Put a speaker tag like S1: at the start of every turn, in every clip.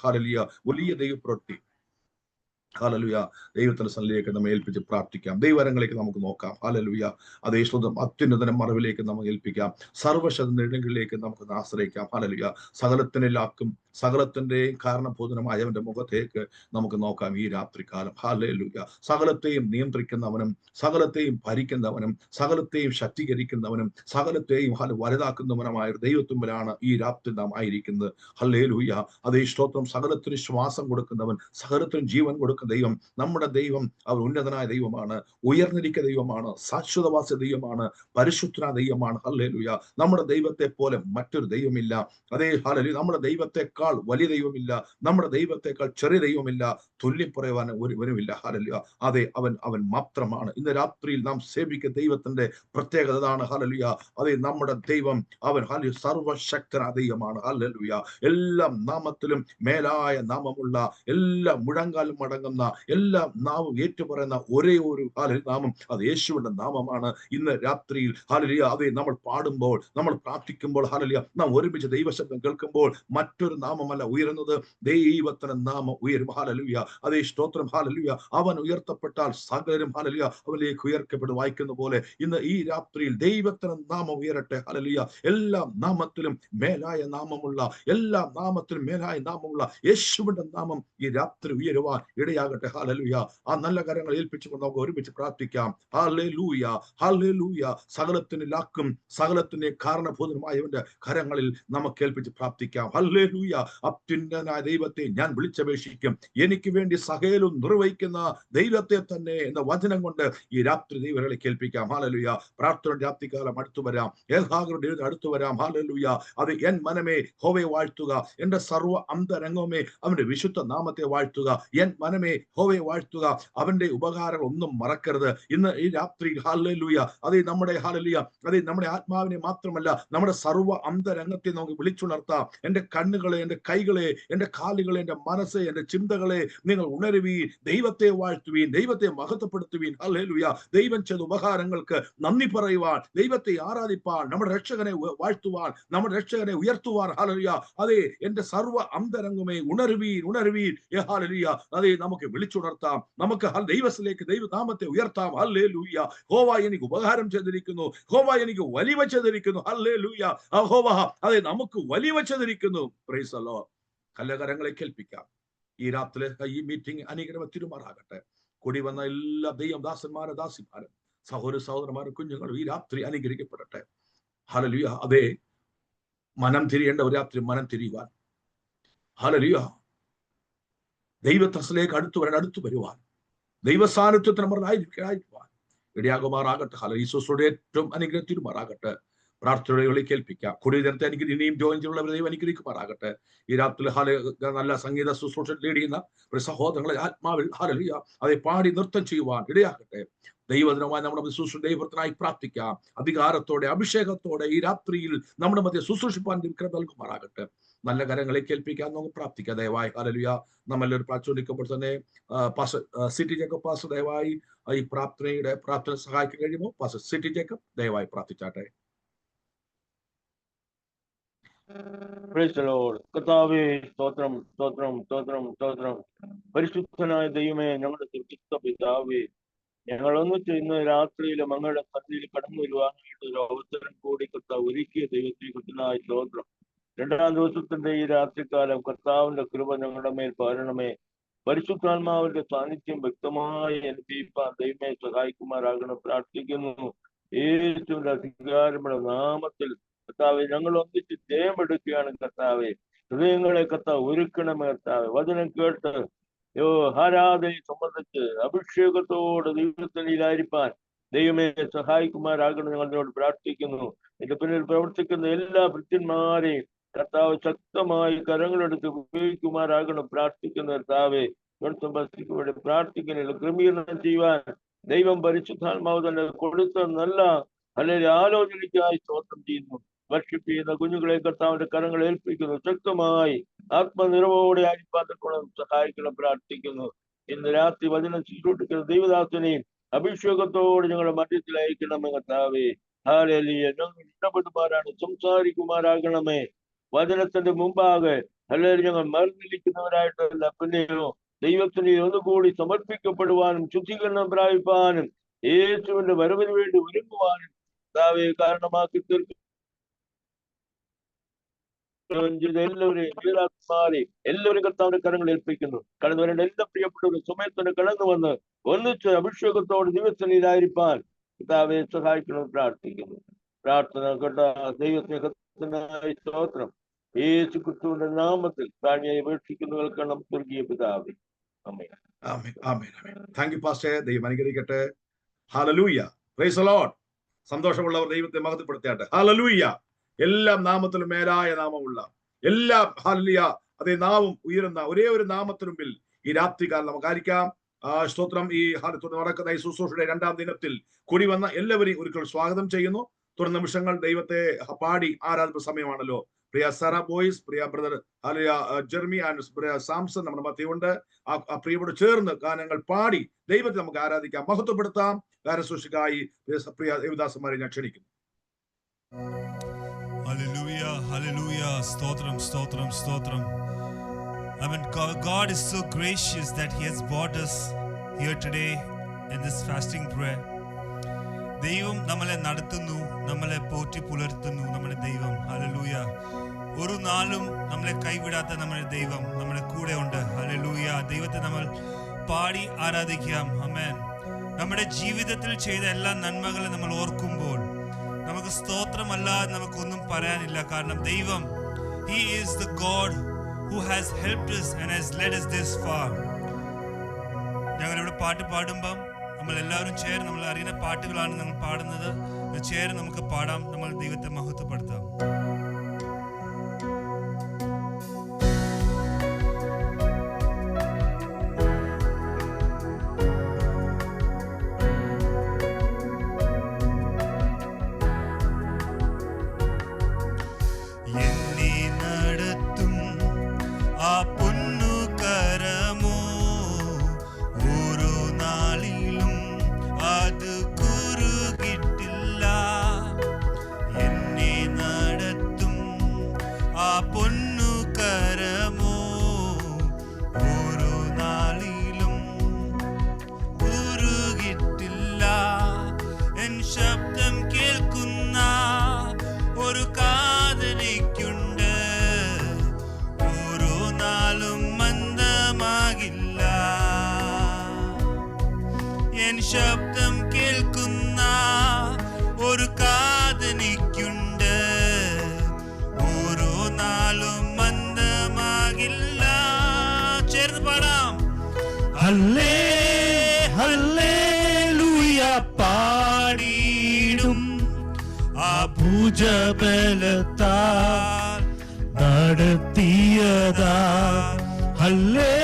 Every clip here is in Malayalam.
S1: ഹല്ലേലൂയ വലിയ ദൈവപ്രവൃത്തി ഹല്ലേലൂയ ദൈവത്തിന്റെ സന്നിധിയിലേക്ക് നമ്മെ ഏൽപ്പിച്ച് പ്രാർത്ഥിക്കാം. ദൈവകരങ്ങളിലേക്ക് നമുക്ക് നോക്കാം. ഹല്ലേലൂയ അതേ സ്വന്തം അത്യുന്നതന മറവിലേക്ക് നമുക്ക് ഏൽപ്പിക്കാം. സർവ്വശത നിഴലിലേക്ക് നമുക്ക് ആശ്രയിക്കാം. ഹല്ലേലൂയ സകലത്തിനെല്ലാക്കും സകലത്തിന്റെയും കാരണഭൂതനമായവന്റെ മുഖത്തേക്ക് നമുക്ക് നോക്കാം ഈ രാത്രികാലം. ഹല്ലേലൂയ സകലത്തെയും നിയന്ത്രിക്കുന്നവനും സകലത്തെയും ഭരിക്കുന്നവനും സകലത്തെയും ശക്തീകരിക്കുന്നവനും സകലത്തെയും വലുതാക്കുന്നവനുമായ ദൈവത്തുമ്പിലാണ് ഈ രാത്രി നാം ആയിരിക്കുന്നത്. ഹല്ലേലൂയ അതേ സ്തോത്രം. സകലത്തിന് ശ്വാസം കൊടുക്കുന്നവൻ, സകലത്തിനും ജീവൻ കൊടുക്കുന്ന ദൈവം, നമ്മുടെ ദൈവം അവൻ ഉന്നതനായ ദൈവമാണ്, ഉയർന്നിരിക്കുന്ന ദൈവമാണ്, ശാശ്വതവാസ ദൈവമാണ്, പരിശുദ്ധനായ ദൈവമാണ്. ഹല്ലേലൂയ നമ്മുടെ ദൈവത്തെ പോലെ മറ്റൊരു ദൈവമില്ല. അതേ ഹല്ലേലൂയ നമ്മുടെ ദൈവത്തെക്കാൾ വലിയ ദൈവമില്ല, നമ്മുടെ ദൈവത്തെക്കാൾ ചെറിയ ദൈവമില്ല, തുല്യം പറയുവാൻ ഒരുവനുമില്ല. ഹല്ലേലൂയ അതെ അവൻ മാത്രമാണ്. ഇന്ന് രാത്രിയിൽ നാം സേവിക്കുന്ന ദൈവത്തിന്റെ പ്രത്യേകത അതാണ്. ഹല്ലേലൂയ അതെ നമ്മുടെ ദൈവം അവൻ സർവശക്തനായ ദൈവമാണ്. ഹല്ലേലൂയ എല്ലാ നാമത്തിലും മേലായ നാമമുള്ള, എല്ലാ മുഴങ്കാലും മടങ്ങുന്ന, എല്ലാ നാമം ഏറ്റുപറയുന്ന ഒരേ ഒരു നാമം അത് യേശുവിന്റെ നാമമാണ്. ഇന്ന് രാത്രിയിൽ ഹല്ലേലൂയ അതെ നമ്മൾ പാടുമ്പോൾ, നമ്മൾ പ്രാർത്ഥിക്കുമ്പോൾ, ഹല്ലേലൂയ നാം ഒരുമിച്ച് ദൈവശബ്ദം കേൾക്കുമ്പോൾ മറ്റൊരു നാമമല്ല ഉയരുന്നത്, ദൈവത്തിന്റെ നാമം ഉയരും. ഹല്ലേലൂയ അതേ സ്തോത്രം. ഹല്ലേലൂയ അവൻ ഉയർത്തപ്പെട്ടാൽ സകലരും ഹല്ലേലൂയ അവനിലേക്ക് ഉയർത്തപ്പെടും. വായിക്കുന്ന പോലെ ഇന്ന് ഈ രാത്രിയിൽ ദൈവത്തിന്റെ നാമം ഉയരട്ടെ. ഹല്ലേലൂയ എല്ലാ നാമത്തിലും മേലായ നാമമുള്ള, എല്ലാ നാമത്തിലും മേലായ നാമമുള്ള യേശുവിന്റെ നാമം ഈ രാത്രി ഉയരുവാൻ ഇടയാകട്ടെ. ഹല്ലേലൂയ ആ നല്ല കരങ്ങൾ ഏൽപ്പിച്ചുകൊണ്ട് നമുക്ക് ഒരുമിച്ച് പ്രാർത്ഥിക്കാം. ഹല്ലേലൂയ ഹല്ലേലൂയ സകലത്തിന് ലാക്കും സകലത്തിന് കാരണഭൂതമായവന്റെ കരങ്ങളിൽ നമുക്ക് ഏൽപ്പിച്ച് പ്രാർത്ഥിക്കാം. ഹല്ലേലൂയ അത്യുന്നതനായ ദൈവത്തെ ഞാൻ വിളിച്ചപേക്ഷിക്കും, എനിക്ക് വേണ്ടി സകലവും നിർവഹിക്കുന്ന ദൈവത്തെ തന്നെ എന്ന വചനം കൊണ്ട് ഈ രാത്രി ദൈവങ്ങളെ കേൾപ്പിക്കാം. ഹല്ലേലൂയ പ്രാർത്ഥന രാത്രികാലം അടുത്തു വരാം, ഏകാഗ്രത അടുത്തു വരാം. ഹല്ലേലൂയ അത് എൻ മനമേ യഹോവയെ വാഴ്ത്തുക, എന്റെ സർവ്വ അന്തരംഗമേ അവന്റെ വിശുദ്ധ നാമത്തെ വാഴ്ത്തുക. എൻ മനമേ യഹോവയെ വാഴ്ത്തുക, അവന്റെ ഉപകാരം ഒന്നും മറക്കരുത്. ഇന്ന് ഈ രാത്രി ഹല്ലേലൂയ അതേ നമ്മുടെ ഹല്ലേലൂയ അതേ നമ്മുടെ ആത്മാവിനെ മാത്രമല്ല നമ്മുടെ സർവ്വ അന്തരംഗത്തെ നമുക്ക് വിളിച്ചുണർത്താം. എന്റെ കണ്ണുകളെ, എന്റെ കൈകളെ, എന്റെ കാലുകളെ, എന്റെ മനസ്സെ, എന്റെ ചിന്തകളെ നിങ്ങൾ ഉണരുവീൻ, ദൈവത്തെ വാഴ്ത്തുവീൻ, ദൈവത്തെ മഹത്വപ്പെടുത്തുവീൻ. ഹല്ലേലൂയ ദൈവം ചെയ്ത ഉപകാരങ്ങൾക്ക് നന്ദി പറയുവാൻ, ദൈവത്തെ ആരാധിപ്പാൻ, നമ്മുടെ രക്ഷകനെ വാഴ്ത്തുവാൻ, നമ്മുടെ രക്ഷകനെ ഉയർത്തുവാൻ. ഹല്ലേലൂയ അതേ എന്റെ സർവ്വ അന്തരംഗമേ ഉണരുവീൻ, ഉണരുവീൻ. ഹല്ലേലൂയ അതേ നമുക്ക് വിളിച്ചുണർത്താം, നമുക്ക് ദൈവത്തിലേക്ക് ദൈവനാമത്തെ ഉയർത്താം. ഹല്ലേലൂയ യഹോവ എനിക്ക് ഉപകാരം ചെയ്തിരിക്കുന്നു, യഹോവ എനിക്ക് വലിയ ചെയ്തിരിക്കുന്നു. ഹല്ലേലൂയ യഹോവ അതെ നമുക്ക് വലിയ ചെയ്തിരിക്കുന്നു. Price the Lord. കരങ്ങളെ കേൾപ്പിക്കാം. ഈ രാത്രി ഈ മീറ്റിംഗ് അനുഗ്രഹത്തിരുമാറാകട്ടെ. കൂടി വന്ന എല്ലാ ദൈവദാസന്മാരും ദാസിമാരും സഹോദര സഹോദരന്മാരും കുഞ്ഞുങ്ങളും ഈ രാത്രി അനുഗ്രഹിക്കപ്പെടട്ടെ. ഹല്ലേലൂയ അതേ മനം തിരിയേണ്ട ഒരു രാത്രി മനം തിരിയുവാൻ, ഹല്ലേലൂയ ദൈവത്തസിലേക്ക് അടുത്തു വരുവാൻ, ദൈവസാന്നിധ്യത്തിന് നമ്മൾ ആയിരിക്കുവാൻ ഇടയാകുമാറാകട്ടെ. ഹല്ലേലൂയ യേശുവോട് ഏറ്റവും അനുഗ്രഹത്തിരുമാറാകട്ടെ. പ്രാർത്ഥനകളെ കേൾപ്പിക്കാം. കൂടുതൽ നേരത്തെ എനിക്ക് ഇനിയും ജോയിൻ ചെയ്യുന്നവരെ ദൈവം അനുഗ്രഹിക്കുമാറാകട്ടെ. ഈ രാത്രി നല്ല സംഗീത ശുശ്രൂഷ ലീഡ് ചെയ്യുന്ന ഒരു സഹോദരങ്ങളെ ആത്മാവിൽ ഹല്ലേലൂയ അതെ പാടി നൃത്തം ചെയ്യുവാൻ ഇടയാകട്ടെ. ദൈവദിനമായി നമ്മുടെ ശുശ്രൂഷ ദൈവത്തിനായി പ്രാർത്ഥിക്കാം. അധികാരത്തോടെ അഭിഷേകത്തോടെ ഈ രാത്രിയിൽ നമ്മുടെ മധ്യ ശുശ്രൂഷിപ്പാൻ കൃപ നൽകുമാറാകട്ടെ. നല്ല കരങ്ങളെ കേൾപ്പിക്കാൻ നമുക്ക് പ്രാർത്ഥിക്കാം. ദയവായി ഹല്ലേലൂയ നമ്മളൊരു പ്രാർത്ഥിക്കുമ്പോൾ തന്നെ സിറ്റി ജേക്കബ് പാസ്റ്റർ ദയവായി ഈ പ്രാർത്ഥന സഹായിക്കാൻ കഴിയുമോ? പാസ്റ്റർ സിറ്റി ജേക്കബ് ദയവായി പ്രാർത്ഥിച്ചാട്ടെ.
S2: കർത്താവേ സ്തോത്രം സ്തോത്രം സ്തോത്രം സ്തോത്രം. പരിശുദ്ധനായ ദൈവമേ, ഞങ്ങളുടെ സ്വർഗ്ഗസ്ഥ പിതാവേ, ഞങ്ങൾ ഒന്നിച്ച് ഇന്ന് രാത്രിയിലും അങ്ങയുടെ സന്നിധിയിൽ കടന്നു വരുവാനായിട്ട് ഒരു അവസരം കൂടി കർത്താവ് ഒരുക്കിയ ദൈവത്തിന് കൃത്യനായ സ്തോത്രം. രണ്ടാം ദിവസത്തിന്റെ ഈ രാത്രികാലം കർത്താവിന്റെ കൃപ ഞങ്ങളുടെ മേൽ പാരണമേ. പരിശുദ്ധാത്മാവിന്റെ സാന്നിധ്യം വ്യക്തമായി അനുഭവിപ്പാൻ ദൈവമേ സഹായിക്കുമാറാകണം പ്രാർത്ഥിക്കുന്നു. യേശുവിന്റെ അധികാരമുള്ള നാമത്തിൽ കർത്താവെ ഞങ്ങൾ ഒന്നിച്ച് ജയമെടുക്കുകയാണ്. കർത്താവെ ഹൃദയങ്ങളെ കർത്താവ് ഒരുക്കണമേ. കർത്താവെ വചനം കേട്ട് ആരാധനയെ സംബന്ധിച്ച് അഭിഷേകത്തോട് ദൈവത്തിലായിരിക്കാൻ ദൈവമേ സഹായിക്കുമാറാകണം ഞങ്ങളോട് പ്രാർത്ഥിക്കുന്നു. എന്റെ പിന്നിൽ പ്രവർത്തിക്കുന്ന എല്ലാ ഭൃത്യന്മാരെയും കർത്താവ് ശക്തമായി കരങ്ങളെടുത്ത് ഉപയോഗിക്കുമാറാകണം പ്രാർത്ഥിക്കുന്ന കർത്താവെ. വേണ്ടി പ്രാർത്ഥിക്കുന്നില്ല ക്രമീകരണം ചെയ്യുവാൻ ദൈവം പരിശുദ്ധാത്മാവ് തന്നെ കൊടുത്ത നല്ല അല്ലെങ്കിൽ ആലോചനയ്ക്കായി സ്തോത്രം ചെയ്യുന്നു. വർഷിപ്പ് ചെയ്യുന്ന കുഞ്ഞുങ്ങളെ കർത്താവിന്റെ കരങ്ങൾ ഏൽപ്പിക്കുന്നു. ശക്തമായി ആത്മനിറവോടെ ആയിരിക്കാൻ സഹായിക്കണം പ്രാർത്ഥിക്കുന്നു. ഇന്ന് രാത്രി വചനം ശുശ്രൂഷിക്കുന്ന ദൈവദാസനെയും അഭിഷേകത്തോട് ഞങ്ങളുടെ മധ്യത്തിൽ അയക്കണമേ കർത്താവേ. ഹല്ലേലൂയ ഞങ്ങൾ ഇഷ്ടപ്പെടുമാറാണ് സംസാരിക്കുമാറാകണമേ. വചനത്തിന്റെ മുമ്പാകെ എല്ലാവരും ഞങ്ങൾ മറന്നിരിക്കുന്നവരായിട്ടല്ല, പിന്നെയോ ദൈവത്തിന് ഒന്നുകൂടി സമർപ്പിക്കപ്പെടുവാനും ശുദ്ധീകരണം പ്രാപിപ്പാനും യേശുവിന്റെ വരവിന് വേണ്ടി ഒരുങ്ങുവാനും കാരണമാക്കി തീർക്കും. എല്ലാവരും കർത്താവിന്റെ കരങ്ങൾ ഏൽപ്പിക്കുന്നു. കടന്നു വരേണ്ട എല്ലാ പ്രിയപ്പെട്ടവരും സമയത്തിന് കടന്നു വന്ന് ഒന്നിച്ച് അഭിഷേകത്തോട് ദിവസത്തിലായിരിക്കാൻ കർത്താവെ സഹായിക്കണമെന്ന് പ്രാർത്ഥിക്കുന്നു. പ്രാർത്ഥന കേട്ട ദൈവസ്നേഹത്തിനായി സ്തോത്രം. യേശു ക്രിസ്തുവിന്റെ നാമത്തിൽ താഴ്മയായി അപേക്ഷിക്കുന്നു കേൾക്കണം സ്വർഗീയ പിതാവേ. ആമേൻ.
S1: ആമേൻ. ആമേൻ. ആമേൻ. Thank you pastor. ദൈവം അനുഗ്രഹിക്കട്ടെ. ഹല്ലേലൂയ. Praise the lord. സന്തോഷമുള്ളവർ ദൈവത്തെ മഹത്വപ്പെടുത്തട്ടെ. ഹല്ലേലൂയ. എല്ലാ നാമത്തിലും മേലായ നാമമുള്ള എല്ലാ ഹല്ലേലൂയ അതേ നാമം ഉയരുന്ന ഒരേ ഒരു നാമത്തിനു മുമ്പിൽ ഈ രാത്രികാലം നമുക്കായിരിക്കാം. സ്തോത്രം. ഈ നടക്കുന്ന ഈ ശുശ്രൂഷയുടെ 2ാം ദിനത്തിൽ കൂടി വന്ന എല്ലാവരെയും ഒരിക്കൽ സ്വാഗതം ചെയ്യുന്നു. തുടർ നിമിഷങ്ങൾ ദൈവത്തെ പാടി ആരാധന സമയമാണല്ലോ. പ്രിയ സാറ ബോയ്സ്, പ്രിയ ബ്രദർ ഹല്ലേലൂയ ജെർമി ആൻഡ് പ്രിയ സാംസൺ നമ്മുടെ മധ്യമുണ്ട്. ആ പ്രിയയോട് ചേർന്ന് ഗാനങ്ങൾ പാടി ദൈവത്തെ നമുക്ക് ആരാധിക്കാം, മഹത്വപ്പെടുത്താം. ഗാനസൂക്ഷിക്കായി പ്രിയ ദേവദാസന്മാരെ ഞാൻ ക്ഷണിക്കുന്നു.
S3: Hallelujah, hallelujah. Stotram, stotram, stotram. I mean, God is so gracious that He has brought us here today in this fasting prayer. ദൈവം നമ്മളെ നടത്തുന്നു, നമ്മളെ പോറ്റി പുലർത്തുന്നു. നമ്മുടെ ദൈവം, ഹല്ലേലൂയ, ഒരു നാളും നമ്മളെ കൈവിടാത്ത നമ്മുടെ ദൈവം നമ്മുടെ കൂടെ ഉണ്ട്. ഹല്ലേലൂയ. ദൈവത്തെ നമ്മൾ പാടി ആരാധിക്കാം. ആമേൻ. നമ്മുടെ ജീവിതത്തിൽ ചെയ്ത എല്ലാ നന്മകളും നമ്മൾ ഓർക്കുമ്പോൾ നമുക്ക് സ്തോത്രമല്ലാതെ നമുക്കൊന്നും പറയാനില്ല. കാരണം ദൈവം, He is the God who has helped us and has led us this far. ഞങ്ങളിവിടെ പാട്ട് പാടുമ്പം നമ്മൾ എല്ലാവരും ചേർന്ന്, നമ്മൾ അറിയുന്ന പാട്ടുകളാണ് നമ്മൾ പാടുന്നത്, ചേർന്ന് നമുക്ക് പാടാം, നമ്മൾ ദൈവത്തെ മഹത്വപ്പെടുത്താം. ശബ്ദം കേൾക്കുന്ന ഒരു കാതനിക്കുണ്ട്, ഓരോ നാളും മന്ദമാകില്ല. ചേർന്ന് പാടാം. ഹല്ലേ ഹല്ലേലൂയ പാടിയിടും ആ ഭുജബലത്താൽ നടത്തിയതാ. ഹല്ലേ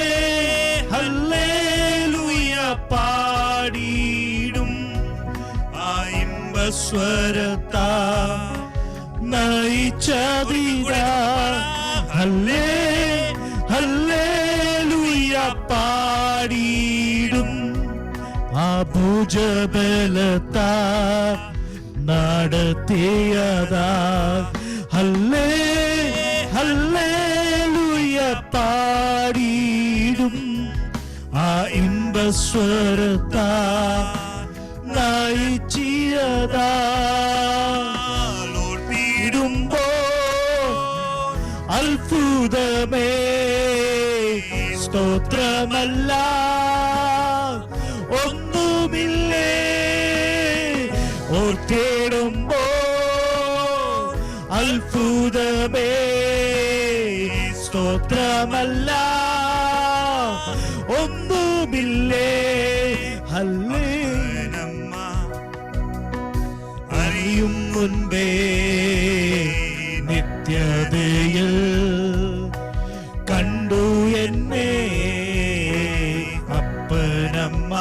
S3: ഹല്ലേലൂയ പാടിയിടും ആ ഇമ്പസ്വരത്താ നയിച്ചതിതാ. ഹല്ലേ ഹല്ലേലൂയ പാടിയിടും ആ ഭുജബലത്താ നടത്തിയതാ. ഹല്ലേ ഹല്ലേലൂയ പാടിയിടും ആ ഇമ്പസ്വരത്താ നയിച്ചതാ. ഓർത്തിടുമ്പോ അത്ഭുതമേ സ്തോത്രമല്ല ഒന്നുമില്ലേ. ഓർത്തിടുമ്പോ അത്ഭുതമേ സ്തോത്രമല്ല ഒന്നുമില്ലേ. ഹല്ലേലൂയ അറിയും മുൻപേ നിത്യതയിൽ കണ്ടു എന്നെ അപ്പനമ്മ.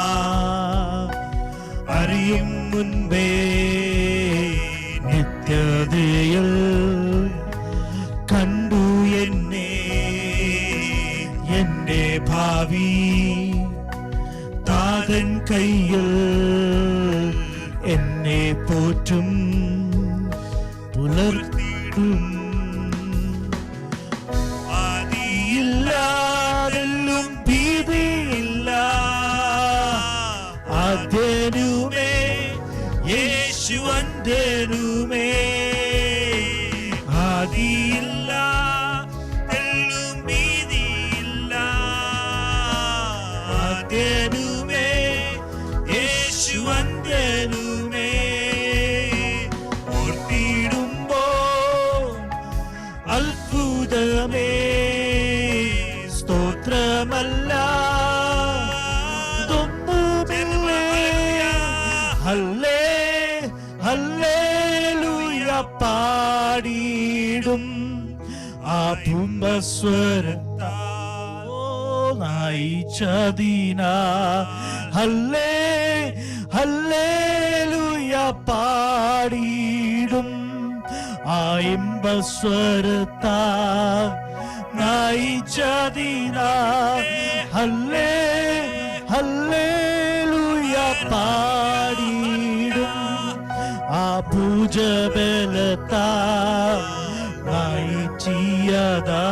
S3: അറിയും മുൻപേ നിത്യതയിൽ കണ്ടു എന്നെ. എന്റെ ഭാവി താതൻ കയ്യിൽ എന്നെ പോറ്റും പുലർത്തിടും.
S4: ഇമ്പസ്വരത്താൽ നയിച്ചതിനാൽ ഹല്ലേലൂയ പാടിയിടും. ആ ഇമ്പസ്വരത്താൽ നയിച്ചതിനാൽ ഹല്ലേലൂയ പാടിയിടും. ആ പൂജബലത്താൽ നയിച്ചിയതാ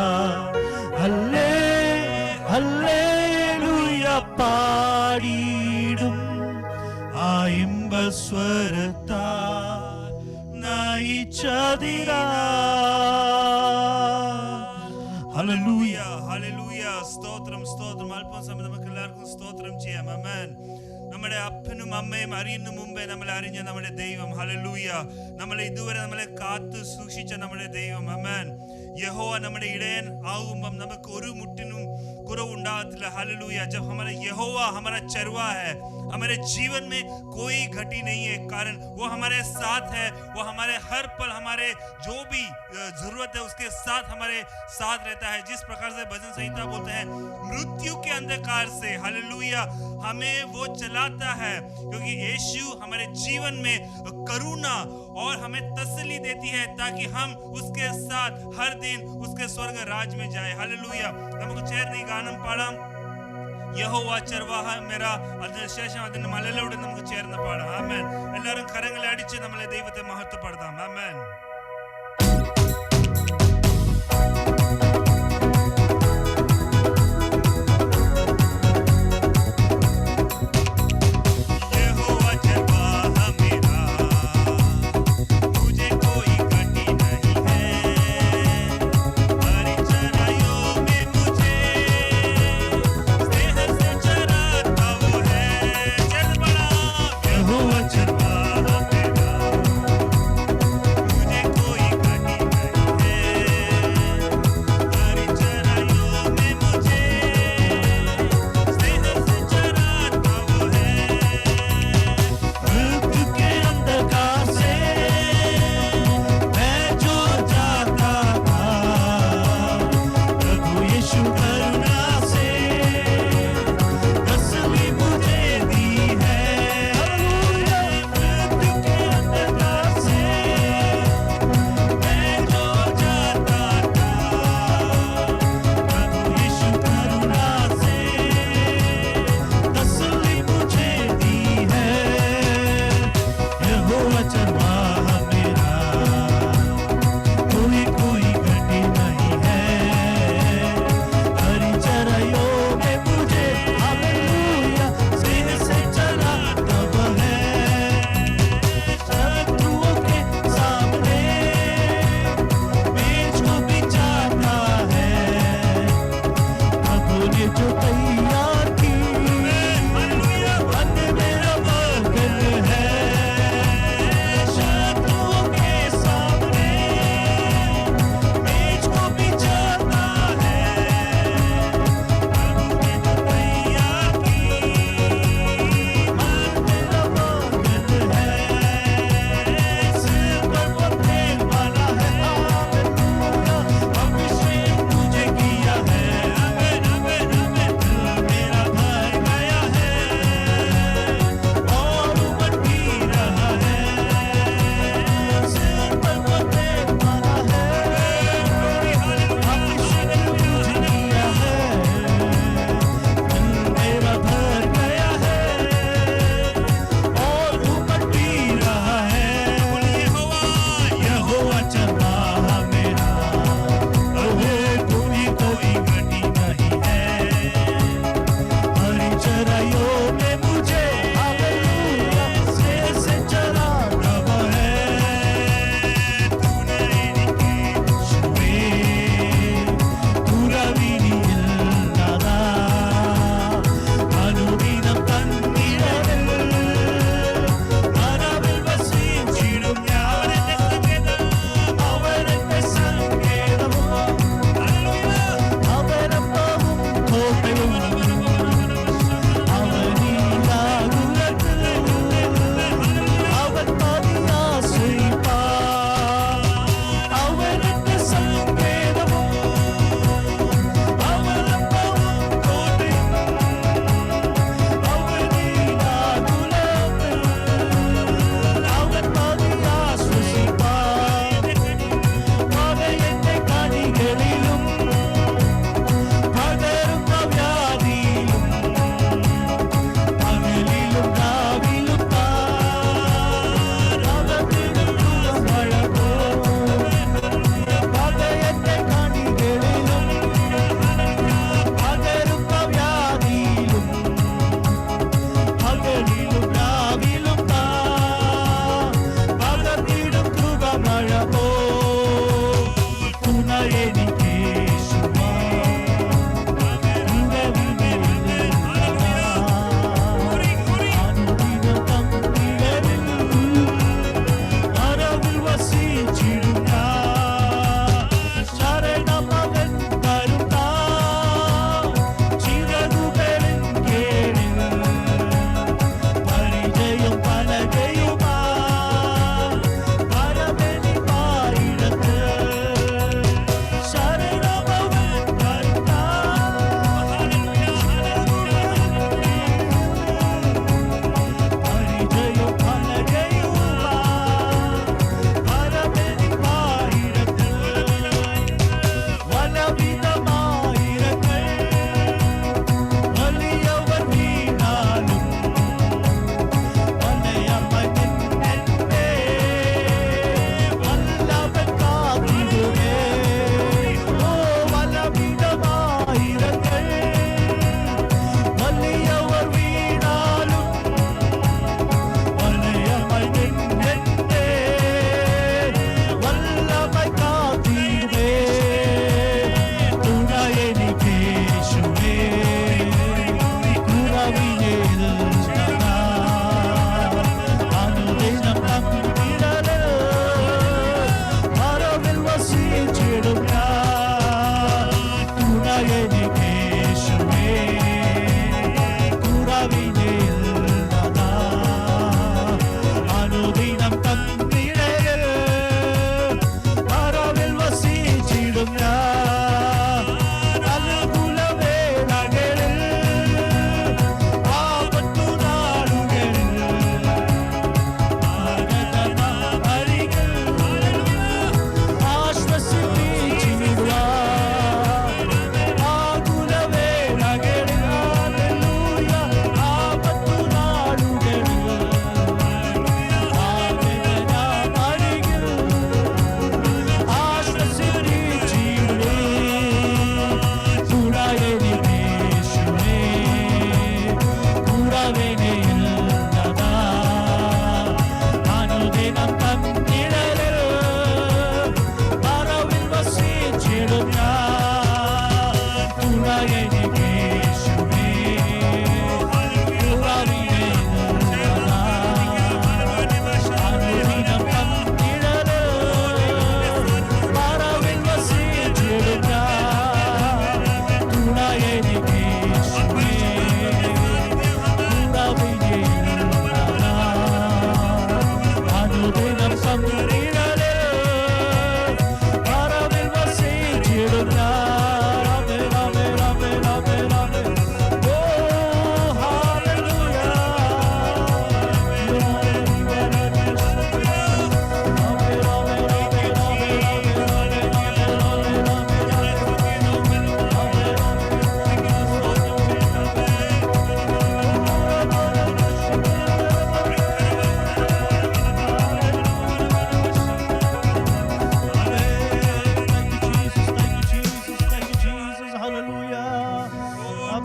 S4: ഹല്ലേലൂയ പാടിയിടും. ആ ഇമ്പസ്വരത്താൽ നയിച്ചതിനാൽ. Hallelujah
S3: hallelujah. സ്തോത്രം സ്തോത്രം. അല്പം സമയം നമുക്ക് എല്ലാവർക്കും സ്തോത്രം ചെയ്യാം. ആമേൻ. നമ്മുടെ അപ്പനും അമ്മയും അറിയുന്ന മുമ്പേ നമ്മളെ അറിഞ്ഞ നമ്മുടെ ദൈവം, ഹല്ലേലൂയ, നമ്മളെ ഇതുവരെ നമ്മളെ കാത്തു സൂക്ഷിച്ച നമ്മുടെ ദൈവം, ആമേൻ. യഹോവ നമ്മുടെ ഇടയൻ ആകുമ്പം നമുക്ക് ഒരു മുട്ടിനും കുറവുണ്ടാകത്തില്ല. हालेलुया. जब हमारा यहोवा हमारा चरवा है, हमारे जीवन में कोई घटी नहीं है, कारण वो हमारे साथ है. वो हमारे हर पल हमारे जो भी जरूरत है उसके साथ हमारे साथ रहता है. जिस प्रकार से भजन संहिता बोलते हैं, मृत्यु के अंधकार से, हालेलुया, हमें वो चलाता है, क्योंकि यीशु हमारे जीवन में करुणा और हमें तसल्ली देती है ताकि हम उसके साथ हर दिन उसके स्वर्ग राज में जाए. हालेलुया. നമുക്ക് ചേർന്ന് ഈ ഗാനം പാടാം. യഹോവ ചർവാഹ മേരാ. അതിനുശേഷം അതിന്റെ മലയിലൂടെ നമുക്ക് ചേർന്ന് പാടാം. ആമേൻ. എല്ലാവരും കരങ്ങളെ അടിച്ച് നമ്മളെ ദൈവത്തെ മഹത്വപ്പെടുത്താം. ആമേൻ.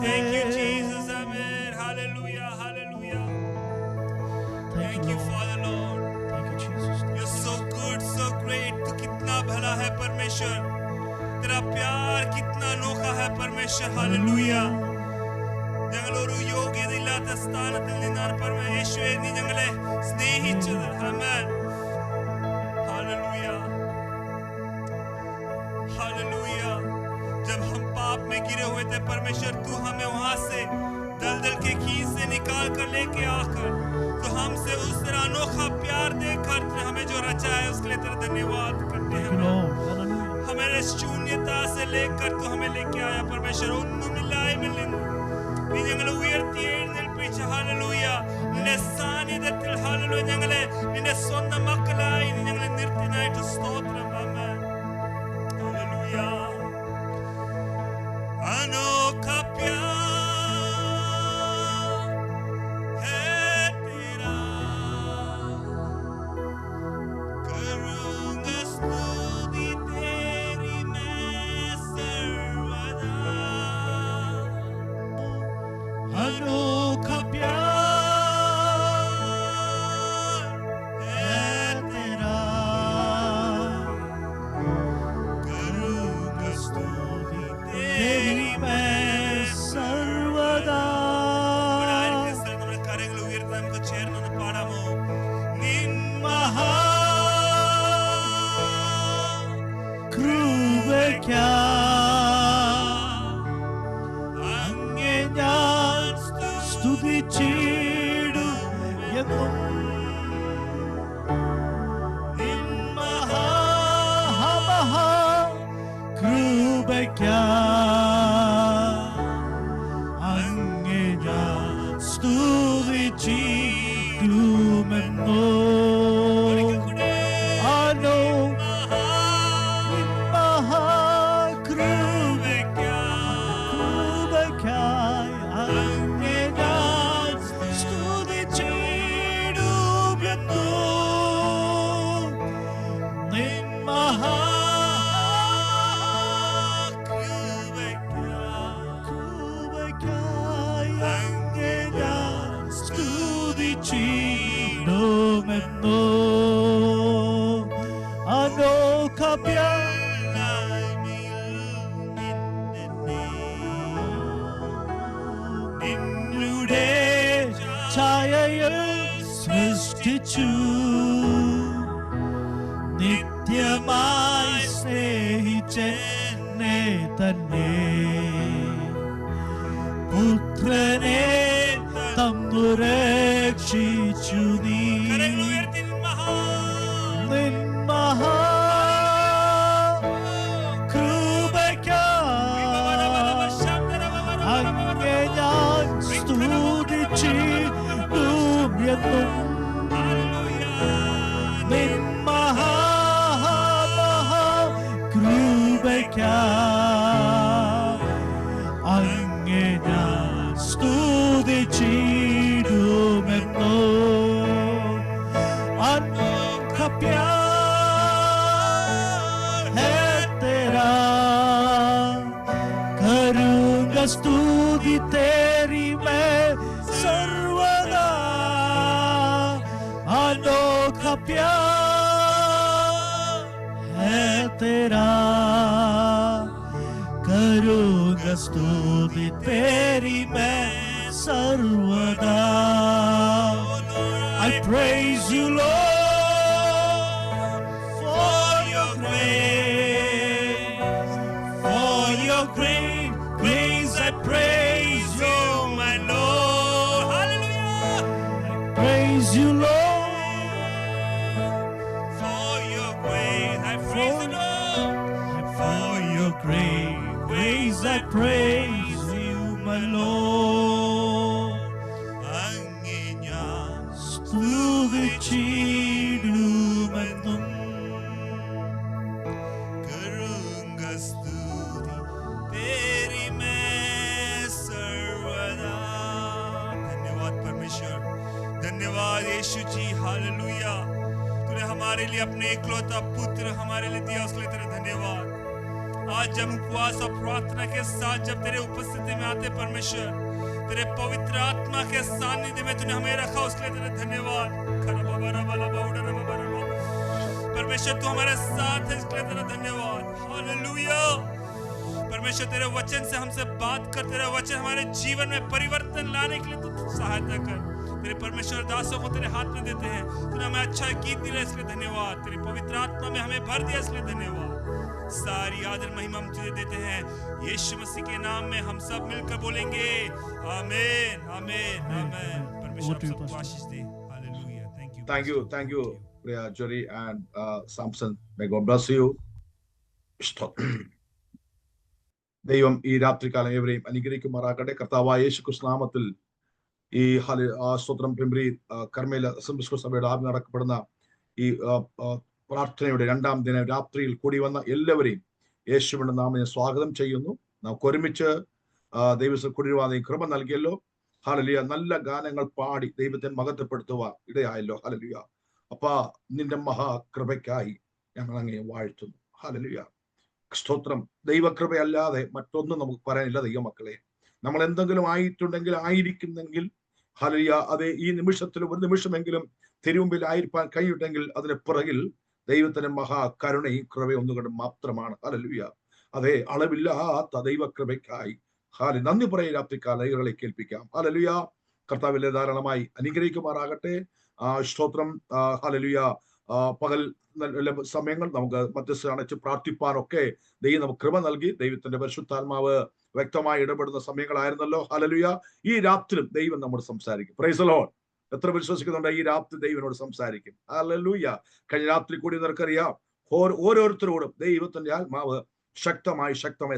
S3: Thank you, Jesus. Amen. Hallelujah. Hallelujah. Thank you, Father Lord.
S4: Thank you, Jesus.
S3: You're so good, so great. तू कितना भला है परमेश्वर. तेरा प्यार कितना अनोखा है परमेश्वर. Hallelujah. ഞങ്ങളൊരു യോഗ്യതയില്ലാത്ത സ്ഥാനത്തിൽ നിന്നാണ് യേശുവേ നീ ഞങ്ങളെ സ്നേഹിച്ചത്. Amen. Hallelujah. Hallelujah. जब हम पाप में गिरे हुए थे परमेश्वर तू हमें वहां से दलदल के खींच से निकाल कर लेके आकर तो हमसे उस तरह अनोखा प्यार देकर हमें जो रचा है उसके लिए तेरा धन्यवाद करते हैं. हमारे शून्यता से लेकर तू हमें लेके आया परमेश्वर. ഒന്നും ഇല്ലായ്മയിൽ നിന്ന് നീ ഞങ്ങളെ ഉയർത്തി എഴുന്നേൽപ്പിച്ച. ഹല്ലേലൂയ. നിന്റെ സാന്നിധ്യത്തിൽ ഹല്ലേലൂയ ഞങ്ങളെ നിന്റെ സ്വന്തം മക്കളായി നീ ഞങ്ങളെ നിർത്തിനായിട്ട് സ്തോത്രം. ആമേൻ. ഹല്ലേലൂയ. अनोखा प्यार है तेरा करूंगा स्तुति तेरी मैं सर्वदा.
S4: अनोखा प्यार है तेरा
S3: करूंगा स्तुति
S4: तेरी मैं सर्वदा.
S3: നമ്മുടെ കരങ്ങൾ ഉയർത്തി നമുക്ക് ചേർന്ന് പാടാമോ? നിൻ
S4: മഹാകൃപയ്ക്കായി അങ്ങേ ഞാൻ സ്തുതിച്ചിടും എന്നും. നിൻ മഹാകൃപയ്ക്കായി അങ്ങേ ഞാൻ സ്തുതിച്ചിടുമെന്നോ. കൃപയ്ക്കായി അങ്ങേ ഞാൻ സ്തുതിച്ചിടുമെന്നോ. നിൻ കൃപയ്ക്കായി അങ്ങേ ഞാൻ സ്തുതിച്ചിടുമെന്നോ. അനോഖ പ്യാർ നിന്നുടെ ഛായയിൽ സൃഷ്ടിച്ചു നിത്യമായി സ്നേഹിച്ചെന്നെ തന്നെ പുത്രനെ തന്നു രക്ഷിച്ചു നീ. നിൻ മഹാകൃപയ്ക്കായി അങ്ങേ ഞാൻ സ്തുതിച്ചിടും എന്നും. നിൻ മഹാകൃപയ്ക്കായി അങ്ങേ ഞാൻ സ്തുതിച്ചിടുമെന്നോ. अनोखा प्यार है तेरा करूंगा स्तुति तेरी मैं सर्वदा. अनोखा प्यार है तेरा करूंगा स्तुति तेरी मैं सर्वदा. I praise you, Lord, for your grace, for your great grace. I praise you, my Lord. Hallelujah. I praise you, Lord,
S3: for your grace. I praise you, Lord.
S4: for your great grace. I praise you, my Lord.
S3: അങ്ങേ ഞാൻ
S4: സ്തുതിച്ചിടുമെന്നും.
S3: करूंगा स्तुति तेरी मैं सर्वदा. धन्यवाद परमेश्वर. धन्यवाद यीशु जी. हालेलुया. तूने हमारे लिए अपने इकलौता पुत्र हमारे लिए दिया उसके लिए तेरा धन्यवाद. आज जब उपवास और प्रार्थना के साथ जब तेरे उपस्थिति में आते परमेश्वर, तेरे पवित्र आत्मा के सानिध्य में तूने हमें रखा, उसके लिए तेरे धन्यवाद। परमेश्वर तू हमारे साथ है, इसके लिए तेरा धन्यवाद। हालेलुया। परमेश्वर तेरे वचन से हमसे बात कर, तेरा वचन हमारे जीवन में परिवर्तन लाने के लिए तू सहायता कर। तेरे परमेश्वर दासों को तेरे हाथ में देते हैं, तूने हमें अच्छा गीत दिया, इसके लिए धन्यवाद। तेरी पवित्र आत्मा में हमें भर दिया, इसके लिए धन्यवाद। सारी आदर महिमा हम तुझे देते हैं, यीशु मसीह के नाम में हम सब मिलकर बोलेंगे आमीन, आमीन, आमीन। परमेश्वर आप सबको आशीष दे। Hallelujah.
S1: Thank you, Priya, Jerry and Samson. May God bless you. ദൈവം ഈ രാത്രികാലം ഏവരെയും അനുഗ്രഹിക്കുമാറാകട്ടെ. കർത്താവായ യേശു ക്രിസ്തു നാമത്തിൽ ഈ സ്തോത്രം പിമ്പ്രി കർമ്മേൽ അസംബ്ലി സഭയുടെ ആദ്യം നടക്കപ്പെടുന്ന ഈ പ്രാർത്ഥനയുടെ 2ാം ദിനം രാത്രിയിൽ കൂടി വന്ന എല്ലാവരെയും യേശുവിന്റെ നാമം സ്വാഗതം ചെയ്യുന്നു. നമുക്ക് ഒരുമിച്ച് ദൈവത്തിൽ കൂടിവാദം കൃപ നൽകിയല്ലോ. ഹല്ലേലൂയ. നല്ല ഗാനങ്ങൾ പാടി ദൈവത്തെ മഹത്വപ്പെടുത്തുവാൻ ഇടയായല്ലോ. ഹല്ലേലൂയ. അപ്പാ നിന്റെ മഹാകൃപയ്ക്കായി ഞങ്ങൾ അങ്ങേ വാഴ്ത്തുന്നു. ഹല്ലേലൂയ. സ്തോത്രം. ദൈവകൃപയല്ലാതെ മറ്റൊന്നും നമുക്ക് പറയാനില്ല ദൈവമക്കളെ. നമ്മൾ എന്തെങ്കിലും ആയിട്ടുണ്ടെങ്കിൽ, ആയിരിക്കുന്നെങ്കിൽ, ഹല്ലേലൂയ, അതെ ഈ നിമിഷത്തിൽ ഒരു നിമിഷമെങ്കിലും തിരുമുമ്പിൽ ആയിരിക്കാൻ കഴിയുണ്ടെങ്കിൽ അതിന് പുറകിൽ ദൈവത്തിന്റെ മഹാകരുണയും കൃപയും ഒന്നുകൊണ്ട് മാത്രമാണ്. ഹല്ലേലൂയ. അതെ, അളവില്ലാത്ത ദൈവകൃപയ്ക്കായി നന്ദി പറയും. രാത്രികാല ദൈവങ്ങളെ കേൾപ്പിക്കാം. ഹല്ലേലൂയ. കർത്താവിലെ ധാരാളമായി അനുഗ്രഹിക്കുമാറാകട്ടെ. സ്തോത്രം. ഹല്ലേലൂയ. പകൽ സമയങ്ങൾ നമുക്ക് മധ്യസ്ഥ അണച്ച് പ്രാർത്ഥിപ്പാനൊക്കെ ദൈവം നമുക്ക് കൃപ നൽകി. ദൈവത്തിന്റെ പരിശുദ്ധാത്മാവ് വ്യക്തമായി ഇടപെടുന്ന സമയങ്ങളായിരുന്നല്ലോ. ഹല്ലേലൂയ. ഈ രാത്രിയും ദൈവം നമ്മോട് സംസാരിക്കും. Price the Lord. എത്ര വിശ്വസിക്കുന്നുണ്ട് ഈ രാത്രി ദൈവനോട് സംസാരിക്കും? ഹല്ലേലൂയ. കഴിഞ്ഞ രാത്രി കൂടി നിനക്കറിയാം, ഓരോരുത്തരോടും ദൈവത്തിന്റെ ആത്മാവ് ശക്തമായി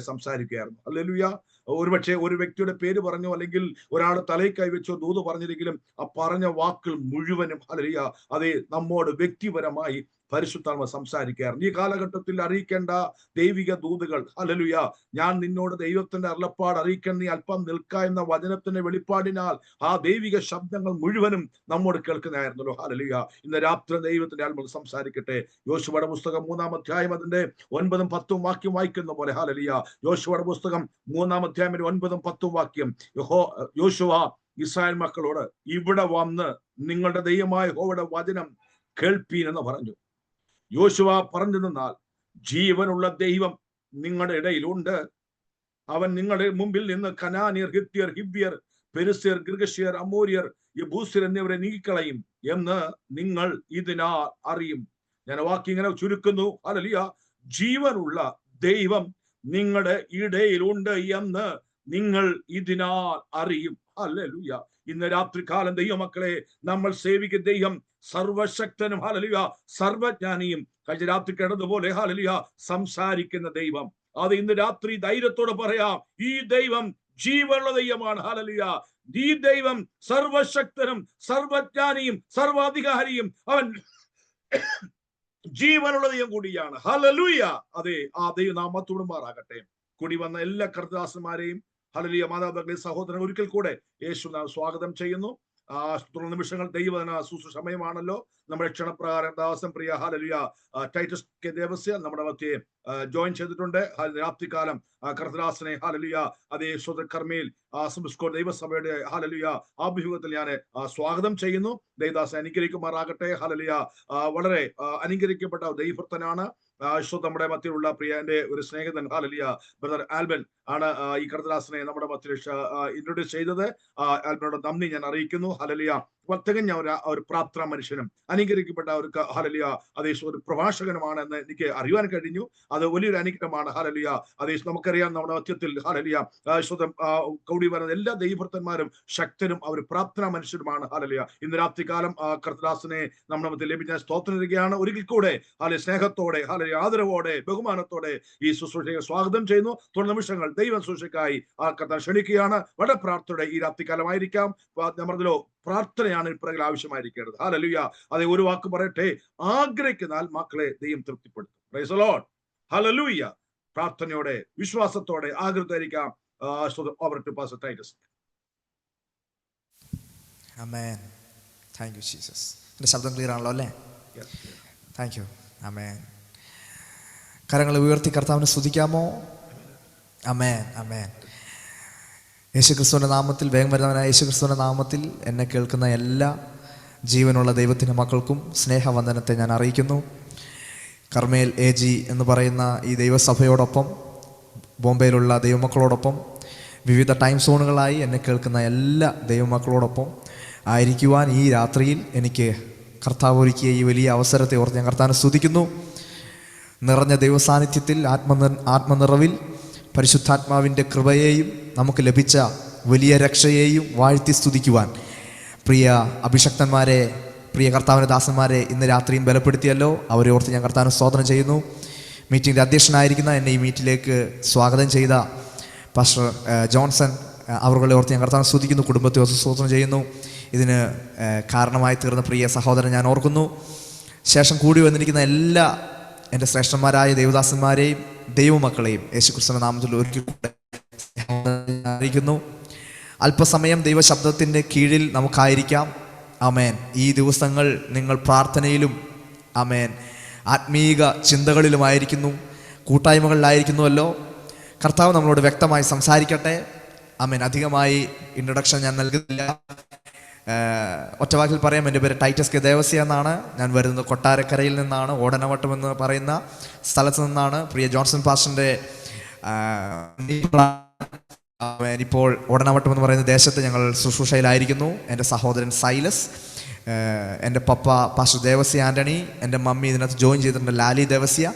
S1: സംസാരിക്കുകയായിരുന്നു. ഹല്ലേലൂയ. ഒരുപക്ഷെ ഒരു വ്യക്തിയുടെ പേര് പറഞ്ഞോ അല്ലെങ്കിൽ ഒരാൾ തലയിൽ കൈവച്ചോ ദൂത് പറഞ്ഞില്ലെങ്കിലും ആ പറഞ്ഞ വാക്കുകൾ മുഴുവനും ഹല്ലേലൂയ അതെ നമ്മോട് വ്യക്തിപരമായി പരിശുദ്ധാത്മ സംസാരിക്കുകയായിരുന്നു. ഈ കാലഘട്ടത്തിൽ അറിയിക്കേണ്ട ദൈവിക ദൂതുകൾ, ഹല്ലേലൂയ, ഞാൻ നിന്നോട് ദൈവത്തിന്റെ അരുളപ്പാട് അറിയിക്കാൻ നീ അല്പം നിൽക്ക എന്ന വചനത്തിന്റെ വെളിപ്പാടിനാൽ ആ ദൈവിക ശബ്ദങ്ങൾ മുഴുവനും നമ്മോട് കേൾക്കുന്നതായിരുന്നല്ലോ. ഹല്ലേലൂയ. ഇന്ന് രാത്രി ദൈവത്തിന്റെ ആത്മാവ് സംസാരിക്കട്ടെ. യോശുവയുടെ പുസ്തകം 3-ാം അധ്യായം അതിന്റെ 9-ഉം 10-ഉം വാക്യം വായിക്കുന്ന പോലെ, ഹല്ലേലൂയ, യോശുവയുടെ പുസ്തകം 3-ാം അധ്യായം 9-ഉം 10-ഉം വാക്യം, യോശുവ ഇസ്രായേൽ മക്കളോട് ഇവിടെ വന്ന് നിങ്ങളുടെ ദൈവമായ യഹോവയുടെ വചനം കേൾപ്പീൻ എന്ന് പറഞ്ഞു. യോശുവ പറഞ്ഞു നിന്നാൽ ജീവനുള്ള ദൈവം നിങ്ങളുടെ ഇടയിലുണ്ട്. അവൻ നിങ്ങളുടെ മുമ്പിൽ നിന്ന് കനാനിയർ, ഹിത്യർ, ഹിബ്യർ, പെരിസ്യർ, ഗിർഗശ്യർ, അമോര്യർ, യെബൂസ്യർ എന്നിവരെ നീക്കിക്കളയും എന്ന് നിങ്ങൾ ഇതിനാൽ അറിയും. ഞാൻ വാക്യം ഇങ്ങനെ ചുരുക്കുന്നു. ഹല്ലേലൂയ. ജീവനുള്ള ദൈവം നിങ്ങളുടെ ഇടയിലുണ്ട് എന്ന് നിങ്ങൾ ഇതിനാൽ അറിയും. ഹല്ലേലൂയ. ഇന്ന് രാത്രികാലം ദൈവമക്കളെ നമ്മൾ സേവിക്കുന്ന ദൈവം സർവശക്തനും, ഹല്ലേലൂയ, സർവജ്ഞാനിയും, കഴിഞ്ഞ രാത്രി കിടന്നതുപോലെ ഹല്ലേലൂയ സംസാരിക്കുന്ന ദൈവം. അത് ഇന്ന് രാത്രി ധൈര്യത്തോടെ പറയാം, ഈ ദൈവം ജീവനുള്ള ദൈവമാണ്. ഹല്ലേലൂയ. ഈ ദൈവം സർവശക്തനും സർവജ്ഞാനിയും സർവാധികാരിയും അവൻ ജീവനുള്ള ദൈവം കൂടിയാണ്. ഹല്ലേലൂയ. അതെ, ആ ദൈവം നാമത്തോട് മാറാകട്ടെ. കൂടി വന്ന എല്ലാ കർത്തദാസന്മാരെയും, ഹല്ലേലൂയ, മാതാപിതാക്കളെ, സഹോദരൻ, ഒരിക്കൽ കൂടെ യേശു നാം സ്വാഗതം ചെയ്യുന്നു. നിമിഷങ്ങൾ ദൈവന ശുശ്രൂഷ സമയമാണല്ലോ. നമ്മുടെ ക്ഷണപ്രകാരം ദാസൻ പ്രിയ ഹല്ലേലൂയ ടൈറ്റസ് കെ ദേവസ്യ നമ്മുടെ മധ്യേ ജോയിൻ ചെയ്തിട്ടുണ്ട്. രാത്രികാലം കർത്തദാസനെ ഹല്ലേലൂയ അതേ കർമ്മയിൽ ദൈവസഭയുടെ ഹല്ലേലൂയ ആഭിമുഖ്യത്തിൽ ഞാൻ സ്വാഗതം ചെയ്യുന്നു. ദൈവദാസൻ അനുഗ്രഹിക്കുമാറാകട്ടെ. ഹല്ലേലൂയ. വളരെ അനുഗ്രഹിക്കപ്പെട്ട ദൈവഭക്തനാണ്. നമ്മുടെ മധ്യയിലുള്ള പ്രിയ എന്റെ ഒരു സ്നേഹിതൻ ഹല്ലേലൂയ ബ്രദർ ആൽബൻ ആണ് ഈ കർത്തദാസനെ നമ്മുടെ മധ്യയിൽ ഇൻട്രൊഡ്യൂസ് ചെയ്തത്. ആൽബനോട് നന്ദി ഞാൻ അറിയിക്കുന്നു. ഹല്ലേലൂയ. തികഞ്ഞ ഒരു പ്രാർത്ഥനാ മനുഷ്യനും അനുഗ്രഹിക്കപ്പെട്ട ഒരു ഹല്ലേലൂയ അതേ ഒരു പ്രഭാഷകനുമാണെന്ന് എനിക്ക് അറിയാൻ കഴിഞ്ഞു. അത് വലിയൊരു അനുഗ്രഹമാണ്. ഹല്ലേലൂയ. അതേ നമുക്കറിയാം നമ്മുടെ മധ്യത്തിൽ ഹല്ലേലൂയ കൂടി വരുന്ന എല്ലാ ദൈവഭക്തന്മാരും ശക്തരും അവർ പ്രാർത്ഥനാ മനുഷ്യരുമാണ്. ഹല്ലേലൂയ. ഇന്ന് രാത്രികാലം കർത്തദാസനെ നമ്മുടെ മധ്യത്തിൽ ലഭിച്ച സ്തോത്രം നൽകുകയാണ്. ഒരിക്കൽ കൂടെ ഹല്ലേലൂയ സ്നേഹത്തോടെ, ഹല്ലേലൂയ ആദരവോടെ, ബഹുമാനത്തോടെ ഈ ശുശ്രൂഷയെ സ്വാഗതം ചെയ്യുന്നു. തുടർ നിമിഷങ്ങൾ ദൈവ ശുശ്രൂഷയ്ക്കായി ആ കർത്താൻ ക്ഷണിക്കുകയാണ്. വളരെ പ്രാർത്ഥനയുടെ ഈ രാത്രികാലമായിരിക്കാം. നമ്മളതിലോ പ്രാർത്ഥനയാണ് ഇപ്പോഴെങ്കിലും ആവശ്യമായിരിക്കേണ്ടത്. ഹല്ലേലൂയ. അതെ, ഒരു വാക്ക് പറയട്ടെ, ആഗ്രഹിക്കുന്നാൽ മക്കളെ ദൈവം തൃപ്തിപ്പെടുത്തും. Praise the lord. ഹല്ലേലൂയ. പ്രാർത്ഥനയോടെ വിശ്വാസത്തോടെ ആഗ്രഹിക്കാം. Over to pastor Titus.
S5: ആമേൻ. Thank you Jesus. എൻ്റെ ശബ്ദം ക്ലിയർ ആണല്ലോ അല്ലേ? Thank you. ആമേൻ. കരങ്ങളെ ഉയർത്തി കർത്താവിനെ സ്തുതിക്കാമോ? ആമേൻ, ആമേൻ. യേശുക്രിസ്തുവിൻ്റെ നാമത്തിൽ, വേഗം വരുന്നവനായ യേശുക്രിസ്തുവിൻ്റെ നാമത്തിൽ എന്നെ കേൾക്കുന്ന എല്ലാ ജീവനുള്ള ദൈവത്തിൻ്റെ മക്കൾക്കും സ്നേഹവന്ദനത്തെ ഞാൻ അറിയിക്കുന്നു. കർമ്മേൽ AG എന്ന് പറയുന്ന ഈ ദൈവസഭയോടൊപ്പം, ബോംബെയിലുള്ള ദൈവമക്കളോടൊപ്പം, വിവിധ ടൈം സോണുകളായി എന്നെ കേൾക്കുന്ന എല്ലാ ദൈവമക്കളോടൊപ്പം ആയിരിക്കുവാൻ ഈ രാത്രിയിൽ എനിക്ക് കർത്താവ് ഒരുക്കിയ ഈ വലിയ അവസരത്തെ ഓർത്ത് ഞാൻ കർത്താവിനെ സ്തുതിക്കുന്നു. നിറഞ്ഞ ദൈവസാന്നിധ്യത്തിൽ, ആത്മനിറവിൽ പരിശുദ്ധാത്മാവിൻ്റെ കൃപയെയും നമുക്ക് ലഭിച്ച വലിയ രക്ഷയെയും വാഴ്ത്തി സ്തുതിക്കുവാൻ പ്രിയ അഭിഷക്തന്മാരെ, പ്രിയ കർത്താവിൻ്റെ ദാസന്മാരെ ഇന്ന് രാത്രിയും ബലപ്പെടുത്തിയല്ലോ. അവരെ ഓർത്ത് ഞാൻ കർത്താവിനെ സ്തോത്രം ചെയ്യുന്നു. മീറ്റിംഗിൻ്റെ അധ്യക്ഷനായിരിക്കുന്ന എന്നെ ഈ മീറ്റിലേക്ക് സ്വാഗതം ചെയ്ത പാസ്റ്റർ ജോൺസൺ അവരുടെ ഓർത്ത് ഞാൻ കർത്താവിനെ സ്തുതിക്കുന്നു. കുടുംബത്തെ ഓർത്ത് സ്തോത്രം ചെയ്യുന്നു. ഇതിന് കാരണമായി തീർന്ന പ്രിയ സഹോദരൻ ഞാൻ ഓർക്കുന്നു. ശേഷം കൂടി വന്നിരിക്കുന്ന എല്ലാ എൻ്റെ ശ്രേഷ്ഠന്മാരായ ദൈവദാസന്മാരെയും ദൈവമക്കളെയും യേശുക്രിസ്തുവിന്റെ നാമത്തിൽ ഒരിക്കൽ അറിയിക്കുന്നു. അല്പസമയം ദൈവശബ്ദത്തിൻ്റെ കീഴിൽ നമുക്കായിരിക്കാം. ആമേൻ. ഈ ദിവസങ്ങൾ നിങ്ങൾ പ്രാർത്ഥനയിലും ആമേൻ ആത്മീക ചിന്തകളിലുമായിരിക്കുന്നു, കൂട്ടായ്മകളിലായിരിക്കുന്നുവല്ലോ. കർത്താവ് നമ്മളോട് വ്യക്തമായി സംസാരിക്കട്ടെ. ആമേൻ. അധികമായി ഇൻട്രൊഡക്ഷൻ ഞാൻ നൽകുന്നില്ല. ഒറ്റവാക്കിൽ പറയാം, എൻ്റെ പേര് ടൈറ്റസ് കെ ദേവസ്യ എന്നാണ്. ഞാൻ വരുന്നത് കൊട്ടാരക്കരയിൽ നിന്നാണ്, ഓടനവട്ടം എന്ന് പറയുന്ന സ്ഥലത്ത് നിന്നാണ്. പ്രിയ ജോൺസൺ പാസ്റ്ററിൻ്റെ ഇപ്പോൾ ഓടനവട്ടം എന്ന് പറയുന്ന ദേശത്ത് ഞങ്ങൾ ശുശ്രൂഷയിലായിരിക്കുന്നു. എൻ്റെ സഹോദരൻ സൈലസ്, എൻ്റെ പപ്പ പാസ്റ്റർ ദേവസ്യ ആൻ്റണി, എൻ്റെ മമ്മി ഇതിനകത്ത് ജോയിൻ ചെയ്തിട്ടുണ്ട് ലാലി ദേവസ്യ.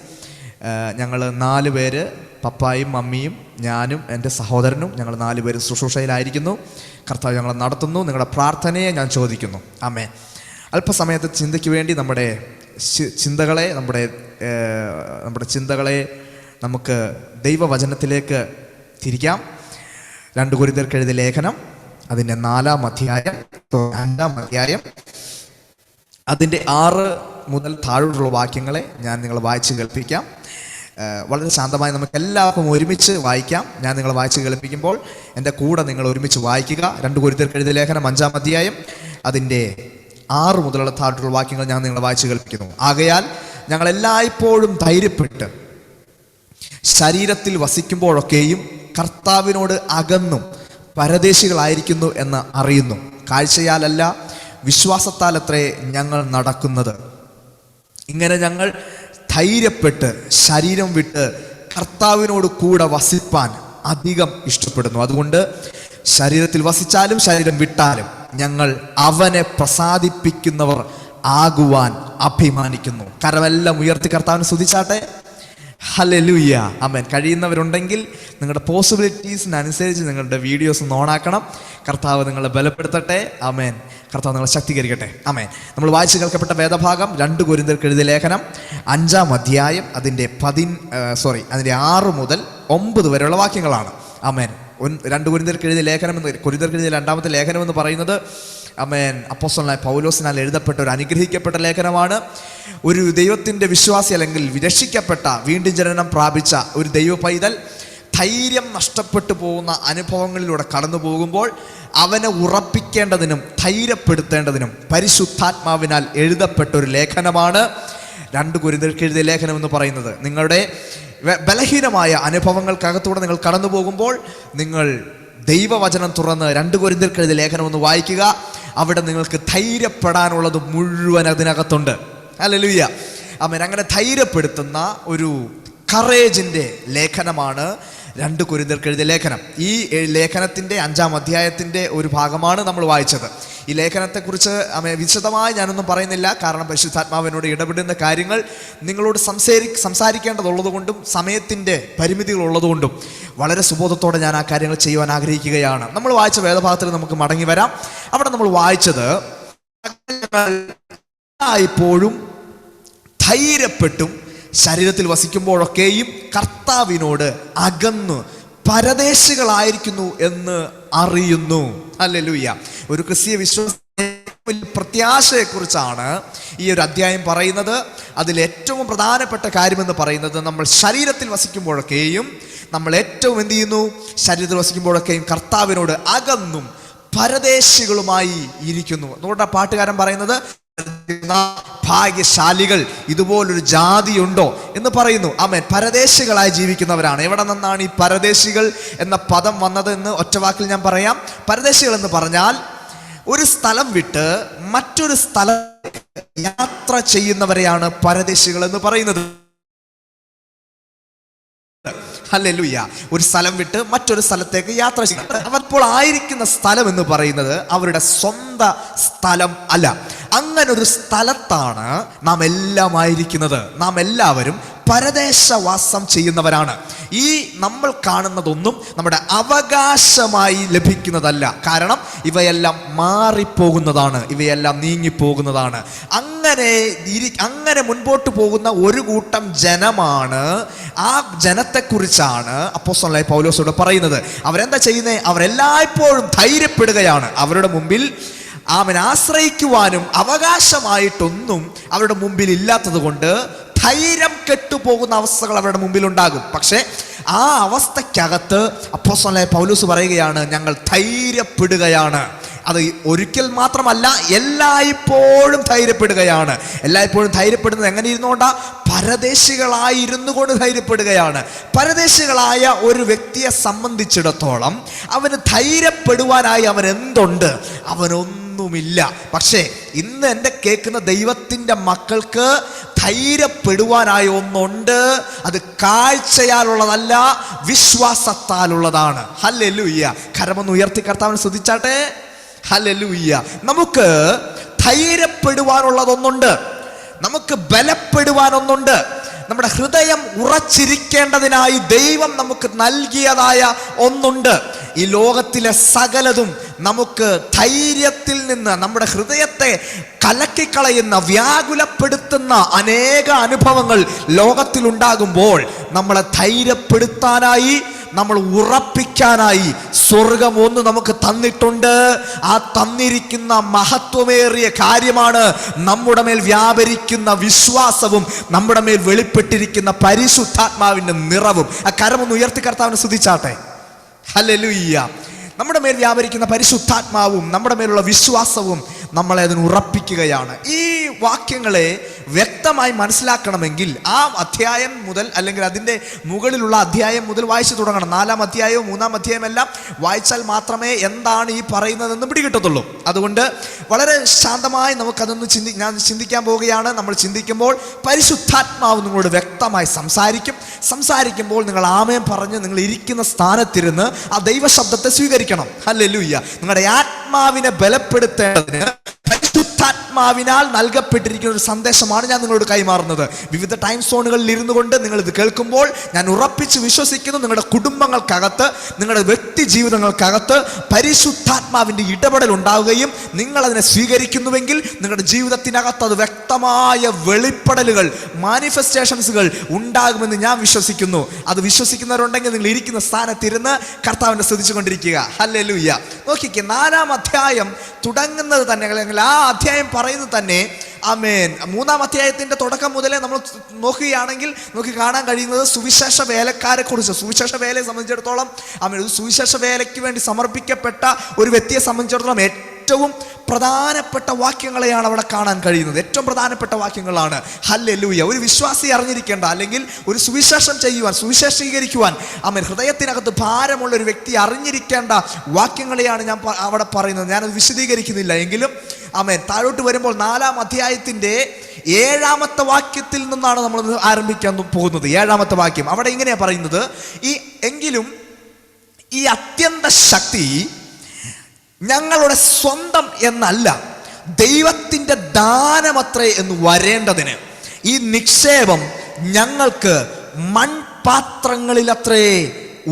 S5: ഞങ്ങൾ 4 പേര്, പപ്പായും മമ്മിയും ഞാനും എൻ്റെ സഹോദരനും, ഞങ്ങൾ 4 പേരും ശുശ്രൂഷയിലായിരിക്കുന്നു. കർത്താവ് ഞങ്ങളെ നടത്തുന്നു. നിങ്ങളുടെ പ്രാർത്ഥനയെ ഞാൻ ചോദിക്കുന്നു. ആമേൻ. അല്പസമയത്തെ ചിന്തയ്ക്ക് വേണ്ടി നമ്മുടെ ചിന്തകളെ നമുക്ക് ദൈവവചനത്തിലേക്ക് തിരിക്കാം. 2 കൊരിന്ത്യർക്ക് എഴുതിയ ലേഖനം അതിൻ്റെ 4-ാം അധ്യായം, 5-ാം അധ്യായം, അതിൻ്റെ 6 മുതൽ താഴോട്ടുള്ള വാക്യങ്ങളെ ഞാൻ നിങ്ങളെ വായിച്ച് കേൾപ്പിക്കാം. വളരെ ശാന്തമായി നമുക്ക് എല്ലാവർക്കും ഒരുമിച്ച് വായിക്കാം. ഞാൻ നിങ്ങളെ വായിച്ച് കേൾപ്പിക്കുമ്പോൾ എൻ്റെ കൂടെ നിങ്ങൾ ഒരുമിച്ച് വായിക്കുക. 2 കൊരിന്ത്യർക്ക് എഴുതിയ ലേഖനം 5-ാം അധ്യായം അതിൻ്റെ 6 മുതലുള്ള താഴോട്ടുള്ള വാക്യങ്ങൾ ഞാൻ നിങ്ങളെ വായിച്ച് കേൾപ്പിക്കുന്നു. ആകയാൽ ഞങ്ങൾ എല്ലായ്പ്പോഴും ധൈര്യപ്പെട്ട് ശരീരത്തിൽ വസിക്കുമ്പോഴൊക്കെയും കർത്താവിനോട് അകന്നും പരദേശികളായിരിക്കുന്നു എന്ന് അറിയുന്നു. കാഴ്ചയാലല്ല, വിശ്വാസത്താലത്രേ ഞങ്ങൾ നടക്കുന്നത്. ഇങ്ങനെ ഞങ്ങൾ ധൈര്യപ്പെട്ട് ശരീരം വിട്ട് കർത്താവിനോട് കൂടെ വസിപ്പാൻ അധികം ഇഷ്ടപ്പെടുന്നു. അതുകൊണ്ട് ശരീരത്തിൽ വസിച്ചാലും ശരീരം വിട്ടാലും ഞങ്ങൾ അവനെ പ്രസാദിപ്പിക്കുന്നവർ ആകുവാൻ അഭിമാനിക്കുന്നു. കരമെല്ലാം ഉയർത്തി കർത്താവിനെ സ്തുതിച്ചാട്ടെ. ഹല്ലേലൂയ. ആമേൻ. കഴിയുന്നവരുണ്ടെങ്കിൽ നിങ്ങളുടെ പോസിബിലിറ്റീസിനനുസരിച്ച് നിങ്ങളുടെ വീഡിയോസ് ഒന്ന് ഓണാക്കണം. കർത്താവ് നിങ്ങളെ ബലപ്പെടുത്തട്ടെ. ആമേൻ. കർത്താവ് നിങ്ങളെ ശക്തീകരിക്കട്ടെ. ആമേൻ. നമ്മൾ വായിച്ചു കേൾക്കപ്പെട്ട വേദഭാഗം 2 കൊരിന്ത്യർക്ക് എഴുതിയ ലേഖനം 5-ാം അധ്യായം അതിൻ്റെ 6 മുതൽ 9 വരെയുള്ള വാക്യങ്ങളാണ്. ആമേൻ. 2 കൊരിന്ത്യർക്ക് എഴുതിയ ലേഖനം, കൊരിന്ത്യർക്ക് എഴുതിയ 2-ാമത്തെ ലേഖനം എന്ന് പറയുന്നത് ആമേൻ അപ്പോസ്തലനായ പൗലോസിനാൽ എഴുതപ്പെട്ട ഒരു അനുഗ്രഹിക്കപ്പെട്ട ലേഖനമാണ്. ഒരു ദൈവത്തിൻ്റെ വിശ്വാസി അല്ലെങ്കിൽ രക്ഷിക്കപ്പെട്ട, വീണ്ടും ജനനം പ്രാപിച്ച ഒരു ദൈവ പൈതൽ ധൈര്യം നഷ്ടപ്പെട്ടു പോകുന്ന അനുഭവങ്ങളിലൂടെ കടന്നു പോകുമ്പോൾ അവനെ ഉറപ്പിക്കേണ്ടതിനും ധൈര്യപ്പെടുത്തേണ്ടതിനും പരിശുദ്ധാത്മാവിനാൽ എഴുതപ്പെട്ട ഒരു ലേഖനമാണ് 2 കൊരിന്ത്യർക്ക് എഴുതിയ ലേഖനം എന്ന് പറയുന്നത്. നിങ്ങളുടെ ബലഹീനമായ അനുഭവങ്ങൾക്കകത്തൂടെ നിങ്ങൾ കടന്നു പോകുമ്പോൾ നിങ്ങൾ ദൈവവചനം തുറന്ന് 2 കൊരിന്ത്യർക്ക് എഴുതിയ ലേഖനം ഒന്ന് വായിക്കുക. അവിടെ നിങ്ങൾക്ക് ധൈര്യപ്പെടാനുള്ളത് മുഴുവൻ അതിനകത്തുണ്ട്. ഹല്ലേലൂയ. ആമേൻ. അങ്ങനെ ധൈര്യപ്പെടുത്തുന്ന ഒരു കറേജിൻ്റെ ലേഖനമാണ് 2 കൊരിന്ത്യർക്ക് എഴുതിയ ലേഖനം. ഈ ലേഖനത്തിൻ്റെ 5-ാം അധ്യായത്തിൻ്റെ ഒരു ഭാഗമാണ് നമ്മൾ വായിച്ചത്. ഈ ലേഖനത്തെക്കുറിച്ച് വിശദമായി ഞാനൊന്നും പറയുന്നില്ല. കാരണം പരിശുദ്ധാത്മാവിനോട് ഇടപെടുന്ന കാര്യങ്ങൾ നിങ്ങളോട് സംസാരിക്കേണ്ടതുള്ളത് കൊണ്ടും സമയത്തിൻ്റെ പരിമിതികളുള്ളതുകൊണ്ടും വളരെ സുബോധത്തോടെ ഞാൻ ആ കാര്യങ്ങൾ ചെയ്യുവാൻ ആഗ്രഹിക്കുകയാണ്. നമ്മൾ വായിച്ച വേദഭാഗത്തിൽ നമുക്ക് മടങ്ങി വരാം. അവിടെ നമ്മൾ വായിച്ചത് ഇപ്പോഴും ധൈര്യപ്പെട്ടും ശരീരത്തിൽ വസിക്കുമ്പോഴൊക്കെയും കർത്താവിനോട് അകന്ന് പരദേശികളായിരിക്കുന്നു എന്ന് അറിയുന്നു. ഹല്ലേലൂയ. ഒരു ക്രിസ്തീയ വിശ്വാസ പ്രത്യാശയെക്കുറിച്ചാണ് ഈ ഒരു അധ്യായം പറയുന്നത്. അതിൽ ഏറ്റവും പ്രധാനപ്പെട്ട കാര്യമെന്ന് പറയുന്നത് നമ്മൾ ശരീരത്തിൽ വസിക്കുമ്പോഴൊക്കെയും നമ്മൾ ഏറ്റവും എന്ത് ചെയ്യുന്നു? ശരീരത്തിൽ വസിക്കുമ്പോഴൊക്കെയും കർത്താവിനോട് അകന്നും പരദേശികളുമായി ഇരിക്കുന്നു. അതുകൊണ്ട് പാട്ടുകാരൻ പറയുന്നത് ഭാഗ്യശാലികൾ, ഇതുപോലൊരു ജാതിയുണ്ടോ എന്ന് പറയുന്നു. ആമേൻ. പരദേശികളായി ജീവിക്കുന്നവരാണ്. എവിടെ നിന്നാണ് ഈ പരദേശികൾ എന്ന പദം വന്നത് എന്ന് ഒറ്റവാക്കിൽ ഞാൻ പറയാം. പരദേശികൾ എന്ന് പറഞ്ഞാൽ ഒരു സ്ഥലം വിട്ട് മറ്റൊരു സ്ഥലം യാത്ര ചെയ്യുന്നവരെയാണ് പരദേശികൾ എന്ന് പറയുന്നത്. ഹല്ലേലൂയ. ഒരു സ്ഥലം വിട്ട് മറ്റൊരു സ്ഥലത്തേക്ക് യാത്ര ചെയ്യുന്നത്. അപ്പോൾ ആയിരിക്കുന്ന സ്ഥലം എന്ന് പറയുന്നത് അവരുടെ സ്വന്തം സ്ഥലം അല്ല. അങ്ങനെ ഒരു സ്ഥലത്താണ് നാം എല്ലാം ആയിരിക്കുന്നത്. നാം എല്ലാവരും പരദേശവാസം ചെയ്യുന്നവരാണ്. ഈ നമ്മൾ കാണുന്നതൊന്നും നമ്മുടെ അവകാശമായി ലഭിക്കുന്നതല്ല. കാരണം ഇവയെല്ലാം മാറിപ്പോകുന്നതാണ്, ഇവയെല്ലാം നീങ്ങിപ്പോകുന്നതാണ്. അങ്ങനെ മുൻപോട്ട് പോകുന്ന ഒരു കൂട്ടം ജനമാണ്. ആ ജനത്തെക്കുറിച്ചാണ് അപ്പോസ്തലനായ പൗലോസോട് പറയുന്നത്. അവരെന്താ ചെയ്യുന്നത്? അവരെല്ലായ്പ്പോഴും ധൈര്യപ്പെടുകയാണ്. അവരുടെ മുമ്പിൽ അവൻ ആശ്രയിക്കുവാനും അവകാശമായിട്ടൊന്നും അവരുടെ മുമ്പിൽ ഇല്ലാത്തത് കൊണ്ട് ധൈര്യം കെട്ടുപോകുന്ന അവസ്ഥകൾ അവരുടെ മുമ്പിൽ ഉണ്ടാകും. പക്ഷേ ആ അവസ്ഥയ്ക്കകത്ത് അപ്പോസ്തലനായ പൗലോസ് പറയുകയാണ്, ഞങ്ങൾ ധൈര്യപ്പെടുകയാണ്. അത് ഒരിക്കൽ മാത്രമല്ല, എല്ലായ്പ്പോഴും ധൈര്യപ്പെടുകയാണ്. എല്ലായ്പ്പോഴും ധൈര്യപ്പെടുന്നത് എങ്ങനെ ഇരുന്നുകൊണ്ടാ? പരദേശികളായിരുന്നു കൊണ്ട് ധൈര്യപ്പെടുകയാണ്. പരദേശികളായ ഒരു വ്യക്തിയെ സംബന്ധിച്ചിടത്തോളം അവന് ധൈര്യപ്പെടുവാനായി അവൻ എന്തുണ്ട്? അവനൊന്നുമില്ല. പക്ഷേ ഇന്ന് എൻ്റെ കേൾക്കുന്ന ദൈവത്തിൻ്റെ മക്കൾക്ക് ധൈര്യപ്പെടുവാനായി ഒന്നുണ്ട്. അത് കാഴ്ചയാലുള്ളതല്ല, വിശ്വാസത്താലുള്ളതാണ്. ഹല്ലേലൂയ. കരമൊന്ന് ഉയർത്തി കർത്താവിനെ സ്തുതിച്ചാട്ടെ. ഹല്ലേലൂയ. നമുക്ക് ധൈര്യപ്പെടുവാനുള്ളതൊന്നുണ്ട്, നമുക്ക് ബലപ്പെടുവാനൊന്നുണ്ട്. നമ്മുടെ ഹൃദയം ഉറച്ചിരിക്കേണ്ടതിനായി ദൈവം നമുക്ക് നൽകിയതായ ഒന്നുണ്ട്. ഈ ലോകത്തിലെ സകലതും നമുക്ക് ധൈര്യത്തിൽ നിന്ന് നമ്മുടെ ഹൃദയത്തെ കലക്കിക്കളയുന്ന, വ്യാകുലപ്പെടുത്തുന്ന അനേക അനുഭവങ്ങൾ ലോകത്തിലുണ്ടാകുമ്പോൾ നമ്മളെ ധൈര്യപ്പെടുത്താനായി, നമ്മൾ ഉറപ്പിക്കാനായി സ്വർഗം ഒന്ന് നമുക്ക് തന്നിട്ടുണ്ട്. ആ തന്നിരിക്കുന്ന മഹത്വമേറിയ കാര്യമാണ് നമ്മുടെ മേൽ വ്യാപരിക്കുന്ന വിശ്വാസവും നമ്മുടെ മേൽ വെളിപ്പെട്ടിരിക്കുന്ന പരിശുദ്ധാത്മാവിന്റെ നിറവും. ആ കരമൊന്ന് ഉയർത്തി കർത്താവിനെ സ്തുതിച്ചാട്ടെ. ഹല്ലേലൂയ. നമ്മുടെ മേൽ വ്യാപരിക്കുന്ന പരിശുദ്ധാത്മാവും നമ്മുടെ മേലുള്ള വിശ്വാസവും നമ്മളെ അതിന് ഉറപ്പിക്കുകയാണ്. ഈ വാക്യങ്ങളെ വ്യക്തമായി മനസ്സിലാക്കണമെങ്കിൽ ആ അധ്യായം മുതൽ, അല്ലെങ്കിൽ അതിൻ്റെ മുകളിലുള്ള അധ്യായം മുതൽ വായിച്ചു തുടങ്ങണം. 4-ാം അധ്യായവും 3-ാം അധ്യായം എല്ലാം വായിച്ചാൽ മാത്രമേ എന്താണ് ഈ പറയുന്നതെന്ന് പിടികിട്ടത്തുള്ളൂ. അതുകൊണ്ട് വളരെ ശാന്തമായി നമുക്കതൊന്ന് ഞാൻ ചിന്തിക്കാൻ പോവുകയാണ്. നമ്മൾ ചിന്തിക്കുമ്പോൾ പരിശുദ്ധാത്മാവ് നിങ്ങളോട് വ്യക്തമായി സംസാരിക്കുമ്പോൾ നിങ്ങൾ ആമേൻ പറഞ്ഞ് നിങ്ങൾ ഇരിക്കുന്ന സ്ഥാനത്തിരുന്ന് ആ ദൈവശബ്ദത്തെ സ്വീകരിക്കണം. ഹല്ലേലൂയ. നിങ്ങളുടെ ആത്മാവിനെ ബലപ്പെടുത്തേണ്ടതിന് പരിശുദ്ധാത്മാവിനാൽ നൽകപ്പെട്ടിരിക്കുന്ന ഒരു സന്ദേശമാണ് ഞാൻ നിങ്ങളോട് കൈമാറുന്നത്. വിവിധ ടൈം സോണുകളിൽ ഇരുന്നു കൊണ്ട് നിങ്ങൾ ഇത് കേൾക്കുമ്പോൾ ഞാൻ ഉറപ്പിച്ച് വിശ്വസിക്കുന്നു, നിങ്ങളുടെ കുടുംബങ്ങൾക്കകത്ത്, നിങ്ങളുടെ വ്യക്തി ജീവിതങ്ങൾക്കകത്ത് പരിശുദ്ധാത്മാവിൻ്റെ ഇടപെടൽ ഉണ്ടാവുകയും നിങ്ങൾ അതിനെ സ്വീകരിക്കുന്നുവെങ്കിൽ നിങ്ങളുടെ ജീവിതത്തിനകത്ത് അത് വ്യക്തമായ വെളിപ്പെടലുകൾ, മാനിഫെസ്റ്റേഷൻസുകൾ ഉണ്ടാകുമെന്ന് ഞാൻ വിശ്വസിക്കുന്നു. അത് വിശ്വസിക്കുന്നവരുണ്ടെങ്കിൽ നിങ്ങൾ ഇരിക്കുന്ന സ്ഥാനത്തിരുന്ന് കർത്താവിനെ സ്തുതിച്ചുകൊണ്ടിരിക്കുക. ഹല്ലേലൂയ. നോക്കിക്കേ, 4-ാം അധ്യായം തുടങ്ങുന്നത് തന്നെ, അല്ലെങ്കിൽ ആ അധ്യായം പറയുന്നത് തന്നെ, ആമേൻ, 3-ാം അധ്യായത്തിന്റെ തുടക്കം മുതലേ നമ്മൾ നോക്കുകയാണെങ്കിൽ നമുക്ക് കാണാൻ കഴിയുന്നത് സുവിശേഷ വേലക്കാരെ കുറിച്ച്. സുവിശേഷ വേലയെ സംബന്ധിച്ചിടത്തോളം, ആമേൻ, ഒരു സുവിശേഷ വേലയ്ക്ക് വേണ്ടി സമർപ്പിക്കപ്പെട്ട ഒരു വ്യക്തിയെ സംബന്ധിച്ചിടത്തോളം ഏറ്റവും പ്രധാനപ്പെട്ട വാക്യങ്ങളെയാണ് അവിടെ കാണാൻ കഴിയുന്നത്. ഏറ്റവും പ്രധാനപ്പെട്ട വാക്യങ്ങളാണ്. ഹല്ലേലൂയ. ഒരു വിശ്വാസി അറിഞ്ഞിരിക്കേണ്ട, അല്ലെങ്കിൽ ഒരു സുവിശേഷം ചെയ്യുവാൻ, സുവിശേഷീകരിക്കുവാൻ, ആമേൻ, ഹൃദയത്തിനകത്ത് ഭാരമുള്ള ഒരു വ്യക്തി അറിഞ്ഞിരിക്കേണ്ട വാക്യങ്ങളെയാണ് ഞാൻ അവിടെ പറയുന്നത്. ഞാനത് വിശദീകരിക്കുന്നില്ല എങ്കിലും, ആമേൻ, താഴോട്ട് വരുമ്പോൾ 4-ാം അധ്യായത്തിന്റെ 7-ാമത്തെ വാക്യത്തിൽ നിന്നാണ് നമ്മൾ ആരംഭിക്കാൻ പോകുന്നത്. 7-ാമത്തെ വാക്യം അവിടെ ഇങ്ങനെയാ പറയുന്നത്, എങ്കിലും ഈ അത്യന്ത ശക്തി ഞങ്ങളുടെ സ്വന്തം എന്നല്ല, ദൈവത്തിൻ്റെ ദാനമത്രേ എന്ന് വരേണ്ടതിന് ഈ നിക്ഷേപം ഞങ്ങൾക്ക് മൺപാത്രങ്ങളിലത്രേ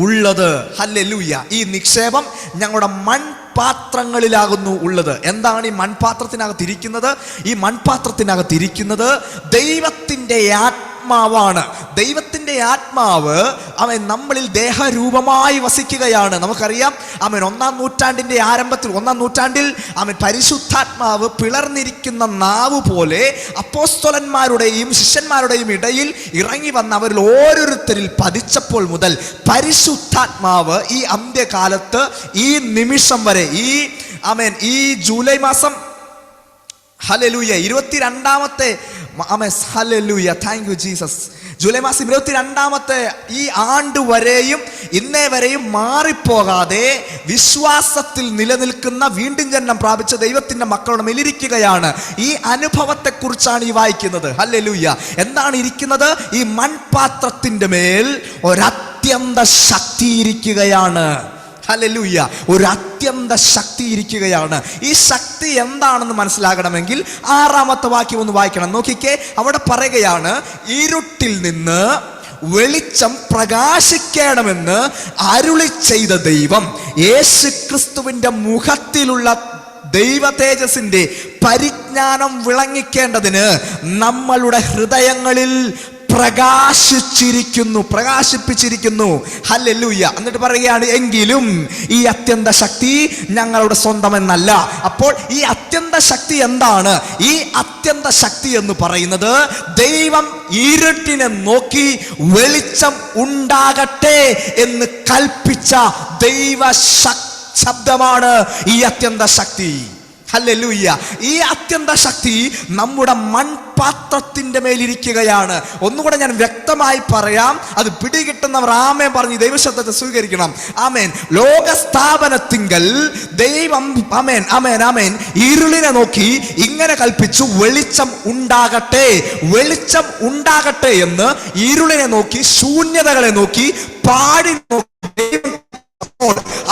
S5: ഉള്ളത്. ഹല്ലേലൂയ. ഈ നിക്ഷേപം ഞങ്ങളുടെ മൺപാത്രങ്ങളിലാകുന്നു ഉള്ളത്. എന്താണ് ഈ മൺപാത്രത്തിനകത്തിരിക്കുന്നത്? ഈ മൺപാത്രത്തിനകത്തിരിക്കുന്നത് ദൈവത്തിൻ്റെ ആത്മാവാണ്. ദൈവത്തിൻ്റെ ആത്മാവ് അവൻ നമ്മളിൽ ദേഹരൂപമായി വസിക്കുകയാണ്. നമുക്കറിയാം, അവൻ 1-ാം നൂറ്റാണ്ടിൻ്റെ ആരംഭത്തിൽ, 1-ാം നൂറ്റാണ്ടിൽ അവൻ പരിശുദ്ധാത്മാവ് പിളർന്നിരിക്കുന്ന നാവ് പോലെ അപ്പോസ്തലന്മാരുടെയും ശിഷ്യന്മാരുടെയും ഇടയിൽ ഇറങ്ങി വന്ന അവരിൽ ഓരോരുത്തരിൽ പതിച്ചപ്പോൾ മുതൽ പരിശുദ്ധാത്മാവ് ഈ അന്ത്യകാലത്ത്, ഈ നിമിഷം വരെ, ഈ ജൂലൈ മാസം, ഹല്ലേലൂയ. 22-ാമത്തെ ഹല്ലേലൂയ, താങ്ക് യു ജീസസ്. ജൂലൈ മാസം 22-ാമത്തെ ഈ ആണ്ട് വരെയും ഇന്നേ വരെയും മാറിപ്പോകാതെ വിശ്വാസത്തിൽ നിലനിൽക്കുന്ന വീണ്ടും ജന്മം പ്രാപിച്ച ദൈവത്തിന്റെ മക്കളുടെ മേലിരിക്കുകയാണ്. ഈ അനുഭവത്തെ കുറിച്ചാണ് ഈ വായിക്കുന്നത്. ഹല്ലേലൂയ. എന്താണ് ഇരിക്കുന്നത്? ഈ മൺപാത്രത്തിന്റെ മേൽ ഒരത്യന്ത ശക്തി ഇരിക്കുകയാണ്. ഹല്ലേലൂയ. ഒരു അത്യന്ത ശക്തി ഇരിക്കുകയാണ്. ഈ ശക്തി എന്താണെന്ന് മനസ്സിലാകണമെങ്കിൽ 6-ാമത്തെ വാക്യം ഒന്ന് വായിക്കണം. നോക്കിക്കേ, അവിടെ പറയുകയാണ്, ഇരുട്ടിൽ നിന്ന് വെളിച്ചം പ്രകാശിക്കണമെന്ന് അരുളി ചെയ്ത ദൈവം യേശു ക്രിസ്തുവിന്റെ മുഖത്തിലുള്ള ദൈവ തേജസ്സിന്റെ പരിജ്ഞാനം വിളങ്ങിക്കേണ്ടതിന് നമ്മളുടെ ഹൃദയങ്ങളിൽ പ്രകാശിപ്പിച്ചിരിക്കുന്നു. ഹല്ലേലൂയ. എന്നിട്ട് പറയുകയാണ്, എങ്കിലും ഈ അത്യന്ത ശക്തി ഞങ്ങളുടെ സ്വന്തമെന്നല്ല. അപ്പോൾ ഈ അത്യന്ത ശക്തി എന്താണ്? ഈ അത്യന്ത ശക്തി എന്ന് പറയുന്നത് ദൈവം ഇരുട്ടിനെ നോക്കി വെളിച്ചം ഉണ്ടാകട്ടെ എന്ന് കൽപ്പിച്ച ദൈവ ശബ്ദമാണ് ഈ അത്യന്ത ശക്തി. ഹല്ലേലൂയ. ഈ അത്യന്ത ശക്തി നമ്മുടെ മൺപാത്രത്തിന്റെ മേലിരിക്കുകയാണ്. ഒന്നുകൂടെ ഞാൻ വ്യക്തമായി പറയാം, അത് പിടികിട്ടുന്നവർ ആമേൻ പറഞ്ഞ് ദൈവശബ്ദത്തെ സ്വീകരിക്കണം. ആമേൻ. ലോകസ്ഥാപനത്തിങ്കൽ ദൈവം ആമേൻ ആമേൻ ആമേൻ ഇരുളിനെ നോക്കി ഇങ്ങനെ കൽപ്പിച്ചു, വെളിച്ചം ഉണ്ടാകട്ടെ, വെളിച്ചം ഉണ്ടാകട്ടെ എന്ന് ഇരുളിനെ നോക്കി, ശൂന്യതകളെ നോക്കി, പാടി നോക്കി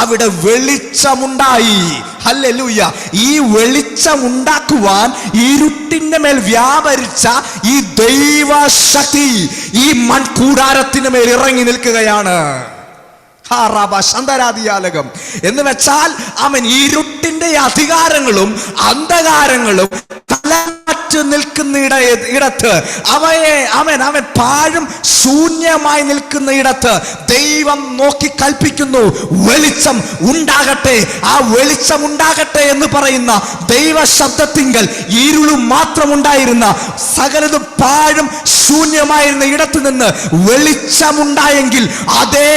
S5: അവിടെ വെളിച്ചമുണ്ടായി. ഹല്ലേലൂയ. ഈ വെളിച്ചം ഉണ്ടാക്കുവാൻ ഇരുട്ടിന്റെ മേൽ വ്യാപരിച്ച ഈ ദൈവശക്തി ഈ മൺകൂടാരത്തിന് മേൽ ഇറങ്ങി നിൽക്കുകയാണ്. എന്ന് വെച്ചാൽ അവൻ ഇരുട്ടിന്റെ അധികാരങ്ങളും അന്ധകാരങ്ങളും നിൽക്കുന്ന ഇടത്ത് അവൻ പാഴും ശൂന്യമായി നിൽക്കുന്ന ഇടത്ത് ദൈവം നോക്കി കൽപ്പിക്കുന്നു, വെളിച്ചം ഉണ്ടാകട്ടെ. ആ വെളിച്ചം ഉണ്ടാകട്ടെ എന്ന് പറയുന്ന ദൈവ ശബ്ദത്തിങ്കൽ ഇരുളും മാത്രമുണ്ടായിരുന്ന സകലതും പാഴും ശൂന്യമായിരുന്ന ഇടത്തു നിന്ന് വെളിച്ചമുണ്ടായെങ്കിൽ അതേ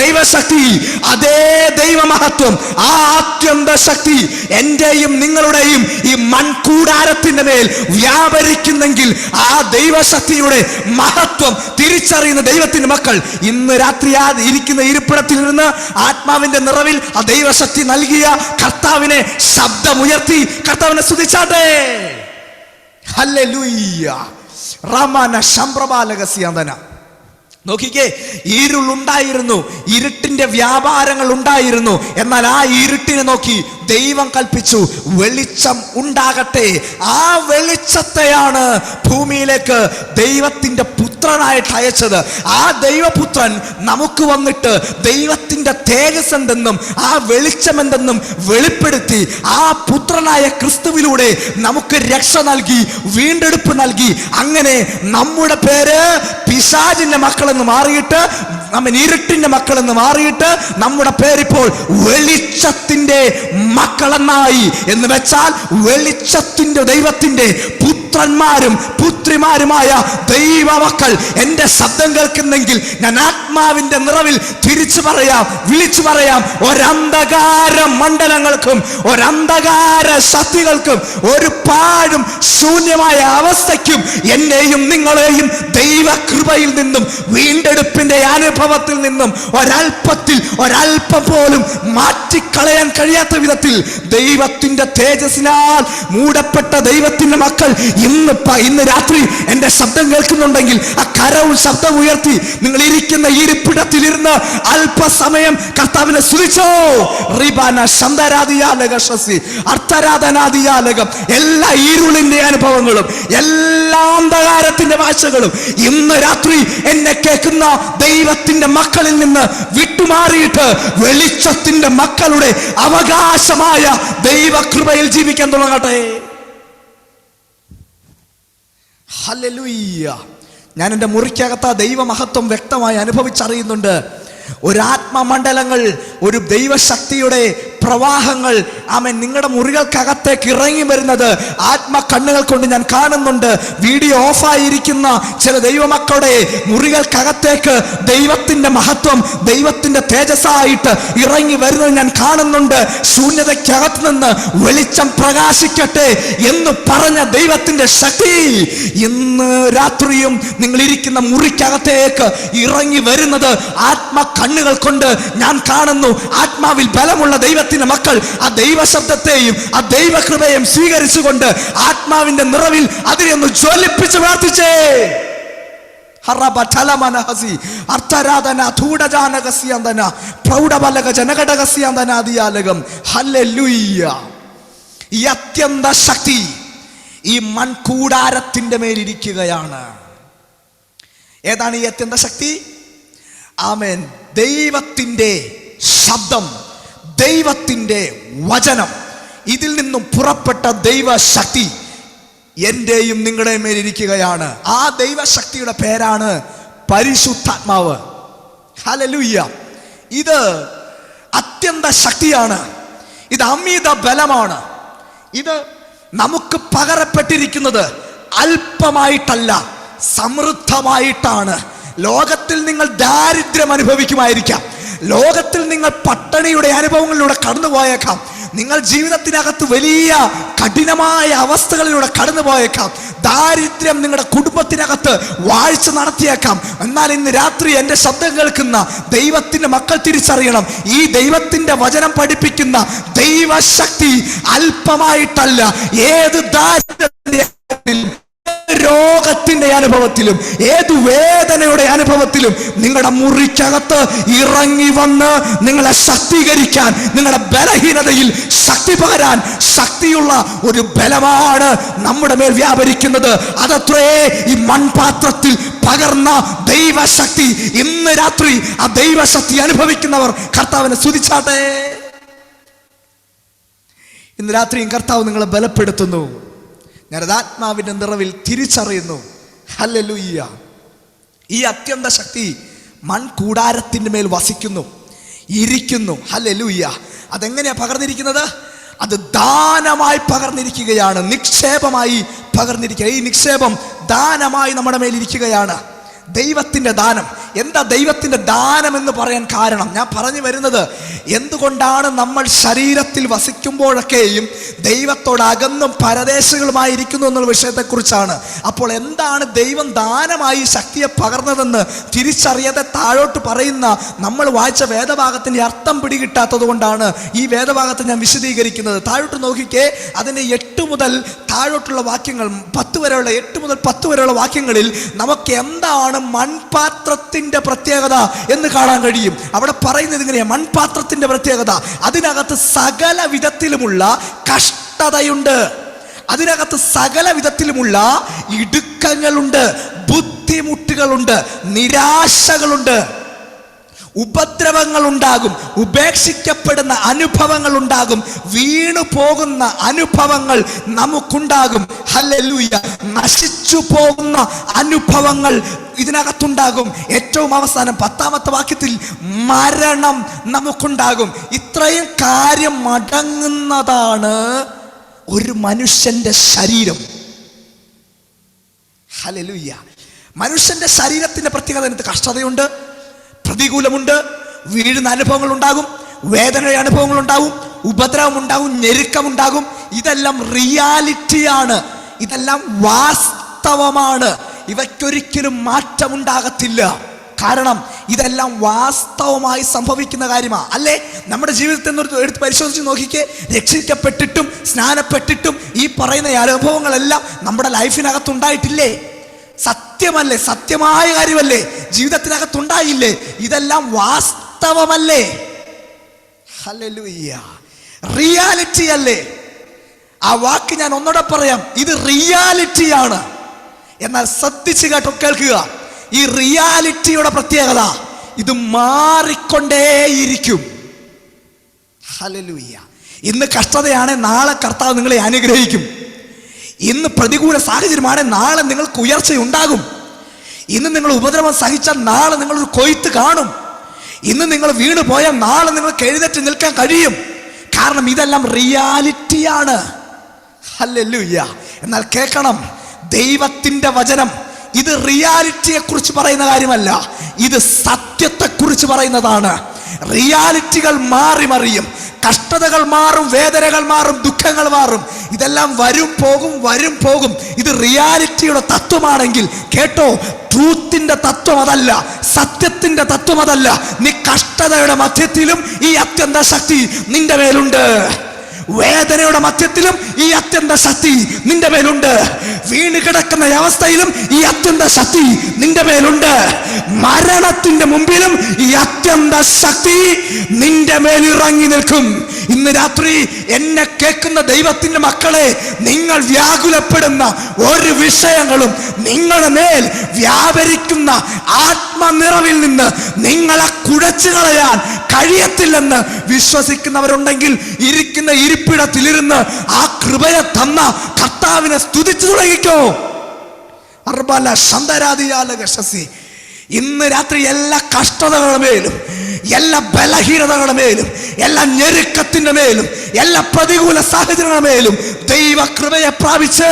S5: ദൈവശക്തി, അതേ ദൈവമഹത്വം, ആ അത്യന്ത ശക്തി എന്റെയും നിങ്ങളുടെയും ഈ മൺകൂടാരത്തിന്റെ മേൽ വ്യാപരിക്കുന്നെങ്കിൽ ആ ദൈവശക്തിയുടെ മഹത്വം തിരിച്ചറിയുന്ന ദൈവത്തിന്റെ മക്കൾ ഇന്ന് രാത്രി ആ ഇരിക്കുന്ന ഇരിപ്പിടത്തിൽ നിന്ന് ആത്മാവിന്റെ നിറവിൽ ആ ദൈവശക്തി നൽകിയ കർത്താവിനെ ശബ്ദമുയർത്തി കർത്താവിനെ സ്തുതിച്ചാട്ടെ. ഹല്ലേലൂയ. റമന ശംപ്രബാലകസ്യന്തന. നോക്കിക്കേ, ഇരുളുണ്ടായിരുന്നു, ഇരുട്ടിന്റെ വ്യാപാരങ്ങൾ ഉണ്ടായിരുന്നു. എന്നാൽ ആ ഇരുട്ടിനെ നോക്കി ദൈവം കൽപ്പിച്ചു, വെളിച്ചം ഉണ്ടാകട്ടെ. ആ വെളിച്ചത്തെയാണ് ഭൂമിയിലേക്ക് ദൈവത്തിന്റെ പുത്രനായിട്ട് അയച്ചത്. ആ ദൈവപുത്രൻ നമുക്ക് വന്നിട്ട് ദൈവത്തിന്റെ തേജസ് എന്തെന്നും ആ വെളിച്ചം എന്തെന്നും വെളിപ്പെടുത്തി ആ പുത്രനായ ക്രിസ്തുവിലൂടെ നമുക്ക് രക്ഷ നൽകി, വീണ്ടെടുപ്പ് നൽകി. അങ്ങനെ നമ്മുടെ പേര് പിശാചിന്റെ മക്കളെന്ന് മാറിയിട്ട്, നമ്മൻ ഇരുട്ടിന്റെ മക്കളെന്ന് മാറിയിട്ട് നമ്മുടെ പേരിപ്പോൾ വെളിച്ചത്തിന്റെ മക്കളെന്നായി. എന്ന് വെച്ചാൽ വെളിച്ചത്തിന്റെ ദൈവത്തിന്റെ പുത്രന്മാരും പുത്രിമാരുമായ ദൈവമക്കൾ എന്റെ ശബ്ദം കേൾക്കുന്നെങ്കിൽ ഞാൻ ആത്മാവിന്റെ നിറവിൽ തിരിച്ചു പറയാം, വിളിച്ചു പറയാം, ഒരന്ധകാര മണ്ഡലങ്ങൾക്കും ഒരന്ധകാര ശക്തികൾക്കും ഒരു പാഴും ശൂന്യമായ അവസ്ഥയ്ക്കും എന്നെയും നിങ്ങളെയും ദൈവകൃപയിൽ നിന്നും വീണ്ടെടുപ്പിന്റെ അനുഭവത്തിൽ നിന്നും ഒരൽപ്പം പോലും മാറ്റിക്കളയാൻ കഴിയാത്ത വിധത്തിൽ ദൈവത്തിന്റെ തേജസ്സിനാൽ മൂടപ്പെട്ട ദൈവത്തിന്റെ മക്കൾ ഇന്ന് രാത്രി എന്റെ ശബ്ദം കേൾക്കുന്നുണ്ടെങ്കിൽ ആ കരവും ശബ്ദം ഉയർത്തി നിങ്ങൾ ഇരിക്കുന്ന ഇരിപ്പിടത്തിൽ ഇരുന്ന് അല്പസമയം കർത്താവിനെ സ്തുതിച്ചോ. റിബാന ശന്തരാദിയാലകി അർത്ഥരാധനാദിയാലകം. എല്ലാ ഇരുളിന്റെ അനുഭവങ്ങളും എല്ലാ അന്ധകാരത്തിന്റെ ഭാഷകളും ഇന്ന് രാത്രി എന്നെ കേൾക്കുന്ന ദൈവത്തിന്റെ മക്കളിൽ നിന്ന് വിട്ടുമാറിയിട്ട് വെളിച്ചത്തിന്റെ മക്കളുടെ അവകാശമായ ദൈവകൃപയിൽ ജീവിക്കാൻ തുടങ്ങട്ടെ. ഹല്ലേലൂയ. ഞാൻ എൻ്റെ മുറിക്കകത്ത് ദൈവമഹത്വം വ്യക്തമായി അനുഭവിച്ചറിയുന്നുണ്ട്. ഒരാത്മമണ്ഡലങ്ങൾ, ഒരു ദൈവശക്തിയുടെ പ്രവാഹങ്ങൾ ആമേൻ നിങ്ങളുടെ മുറികൾക്കകത്തേക്ക് ഇറങ്ങി വരുന്നത് ആത്മ കണ്ണുകൾ കൊണ്ട് ഞാൻ കാണുന്നുണ്ട്. വീഡിയോ ഓഫായിരിക്കുന്ന ചില ദൈവമക്കളുടെ മുറികൾക്കകത്തേക്ക് ദൈവത്തിന്റെ മഹത്വം, ദൈവത്തിന്റെ തേജസ്സായിട്ട് ഇറങ്ങി വരുന്നത് ഞാൻ കാണുന്നുണ്ട്. ശൂന്യതയ്ക്കകത്ത് നിന്ന് വെളിച്ചം പ്രകാശിക്കട്ടെ എന്ന് പറഞ്ഞ ദൈവത്തിന്റെ ശക്തി ഇന്ന് രാത്രിയും നിങ്ങൾ ഇരിക്കുന്ന മുറിക്കകത്തേക്ക് ഇറങ്ങി വരുന്നത് ആത്മ കണ്ണുകൾ കൊണ്ട് ഞാൻ കാണുന്നു. ആത്മാവിൽ ബലമുള്ള ദൈവത്തിന്റെ മക്കൾ ആ ദൈവശബ്ദത്തെയും ആ ദൈവകൃപയും സ്വീകരിച്ചുകൊണ്ട് ആത്മാവിന്റെ നിറവിൽ അതിനെ ഒന്ന് ജ്വലിപ്പിച്ച് പ്രാർത്ഥിച്ചേ. ഈ അത്യന്ത ശക്തി ഈ മൺകൂടാരത്തിന്റെ മേലിരിക്കുകയാണ്. ഏതാണ് ഈ അത്യന്ത ശക്തി? ആമേൻ, ദൈവത്തിന്റെ ശബ്ദം, ദൈവത്തിന്റെ വചനം, ഇതിൽ നിന്നും പുറപ്പെട്ട ദൈവശക്തി എന്റെയും നിങ്ങളുടെയും മേലിരിക്കുകയാണ്. ആ ദൈവശക്തിയുടെ പേരാണ് പരിശുദ്ധാത്മാവ്. ഹല്ലേലൂയ. ഇത് അത്യന്ത ശക്തിയാണ്. ഇത് അമിത ബലമാണ്. ഇത് നമുക്ക് പകരപ്പെട്ടിരിക്കുന്നത് അല്പമായിട്ടല്ല, സമൃദ്ധമായിട്ടാണ്. ലോകത്തിൽ നിങ്ങൾ ദാരിദ്ര്യം അനുഭവിക്കുമായിരിക്കാം, ലോകത്തിൽ നിങ്ങൾ പട്ടിണിയുടെ അനുഭവങ്ങളിലൂടെ കടന്നുപോയേക്കാം, നിങ്ങൾ ജീവിതത്തിനകത്ത് വലിയ കഠിനമായ അവസ്ഥകളിലൂടെ കടന്നുപോയേക്കാം, ദാരിദ്ര്യം നിങ്ങളുടെ കുടുംബത്തിനകത്ത് വാഴ്ച നടത്തിയേക്കാം. എന്നാൽ ഇന്ന് രാത്രി എൻ്റെ ശബ്ദം കേൾക്കുന്ന ദൈവത്തിന്റെ മക്കൾ തിരിച്ചറിയണം, ഈ ദൈവത്തിന്റെ വചനം പഠിപ്പിക്കുന്ന ദൈവശക്തി അല്പമായിട്ടല്ല. ഏത് ദാരിദ്ര്യത്തിന്റെ രോഗത്തിന്റെ അനുഭവത്തിലും ഏത് വേദനയുടെ അനുഭവത്തിലും നിങ്ങളുടെ മുറിക്കകത്ത് ഇറങ്ങി വന്ന് നിങ്ങളെ ശക്തീകരിക്കാൻ, നിങ്ങളുടെ ബലഹീനതയിൽ ശക്തി പകരാൻ ശക്തിയുള്ള ഒരു ബലമാണ് നമ്മുടെ മേൽ വ്യാപരിക്കുന്നത്. അതത്രേ ഈ മൺപാത്രത്തിൽ പകർന്ന ദൈവശക്തി. ഇന്ന് രാത്രി ആ ദൈവശക്തി അനുഭവിക്കുന്നവർ കർത്താവിനെ സ്തുതിച്ചാട്ടെ. ഇന്ന് രാത്രിയും കർത്താവ് നിങ്ങളെ ബലപ്പെടുത്തുന്നു. ഞാനത് ആത്മാവിന്റെ നിറവിൽ തിരിച്ചറിയുന്നു. ഹല്ലേലൂയ. ഈ അത്യന്ത ശക്തി മൺകൂടാരത്തിന്റെ മേൽ വസിക്കുന്നു, ഇരിക്കുന്നു. ഹല്ലേലൂയ. അതെങ്ങനെയാ പകർന്നിരിക്കുന്നത്? അത് ദാനമായി പകർന്നിരിക്കുകയാണ്, നിക്ഷേപമായി പകർന്നിരിക്കുക. ഈ നിക്ഷേപം ദാനമായി നമ്മുടെ മേൽ ഇരിക്കുകയാണ്. ദൈവത്തിന്റെ ദാനം. എന്താ ദൈവത്തിന്റെ ദാനം എന്ന് പറയാൻ കാരണം? ഞാൻ പറഞ്ഞു വരുന്നത്, എന്തുകൊണ്ടാണ് നമ്മൾ ശരീരത്തിൽ വസിക്കുമ്പോഴൊക്കെയും ദൈവത്തോട് അകന്നും പരദേശികളുമായിരിക്കുന്നു എന്നുള്ള വിഷയത്തെക്കുറിച്ചാണ്. അപ്പോൾ എന്താണ് ദൈവം ദാനമായി ശക്തിയെ പകർന്നതെന്ന് തിരിച്ചറിയാതെ താഴോട്ട് പറയുന്ന നമ്മൾ വായിച്ച വേദഭാഗത്തിന്റെ അർത്ഥം പിടികിട്ടാത്തത് കൊണ്ടാണ് ഈ വേദഭാഗത്തെ ഞാൻ വിശദീകരിക്കുന്നത്. താഴോട്ട് നോക്കിക്കേ, അതിന്റെ 8 മുതൽ താഴോട്ടുള്ള വാക്യങ്ങൾ 10 വരെയുള്ള 8 മുതൽ 10 വരെയുള്ള വാക്യങ്ങളിൽ നമുക്ക് എന്താണ് മൺപാത്രത്തിന്റെ പ്രത്യേകത എന്ന് കാണാൻ കഴിയും. അവിടെ പറയുന്നത് ഇങ്ങനെയാ, മൺപാത്രത്തിന്റെ പ്രത്യേകത, അതിനകത്ത് സകല വിധത്തിലുമുള്ള കഷ്ടതയുണ്ട്, അതിനകത്ത് സകല വിധത്തിലുമുള്ള ഇടുക്കങ്ങളുണ്ട്, ബുദ്ധിമുട്ടുകളുണ്ട്, നിരാശകളുണ്ട്, ഉപദ്രവങ്ങൾ ഉണ്ടാകും, ഉപേക്ഷിക്കപ്പെടുന്ന അനുഭവങ്ങൾ ഉണ്ടാകും, വീണു പോകുന്ന അനുഭവങ്ങൾ നമുക്കുണ്ടാകും. ഹല്ലേലൂയ. നശിച്ചു പോകുന്ന അനുഭവങ്ങൾ ഇതിനകത്തുണ്ടാകും. ഏറ്റവും അവസാനം 10ാമത്തെ വാക്യത്തിൽ മരണം നമുക്കുണ്ടാകും. ഇത്രയും കാര്യം അടങ്ങുന്നതാണ് ഒരു മനുഷ്യന്റെ ശരീരം. ഹല്ലേലൂയ. മനുഷ്യന്റെ ശരീരത്തിന്റെ പ്രത്യേകത എന്ത്? കഷ്ടതയുണ്ട്, പ്രതികൂലമുണ്ട്, വീഴുന്ന അനുഭവങ്ങൾ ഉണ്ടാകും, വേദനയുടെ അനുഭവങ്ങൾ ഉണ്ടാകും, ഉപദ്രവം ഉണ്ടാകും, ഞെരുക്കമുണ്ടാകും. ഇതെല്ലാം റിയാലിറ്റിയാണ്, ഇതെല്ലാം വാസ്തവമാണ്. ഇവയ്ക്കൊരിക്കലും മാറ്റമുണ്ടാകത്തില്ല. കാരണം ഇതെല്ലാം വാസ്തവമായി സംഭവിക്കുന്ന കാര്യമാണ്, അല്ലേ? നമ്മുടെ ജീവിതത്തെ എടുത്ത് പരിശോധിച്ച് നോക്കിക്കേ. രക്ഷിക്കപ്പെട്ടിട്ടും സ്നാനപ്പെട്ടിട്ടും ഈ പറയുന്ന അനുഭവങ്ങളെല്ലാം നമ്മുടെ ലൈഫിനകത്തുണ്ടായിട്ടില്ലേ? സത്യമല്ലേ? സത്യമായ കാര്യമല്ലേ? ജീവിതത്തിനകത്തുണ്ടായില്ലേ? ഇതെല്ലാം വാസ്തവമല്ലേ? ഹല്ലേലൂയ. റിയാലിറ്റി അല്ലേ? ആ വാക്ക് ഞാൻ ഒന്നുകൂടെ പറയാം, ഇത് റിയാലിറ്റിയാണ്. എന്നാൽ ശ്രദ്ധിച്ച് കേൾക്കുക, ഈ റിയാലിറ്റിയുടെ പ്രത്യേകത, ഇത് മാറിക്കൊണ്ടേയിരിക്കും. ഹല്ലേലൂയ. ഇന്ന് കഷ്ടതയാണ്, നാളെ കർത്താവ് നിങ്ങളെ അനുഗ്രഹിക്കും. ഇന്ന് പ്രതികൂല സാഹചര്യമാണ്, നാളെ നിങ്ങൾക്ക് ഉയർച്ചയുണ്ടാകും. ഇന്ന് നിങ്ങൾ ഉപദ്രവം സഹിച്ചാൽ നാളെ നിങ്ങളൊരു കൊയ്ത്ത് കാണും. ഇന്ന് നിങ്ങൾ വീണു പോയാൽ നാളെ നിങ്ങൾക്ക് എഴുന്നേറ്റ് നിൽക്കാൻ കഴിയും. കാരണം ഇതെല്ലാം റിയാലിറ്റിയാണ്. ഹല്ലേലൂയ. എന്നാൽ കേൾക്കണം, ദൈവത്തിന്റെ വചനം ഇത് റിയാലിറ്റിയെ കുറിച്ച് പറയുന്ന കാര്യമല്ല, ഇത് സത്യത്തെ കുറിച്ച് പറയുന്നതാണ്. റിയാലിറ്റികൾ മാറി മറിയും, കഷ്ടതകൾ മാറും, വേദനകൾ മാറും, ദുഃഖങ്ങൾ മാറും, ഇതെല്ലാം വരും പോകും, വരും പോകും. ഇത് റിയാലിറ്റിയുടെ തത്വമാണെങ്കിൽ കേട്ടോ, ട്രൂത്തിന്റെ തത്വം അതല്ല, സത്യത്തിന്റെ തത്വം അതല്ല. നീ കഷ്ടതയുടെ മധ്യത്തിലും ഈ അത്യന്ത ശക്തി നിന്റെ മേലുണ്ട്. വേദനയുടെ മധ്യത്തിലും ഈ അത്യന്ത ശക്തി നിന്റെ മേലുണ്ട്. വീണ് കിടക്കുന്ന അവസ്ഥയിലും ഈ അത്യന്ത ശക്തി നിന്റെ മേലുണ്ട്. മരണത്തിന്റെ മുമ്പിലും ഈ അത്യന്ത ശക്തി നിന്റെ മേൽ ഇറങ്ങി നിൽക്കും. ഇന്ന് രാത്രി എന്നെ കേൾക്കുന്ന ദൈവത്തിന്റെ മക്കളെ, നിങ്ങൾ വ്യാകുലപ്പെടുന്ന ഒരു വിഷയങ്ങളും നിങ്ങളുടെ മേൽ വ്യാപരിക്കുന്ന ആത്മനിറവിൽ നിന്ന് നിങ്ങളെ കുഴച്ചു കളയാൻ കഴിയത്തില്ലെന്ന് വിശ്വസിക്കുന്നവരുണ്ടെങ്കിൽ ഇരിക്കുന്ന ഇരിപ്പിടത്തിലിരുന്ന് ആ കൃപയെ തന്ന കർത്താവിനെ സ്തുതിച്ചു തുടങ്ങിക്കോ. അർബല ശന്തരാദിയാലകശസി. ഇന്ന് രാത്രി എല്ലാ കഷ്ടതകളുടെ മേലും, എല്ലാ ബലഹീനതകളുടെ മേലും, എല്ലാ ഞെരുക്കത്തിന്റെ മേലും, എല്ലാ പ്രതികൂല സാഹചര്യങ്ങളുടെ മേലും ദൈവകൃപയെ പ്രാപിച്ച്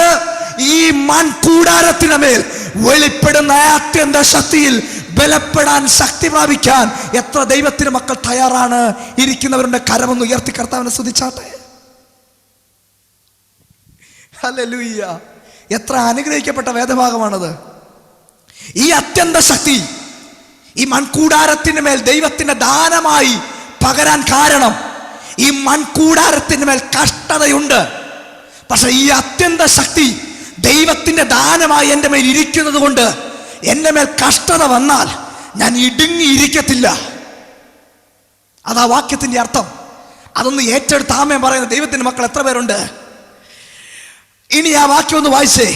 S5: ഈ മൺകൂടാരത്തിന്റെ മേൽ വെളിപ്പെടുന്ന അത്യന്ത ശക്തിയിൽ ബലപ്പെടാൻ, ശക്തി പ്രാപിക്കാൻ എത്ര ദൈവത്തിന്റെ മക്കൾ തയ്യാറാണ്? ഇരിക്കുന്നവരുടെ കരമൊന്ന് ഉയർത്തി കർത്താവിനെ സ്തുതിച്ചാട്ടെ. ഹല്ലേലൂയ. എത്ര അനുഗ്രഹിക്കപ്പെട്ട വേദഭാഗമാണത്. ഈ അത്യന്ത ശക്തി ഈ മൺകൂടാരത്തിന്റെ മേൽ ദൈവത്തിന്റെ ദാനമായി പകരാൻ കാരണം, ഈ മൺകൂടാരത്തിന്റെ മേൽ കഷ്ടതയുണ്ട്. പക്ഷെ ഈ അത്യന്ത ശക്തി ദൈവത്തിന്റെ ദാനമായി എൻ്റെ മേൽ ഇരിക്കുന്നത് കൊണ്ട് എൻ്റെ മേൽ കഷ്ടത വന്നാൽ ഞാൻ ഇടുങ്ങിയിരിക്കത്തില്ല. അതാ വാക്യത്തിന്റെ അർത്ഥം. അതൊന്ന് ഏറ്റെടുത്ത് ആമേൻ പറയുന്ന ദൈവത്തിന്റെ മക്കൾ എത്ര പേരുണ്ട്? ഇനി ആ വാക്യം ഒന്ന് വായിച്ചേ.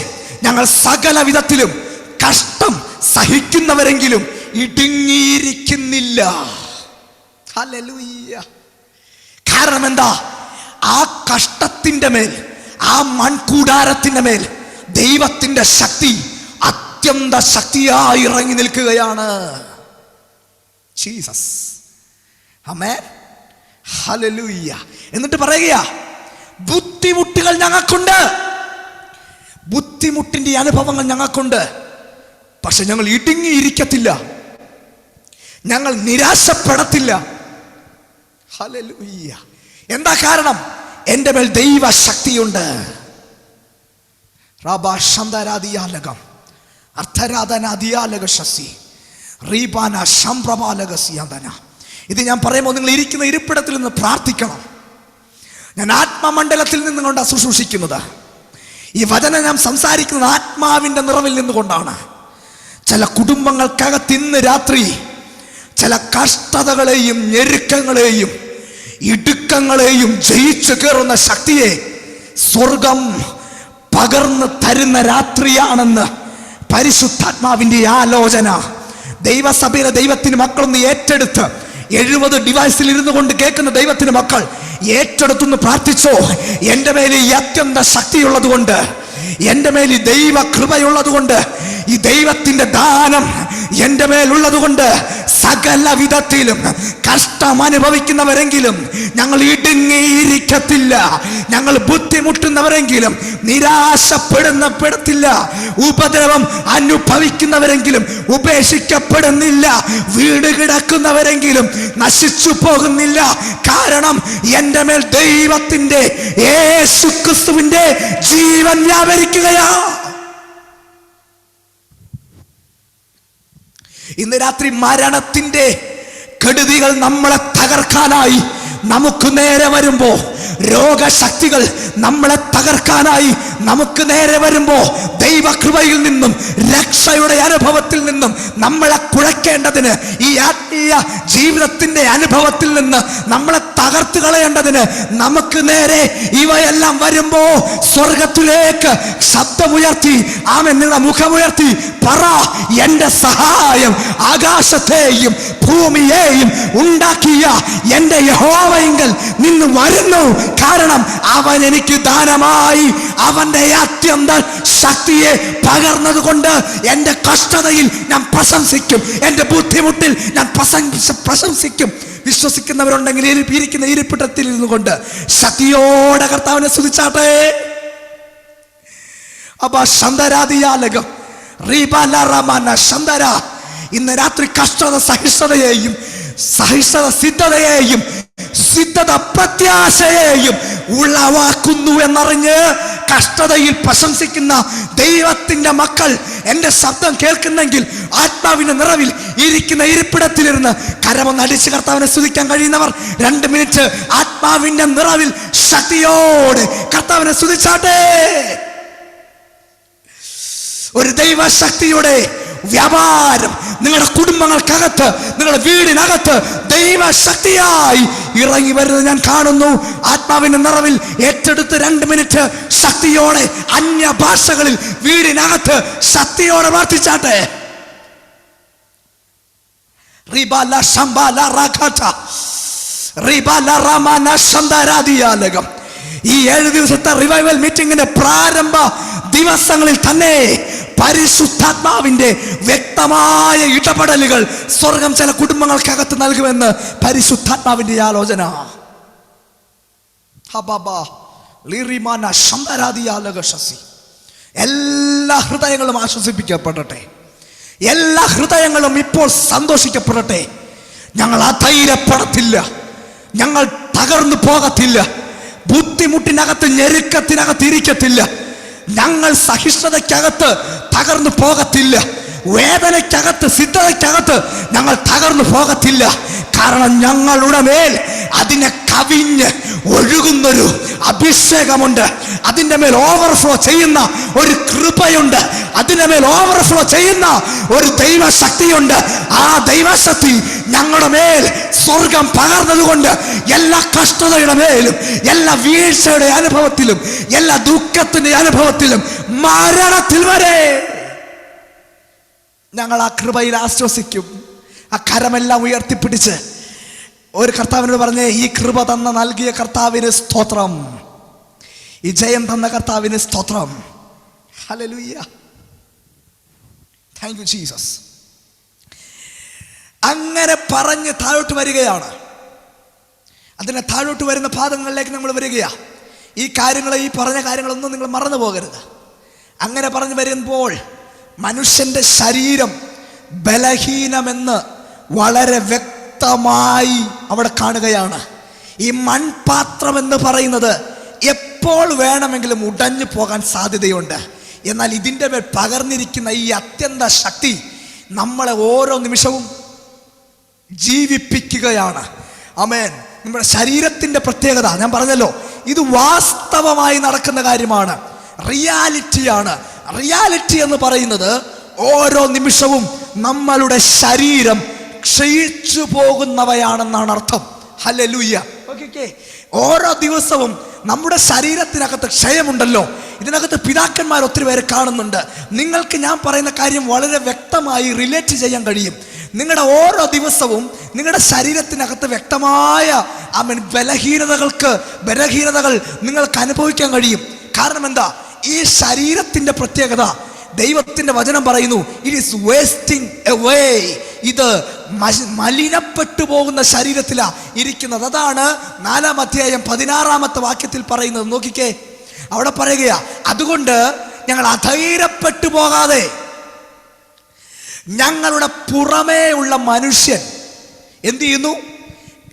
S5: ഞങ്ങൾ സകല വിധത്തിലും കഷ്ടം സഹിക്കുന്നവരെങ്കിലും ഇടുങ്ങിയിരിക്കുന്നില്ല. ഹല്ലേലൂയ. കാരണം എന്താ? ആ കഷ്ടത്തിന്റെ മേൽ, ആ മൺകൂടാരത്തിന്റെ മേൽ ദൈവത്തിന്റെ ശക്തി അത്യന്ത ശക്തിയായി ഇറങ്ങി നിൽക്കുകയാണ്. ജീസസ്. ആമേൻ. ഹല്ലേലൂയ. എന്നിട്ട് പറയുക, ബുദ്ധിമുട്ടുകൾ ഞങ്ങൾക്കുണ്ട്, ബുദ്ധിമുട്ടിന്റെ അനുഭവങ്ങൾ ഞങ്ങൾക്കുണ്ട്. പക്ഷെ ഞങ്ങൾ ഇടുങ്ങിയിരിക്കത്തില്ല, ഞങ്ങൾ നിരാശപ്പെടത്തില്ല. ഹല്ലേലൂയ. എന്താ കാരണം? എൻ്റെ മേൽ ദൈവശക്തിയുണ്ട്. റാബാശന്തരാദിയാലകം അർത്ഥരാധനാദിയാലകശസി റീപാന ശംപ്രപാലകസിയാദന. ഇത് ഞാൻ പറയുമ്പോൾ നിങ്ങൾ ഇരിക്കുന്ന ഇരിപ്പിടത്തിൽ നിന്ന് പ്രാർത്ഥിക്കണം. ഞാൻ ആത്മമണ്ഡലത്തിൽ നിന്നുകൊണ്ടാണ് ശുശ്രൂഷിക്കുന്നത്. ഈ വചനം ഞാൻ സംസാരിക്കുന്നത് ആത്മാവിൻ്റെ നിറവിൽ നിന്നുകൊണ്ടാണ്. ചില കുടുംബങ്ങൾക്കകത്ത് ഇന്ന് രാത്രി ചില കഷ്ടതകളെയും ഞെരുക്കങ്ങളെയും ഇടുക്കങ്ങളെയും ജയിച്ചു കയറുന്ന ശക്തിയെ സ്വർഗം പകർന്നു തരുന്ന രാത്രിയാണെന്ന് പരിശുദ്ധാത്മാവിന്റെ ആലോചന. ദൈവസഭയിലെ ദൈവത്തിന് മക്കളൊന്ന് ഏറ്റെടുത്ത് 70 ഡിവൈസിൽ ഇരുന്നു കൊണ്ട് കേൾക്കുന്ന ദൈവത്തിന് മക്കൾ ഏറ്റെടുത്തൊന്ന് പ്രാർത്ഥിച്ചോ. എൻ്റെ മേൽ ഈ അത്യന്ത ശക്തിയുള്ളത് കൊണ്ട്, എൻ്റെ മേൽ ഈ ദൈവ കൃപയുള്ളത് കൊണ്ട്, ഈ ദൈവത്തിന്റെ ദാനം എൻ്റെ മേലുള്ളത് കൊണ്ട് സകല വിധത്തിലും കഷ്ടം അനുഭവിക്കുന്നവരെങ്കിലും ഞങ്ങൾ ഇടുങ്ങിയിരിക്കത്തില്ല. ഞങ്ങൾ ബുദ്ധിമുട്ടുന്നവരെങ്കിലും നിരാശപ്പെടത്തില്ല. ഉപദ്രവം അനുഭവിക്കുന്നവരെങ്കിലും ഉപേക്ഷിക്കപ്പെടുന്നില്ല. വീട് കിടക്കുന്നവരെങ്കിലും നശിച്ചു പോകുന്നില്ല. കാരണം എൻ്റെ മേൽ ദൈവത്തിന്റെ യേശുക്രിസ്തുവിന്റെ ജീവൻ വ്യാപരിക്കുകയാ. ഇന്ന് രാത്രി മരണത്തിന്റെ കെടുതികൾ നമ്മളെ തകർക്കാനായി നമുക്ക് നേരെ വരുമ്പോ, രോഗശക്തികൾ നമ്മളെ തകർക്കാനായി നമുക്ക് നേരെ വരുമ്പോ, ദൈവകൃപയിൽ നിന്നും രക്ഷയുടെ അനുഭവത്തിൽ നിന്നും നമ്മളെ കുഴക്കേണ്ടതിന്, ഈ ആത്മീയ ജീവിതത്തിന്റെ അനുഭവത്തിൽ നിന്ന് നമ്മളെ തകർത്ത് കളയേണ്ടതിന് നമുക്ക് നേരെ ഇവയെല്ലാം വരുമ്പോ സ്വർഗത്തിലേക്ക് ശബ്ദമുയർത്തി, ആമേൻ, നിങ്ങളുടെ മുഖമുയർത്തി പറ, എന്റെ സഹായം ആകാശത്തെയും ഭൂമിയെയും ഉണ്ടാക്കിയ എന്റെ യഹോവയെങ്കിൽ നിന്ന് വരുന്നു. കാരണം അവൻ എനിക്ക് ദാനമായി അവന്റെ അത്യന്ത ശക്തിയെ പകർന്നത് കൊണ്ട് എന്റെ കഷ്ടതയിൽ ഞാൻ പ്രശംസിക്കും, എന്റെ ബുദ്ധിമുട്ടിൽ ഞാൻ പ്രശംസിക്കും. വിശ്വസിക്കുന്നവരുണ്ടെങ്കിൽ ഇരിക്കുന്ന ഇരിപ്പിടത്തിൽ ഇരുന്നു കൊണ്ട് ശക്തിയോടെ കർത്താവിനെ സ്തുതിച്ചാട്ടെ. അപ്പൊ ശന്തരാദിയാലകം ഇന്ന് രാത്രി കഷ്ടത സഹിഷ്ണുതയെയും സഹിഷ്ണുത സിദ്ധതയെയും സിദ്ധത പ്രത്യാശയെയും ഉളവാക്കുന്നു എന്നറിഞ്ഞ് കഷ്ടതയിൽ പ്രശംസിക്കുന്ന ദൈവത്തിന്റെ മക്കൾ എന്റെ ശബ്ദം കേൾക്കുന്നെങ്കിൽ ആത്മാവിന്റെ നിറവിൽ ഇരിക്കുന്ന ഇരിപ്പിടത്തിലിരുന്ന് കരമൊന്ന് അടിച്ച് കർത്താവിനെ സ്തുതിക്കാൻ കഴിയുന്നവർ 2 മിനിറ്റ് ആത്മാവിന്റെ നിറവിൽ ശക്തിയോടെ കർത്താവിനെ സ്തുതിച്ചാട്ടെ. ഒരു ദൈവശക്തിയുടെ വ്യാപാരം നിങ്ങളുടെ കുടുംബങ്ങൾക്കകത്ത്, നിങ്ങളുടെ വീടിനകത്ത് ദൈവശക്തിയായി ഇറങ്ങി വരുന്നത് ഞാൻ കാണുന്നു. ആത്മാവിന്റെ നിറവിൽ ഏറ്റെടുത്ത് 2 മിനിറ്റ് ശക്തിയോടെ അന്യഭാഷകളിൽ വീടിനകത്ത് ശക്തിയോടെ പ്രാർത്ഥിച്ചാട്ടെ. ഈ 7 ദിവസത്തെ റിവൈവൽ മീറ്റിംഗിന്റെ പ്രാരംഭ ദിവസങ്ങളിൽ തന്നെ പരിശുദ്ധാത്മാവിന്റെ വ്യക്തമായ ഇടപെടലുകൾ സ്വർഗം ചില കുടുംബങ്ങൾക്കകത്ത് നൽകുമെന്ന് പരിശുദ്ധാത്മാവിന്റെ ആലോചന. എല്ലാ ഹൃദയങ്ങളും ആശ്വസിപ്പിക്കപ്പെടട്ടെ. എല്ലാ ഹൃദയങ്ങളും ഇപ്പോൾ സന്തോഷിക്കപ്പെടട്ടെ. ഞങ്ങൾ അധൈര്യപ്പെടത്തില്ല, ഞങ്ങൾ തകർന്നു പോകത്തില്ല, ബുദ്ധിമുട്ടിനകത്ത് ഞെരുക്കത്തിനകത്ത് ഇരിക്കത്തില്ല, ഞങ്ങൾ സഹിഷ്ണുതയ്ക്കകത്ത് തകർന്നു പോകത്തില്ല, വേദനയ്ക്കകത്ത് സിദ്ധതയ്ക്കകത്ത് ഞങ്ങൾ തകർന്നു പോകത്തില്ല. കാരണം ഞങ്ങളുടെ മേൽ അതിനെ കവിഞ്ഞ് ഒഴുകുന്നൊരു അഭിഷേകമുണ്ട്, അതിൻ്റെ മേൽ ഓവർഫ്ലോ ചെയ്യുന്ന ഒരു കൃപയുണ്ട്, അതിൻ്റെ മേൽ ഓവർഫ്ലോ ചെയ്യുന്ന ഒരു ദൈവശക്തിയുണ്ട്. ആ ദൈവശക്തി ഞങ്ങളുടെ മേൽ സ്വർഗം പകർന്നതുകൊണ്ട് എല്ലാ കഷ്ടതയുടെ മേലും, എല്ലാ വീഴ്ചയുടെ അനുഭവത്തിലും, എല്ലാ ദുഃഖത്തിന്റെ അനുഭവത്തിലും, മരണത്തിൽ വരെ ഞങ്ങൾ ആ കൃപയിൽ ആശ്വസിക്കും. ആ കരമെല്ലാം ഉയർത്തിപ്പിടിച്ച് ഒരു കർത്താവിനോട് പറഞ്ഞേ, ഈ കൃപ തന്ന നൽകിയ കർത്താവിന് സ്തോത്രം, ഈ ജയം തന്ന കർത്താവിന് സ്തോത്രം. Hallelujah, thank you Jesus. അങ്ങനെ പറഞ്ഞ് താഴോട്ട് വരികയാണ്. അതിനെ താഴോട്ട് വരുന്ന പാദങ്ങളിലേക്ക് നമ്മൾ വരികയാ. ഈ കാര്യങ്ങൾ, ഈ പറഞ്ഞ കാര്യങ്ങളൊന്നും നിങ്ങൾ മറന്നു പോകരുത്. അങ്ങനെ പറഞ്ഞു വരുമ്പോൾ മനുഷ്യന്റെ ശരീരം ബലഹീനമെന്ന് വളരെ വ്യക്തമായി അവിടെ കാണുകയാണ്. ഈ മൺപാത്രം എന്ന് പറയുന്നത് എപ്പോൾ വേണമെങ്കിലും ഉടഞ്ഞു പോകാൻ സാധ്യതയുണ്ട്. എന്നാൽ ഇതിൻ്റെ മേൽ പകർന്നിരിക്കുന്ന ഈ അത്യന്ത ശക്തി നമ്മളെ ഓരോ നിമിഷവും ജീവിപ്പിക്കുകയാണ്. ആമേൻ. നമ്മുടെ ശരീരത്തിന്റെ പ്രത്യേകത ഞാൻ പറഞ്ഞല്ലോ, ഇത് വാസ്തവമായി നടക്കുന്ന കാര്യമാണ്, റിയാലിറ്റിയാണ്. റിയാലിറ്റി എന്ന് പറയുന്നത് ഓരോ നിമിഷവും നമ്മളുടെ ശരീരം ക്ഷയിച്ചു പോകുന്നവയാണെന്നാണ് അർത്ഥം. ഹല്ലേലൂയ. ഓക്കേ, ഓരോ ദിവസവും നമ്മുടെ ശരീരത്തിനകത്ത് ക്ഷയമുണ്ടല്ലോ. ഇതിനകത്ത് പിതാക്കന്മാർ ഒത്തിരി പേരെ കാണുന്നുണ്ട്. നിങ്ങൾക്ക് ഞാൻ പറയുന്ന കാര്യം വളരെ വ്യക്തമായി റിലേറ്റ് ചെയ്യാൻ കഴിയും. നിങ്ങളുടെ ഓരോ ദിവസവും നിങ്ങളുടെ ശരീരത്തിനകത്ത് വ്യക്തമായ ബലഹീനതകൾ നിങ്ങൾക്ക് അനുഭവിക്കാൻ കഴിയും. കാരണം എന്താ? ഈ ശരീരത്തിന്റെ പ്രത്യേകത ദൈവത്തിന്റെ വചനം പറയുന്നു, ഇറ്റ് ഈസ് വേസ്റ്റിംഗ് അവേ. ഇത് മലിനപ്പെട്ടു പോകുന്ന ശരീരത്തിലാ ഇരിക്കുന്നത്. അതാണ് 4-ാം അധ്യായം 16-ാമത്തെ വാക്യത്തിൽ പറയുന്നത്. നോക്കിക്കേ, അവിടെ പറയുകയാ, അതുകൊണ്ട് ഞങ്ങൾ അധൈര്യപ്പെട്ടു പോകാതെ ഞങ്ങളുടെ പുറമേ ഉള്ള മനുഷ്യൻ എന്ത് ചെയ്യുന്നു?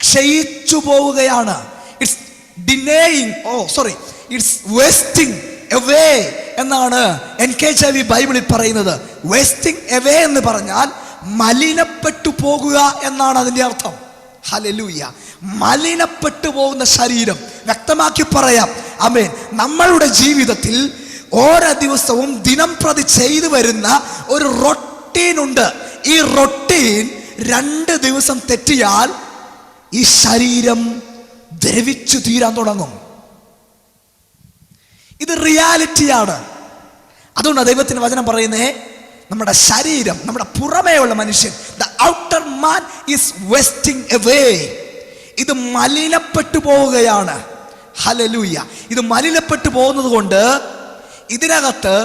S5: ക്ഷയിച്ചു പോവുകയാണ്. ഇറ്റ്സ് ഡിനേയിങ്, ഇറ്റ്സ് വേസ്റ്റിംഗ് അവേ എന്നാണ് NKJV ബൈബിളിൽ പറയുന്നത്. വേസ്റ്റിംഗ് അവേ എന്ന് പറഞ്ഞാൽ മലിനപ്പെട്ടു പോകുക എന്നാണ് അതിൻ്റെ അർത്ഥം. ഹല്ലേലൂയ. മലിനപ്പെട്ടു പോകുന്ന ശരീരം വ്യക്തമാക്കി പറയാം. ആമേൻ. നമ്മളുടെ ജീവിതത്തിൽ ഓരോ ദിവസവും ദിനം പ്രതി ചെയ്തു വരുന്ന ഒരു റൊട്ടീൻ ഉണ്ട്. ഈ റൊട്ടീൻ 2 ദിവസം തെറ്റിയാൽ ഈ ശരീരം ദ്രവിച്ചു തീരാൻ തുടങ്ങും. ഇത് റിയാലിറ്റിയാണ്. അതുകൊണ്ടാണ് ദൈവത്തിന്റെ വചനം പറയുന്നേ, നമ്മുടെ ശരീരം, നമ്മുടെ പുറമേയുള്ള മനുഷ്യൻ, the outer man is wasting away. ഇത് മലിനപ്പെട്ടു പോവുകയാണ്. ഹല്ലേലൂയ. ഇത് മലിനപ്പെട്ടു പോകുന്നത് കൊണ്ട് ഇതിനകത്ത്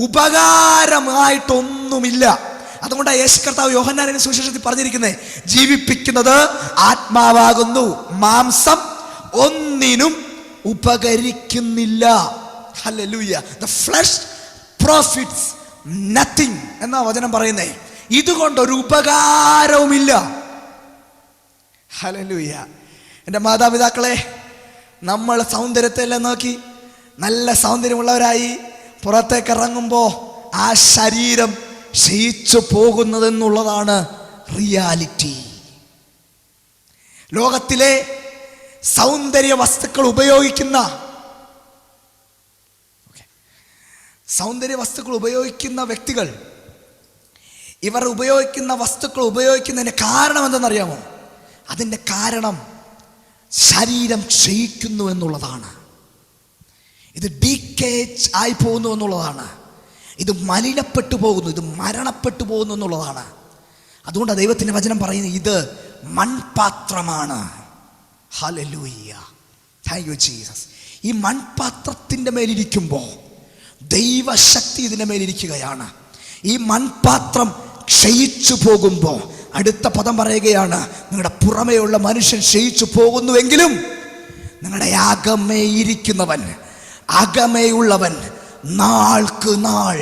S5: ഉപകാരമായിട്ടൊന്നുമില്ല. അതുകൊണ്ടാണ് യേശു കർത്താവ് യോഹന്നാന്റെ സുവിശേഷത്തിൽ പറഞ്ഞിരിക്കുന്നത്, ജീവിപ്പിക്കുന്നത് ആത്മാവാകുന്നു, മാംസം ഒന്നിനും ഉപകരിക്കുന്നില്ല. ഹല്ലേലൂയ. The flesh profits nothing എന്നാ വചനം പറയുന്നേ. ഇതുകൊണ്ടൊരു ഉപകാരവുമില്ല. ഹല്ലേലൂയ. എൻ്റെ മാതാപിതാക്കളെ, നമ്മൾ സൗന്ദര്യത്തെല്ലാം നോക്കി നല്ല സൗന്ദര്യമുള്ളവരായി പുറത്തേക്ക് ഇറങ്ങുമ്പോൾ ആ ശരീരം ക്ഷയിച്ചു പോകുന്നതെന്നുള്ളതാണ് റിയാലിറ്റി. ലോകത്തിലെ സൗന്ദര്യ വസ്തുക്കൾ ഉപയോഗിക്കുന്ന വ്യക്തികൾ, ഇവർ ഉപയോഗിക്കുന്ന വസ്തുക്കൾ ഉപയോഗിക്കുന്നതിൻ്റെ കാരണം എന്തെന്നറിയാമോ? അതിൻ്റെ കാരണം ശരീരം ക്ഷയിക്കുന്നു എന്നുള്ളതാണ്. ഇത് ഡീക്കേജ് ആയി പോകുന്നു എന്നുള്ളതാണ്. ഇത് മലിനപ്പെട്ടു പോകുന്നു, ഇത് മരണപ്പെട്ടു പോകുന്നു എന്നുള്ളതാണ്. അതുകൊണ്ട് ദൈവത്തിൻ്റെ വചനം പറയുന്നത് ഇത് മൺപാത്രമാണ്. ഹല്ലേലൂയ. Thank you Jesus. ഈ മൺപാത്രത്തിൻ്റെ മേലിരിക്കുമ്പോൾ ദൈവശക്തി ഇതിൻ്റെ മേലിരിക്കുകയാണ്. ഈ മൺപാത്രം ക്ഷയിച്ചു പോകുമ്പോൾ അടുത്ത പദം പറയുകയാണ്, നിങ്ങളുടെ പുറമേയുള്ള മനുഷ്യൻ ക്ഷയിച്ചു പോകുന്നുവെങ്കിലും നിങ്ങളുടെ അകമേ ഇരിക്കുന്നവൻ, അകമേയുള്ളവൻ നാൾക്ക് നാൾ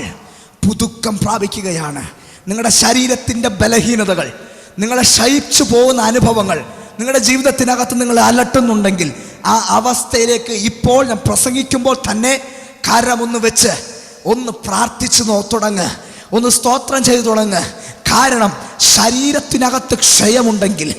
S5: പുതുക്കം പ്രാപിക്കുകയാണ്. നിങ്ങളുടെ ശരീരത്തിൻ്റെ ബലഹീനതകൾ, നിങ്ങളെ ക്ഷയിച്ചു പോകുന്ന അനുഭവങ്ങൾ നിങ്ങളുടെ ജീവിതത്തിനകത്ത് നിങ്ങളെ അലട്ടുന്നുണ്ടെങ്കിൽ ആ അവസ്ഥയിലേക്ക് ഇപ്പോൾ ഞാൻ പ്രസംഗിക്കുമ്പോൾ തന്നെ കരമൊന്ന് വെച്ച് ഒന്ന് പ്രാർത്ഥിച്ചു തുടങ്ങ്, ഒന്ന് സ്തോത്രം ചെയ്തു തുടങ്ങ്. കാരണം ശരീരത്തിനകത്ത് ക്ഷയമുണ്ടെങ്കിൽ,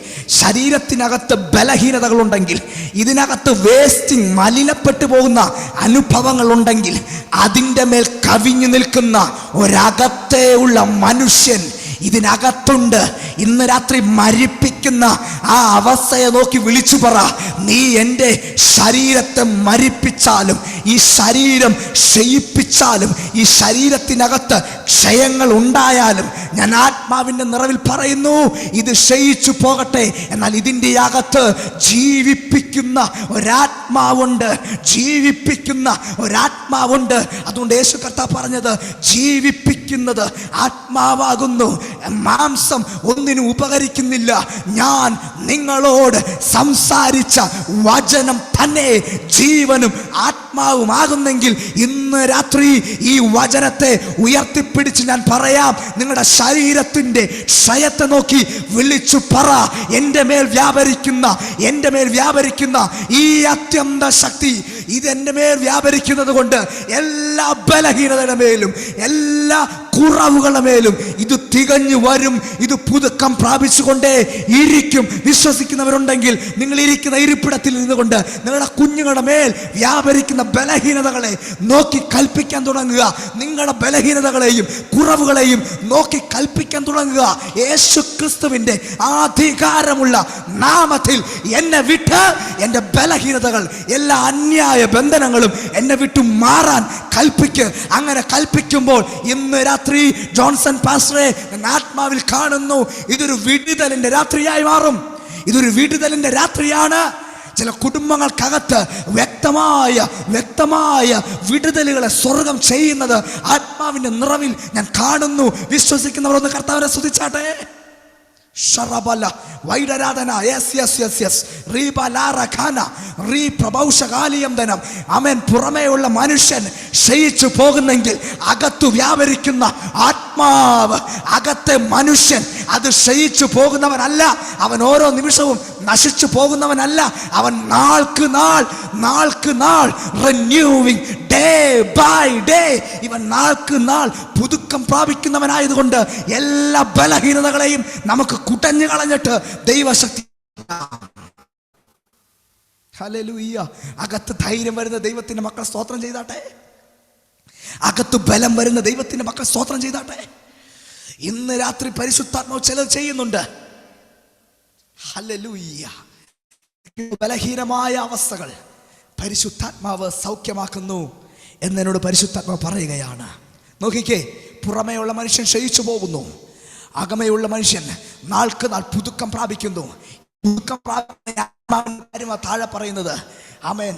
S5: ശരീരത്തിനകത്ത് ബലഹീനതകളുണ്ടെങ്കിൽ, ഇതിനകത്ത് വേസ്റ്റിംഗ് മലിനപ്പെട്ടു പോകുന്ന അനുഭവങ്ങളുണ്ടെങ്കിൽ അതിൻ്റെ മേൽ കവിഞ്ഞു നിൽക്കുന്ന ഒരകത്തേ ഉള്ള മനുഷ്യൻ ഇതിനകത്തുണ്ട്. ഇന്ന് രാത്രി മരിപ്പിക്കുന്ന ആ അവസ്ഥയെ നോക്കി വിളിച്ചു പറ, നീ എൻ്റെ ശരീരത്തെ മരിപ്പിച്ചാലും, ഈ ശരീരം ക്ഷയിപ്പിച്ചാലും, ഈ ശരീരത്തിനകത്ത് ക്ഷയങ്ങൾ ഉണ്ടായാലും ഞാൻ ആത്മാവിൻ്റെ നിറവിൽ പറയുന്നു, ഇത് ക്ഷയിച്ചു പോകട്ടെ. എന്നാൽ ഇതിൻ്റെ അകത്ത് ജീവിപ്പിക്കുന്ന ഒരാത്മാവുണ്ട്, ജീവിപ്പിക്കുന്ന ഒരാത്മാവുണ്ട്. അതുകൊണ്ട് യേശു കർത്താവ് പറഞ്ഞത് ജീവിപ്പിക്കുന്നത് ആത്മാവാകുന്നു, മാംസം ഒന്നിനും ഉപകരിക്കുന്നില്ല. ഞാൻ നിങ്ങളോട് സംസാരിച്ച വചനം തന്നെ ജീവനും ആത്മാവുമാകുന്നെങ്കിൽ ഇന്ന് രാത്രി ഈ വചനത്തെ ഉയർത്തിപ്പിടിച്ച് ഞാൻ പറയാം, നിങ്ങളുടെ ശരീരത്തിൻ്റെ ക്ഷയത്തെ നോക്കി വിളിച്ചു പറ, എൻ്റെ മേൽ വ്യാപരിക്കുന്ന ഈ അത്യന്ത ശക്തി ഇതെൻ്റെ മേൽ വ്യാപരിക്കുന്നത് കൊണ്ട് എല്ലാ ബലഹീനതയുടെ മേലും, എല്ലാ കുറവുകളുടെ മേലും ഇത് തികഞ്ഞു വരും. ഇത് പുതുക്കം പ്രാപിച്ചുകൊണ്ടേ ഇരിക്കും. വിശ്വസിക്കുന്നവരുണ്ടെങ്കിൽ നിങ്ങൾ ഇരിക്കുന്ന ഇരിപ്പിടത്തിൽ നിന്നുകൊണ്ട് നിങ്ങളുടെ കുഞ്ഞുങ്ങളുടെ മേൽ വ്യാപരിക്കുന്ന ബലഹീനതകളെ നോക്കി കൽപ്പിക്കാൻ തുടങ്ങുക. നിങ്ങളുടെ ബലഹീനതകളെയും കുറവുകളെയും നോക്കി കൽപ്പിക്കാൻ തുടങ്ങുക. യേശു ക്രിസ്തുവിൻ്റെ അധികാരമുള്ള നാമത്തിൽ എന്നെ വിട്ട് എൻ്റെ ബലഹീനതകൾ, എല്ലാ അന്യായ ബന്ധനങ്ങളും എന്നെ വിട്ടു മാറാൻ കൽപ്പിക്ക്. അങ്ങനെ കൽപ്പിക്കുമ്പോൾ ഇന്ന് രാത്രി ജോൺസൺ പാസ്റ്ററെ ആത്മാവിൽ കാണുന്നു, ഇതൊരു വിടുതലിന്റെ രാത്രിയായി മാറും. ഇതൊരു വിടുതലിന്റെ രാത്രിയാണ്. ചില കുടുംബങ്ങൾക്കകത്ത് വ്യക്തമായ വിടുതലുകളെ സ്വർഗം ചെയ്യുന്നത് ആത്മാവിന്റെ നിറവിൽ ഞാൻ കാണുന്നു. വിശ്വസിക്കുന്നവരൊന്ന് കർത്താവിനെ സ്തുതിച്ചാട്ടെ. ശറബല വൈഡരാധന അമേൻ. പുറമേയുള്ള മനുഷ്യൻ ക്ഷയിച്ചു പോകുന്നെങ്കിൽ അകത്തു വ്യാപരിക്കുന്ന ആത്മാവ്, അകത്തെ മനുഷ്യൻ അത് ക്ഷയിച്ചു പോകുന്നവനല്ല. അവൻ ഓരോ നിമിഷവും നശിച്ചു പോകുന്നവനല്ല. അവൻ നാൾക്ക് നാൾ റിന്യൂവിങ് ഡേ ബൈ ഡേ, ഇവൻ നാൾക്ക് നാൾ പുതുക്കം പ്രാപിക്കുന്നവനായതുകൊണ്ട് എല്ലാ ബലഹീനതകളെയും നമുക്ക് കുടഞ്ഞു കളഞ്ഞിട്ട് ദൈവശക്തി. ഹല്ലേലൂയ. അകത്ത് ധൈര്യം വരുന്ന ദൈവത്തിന്റെ മക്കൾ സ്തോത്രം ചെയ്താട്ടെ. അകത്ത് ബലം വരുന്ന ദൈവത്തിന്റെ മക്കൾ സ്തോത്രം ചെയ്താട്ടെ. ഇന്ന് രാത്രി പരിശുദ്ധാത്മാവ് ചിലത് ചെയ്യുന്നുണ്ട്. ഹല്ലേലൂയ. ബലഹീനമായ അവസ്ഥകൾ പരിശുദ്ധാത്മാവ് സൗഖ്യമാക്കുന്നു എന്നോട് പരിശുദ്ധാത്മാവ് പറയുകയാണ്. നോക്കിക്കേ, പുറമേയുള്ള മനുഷ്യൻ ക്ഷയിച്ചു പോകുന്നു, അകമയുള്ള മനുഷ്യൻ നാൾക്ക് നാൾ പുതുക്കം പ്രാപിക്കുന്നു. പുതുക്കം പ്രാപിക്കുന്ന താഴെ പറയുന്നത് ആമേൻ.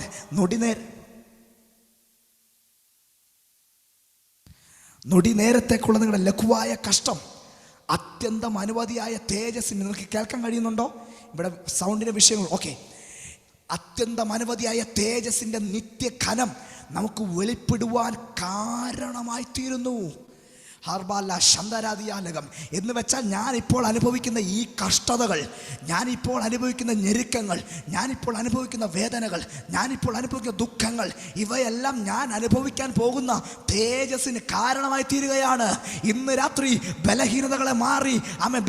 S5: നൊടി നേരത്തേക്കുള്ള നിങ്ങളുടെ ലഘുവായ കഷ്ടം അത്യന്തം അനവധിയായ തേജസ്സിന്, നിങ്ങൾക്ക് കേൾക്കാൻ കഴിയുന്നുണ്ടോ? ഇവിടെ സൗണ്ടിൻ്റെ വിഷയങ്ങൾ ഓക്കെ. അത്യന്തം അനവധിയായ തേജസ്സിൻ്റെ നിത്യഘനം നമുക്ക് വെളിപ്പെടുവാൻ കാരണമായി തീരുന്നു. ഹർബാല ശന്തരാദിയാലകം എന്ന് വെച്ചാൽ ഞാനിപ്പോൾ അനുഭവിക്കുന്ന ഈ കഷ്ടതകൾ, ഞാനിപ്പോൾ അനുഭവിക്കുന്ന ഞെരുക്കങ്ങൾ, ഞാനിപ്പോൾ അനുഭവിക്കുന്ന വേദനകൾ, ഞാനിപ്പോൾ അനുഭവിക്കുന്ന ദുഃഖങ്ങൾ, ഇവയെല്ലാം ഞാൻ അനുഭവിക്കാൻ പോകുന്ന തേജസ്സിന് കാരണമായി തീരുകയാണ്. ഇന്ന് രാത്രി ബലഹീനതകളെ മാറി